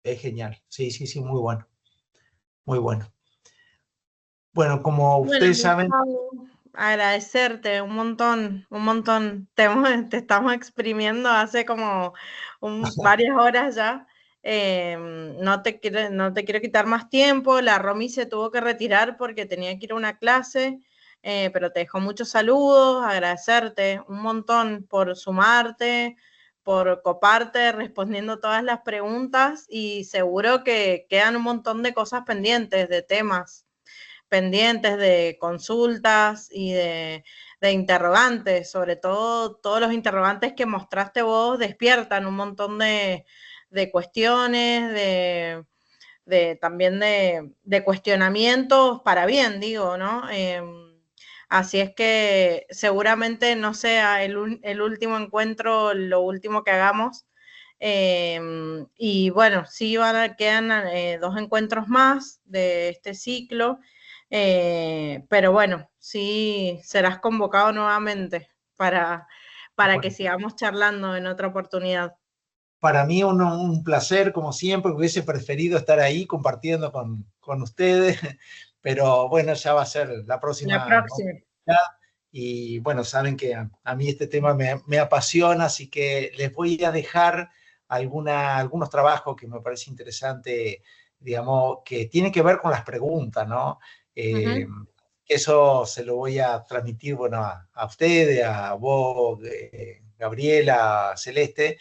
Speaker 4: Es genial. Sí, muy bueno. Muy bueno. Bueno, como ustedes saben...
Speaker 9: Agradecerte un montón. Te estamos exprimiendo hace como varias horas ya. No te quiero quitar más tiempo. La Romy se tuvo que retirar porque tenía que ir a una clase, pero te dejo muchos saludos, agradecerte un montón por sumarte, por coparte, respondiendo todas las preguntas, y seguro que quedan un montón de cosas pendientes, de temas pendientes, de consultas y de interrogantes. Sobre todo, todos los interrogantes que mostraste vos despiertan un montón de cuestiones, también de cuestionamientos para bien, digo, ¿no? Así es que seguramente no sea el último encuentro, lo último que hagamos. Y bueno, sí quedan 2 encuentros más de este ciclo, pero bueno, sí serás convocado nuevamente para que sigamos charlando en otra oportunidad.
Speaker 4: Para mí un placer, como siempre. Hubiese preferido estar ahí compartiendo con ustedes, pero bueno, ya va a ser la próxima. Y bueno, saben que a mí este tema me apasiona, así que les voy a dejar algunos trabajos que me parece interesante, digamos, que tienen que ver con las preguntas, ¿no? Eso se lo voy a transmitir, bueno, a ustedes, a vos, Gabriela, Celeste.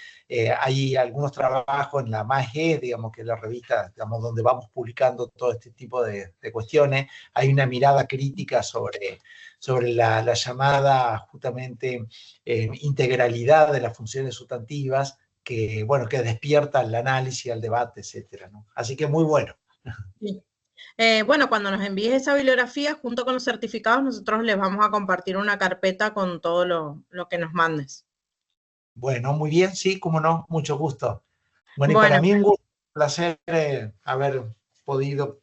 Speaker 4: Hay algunos trabajos en la MAG, digamos, que es la revista, digamos, donde vamos publicando todo este tipo de cuestiones. Hay una mirada crítica sobre la llamada, justamente, integralidad de las funciones sustantivas, que, bueno, que despierta el análisis, el debate, etcétera, ¿no? Así que muy bueno.
Speaker 9: Sí. Bueno, cuando nos envíes esa bibliografía, junto con los certificados, nosotros les vamos a compartir una carpeta con todo lo que nos mandes.
Speaker 4: Bueno, muy bien, sí, cómo no, mucho gusto. Bueno, y
Speaker 9: Bueno,
Speaker 4: para mí un gusto, un placer haber podido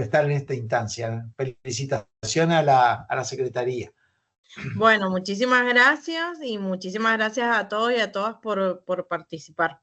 Speaker 4: estar en esta instancia. Felicitaciones a la Secretaría.
Speaker 9: bueno, muchísimas gracias y muchísimas gracias a todos y a todas por participar.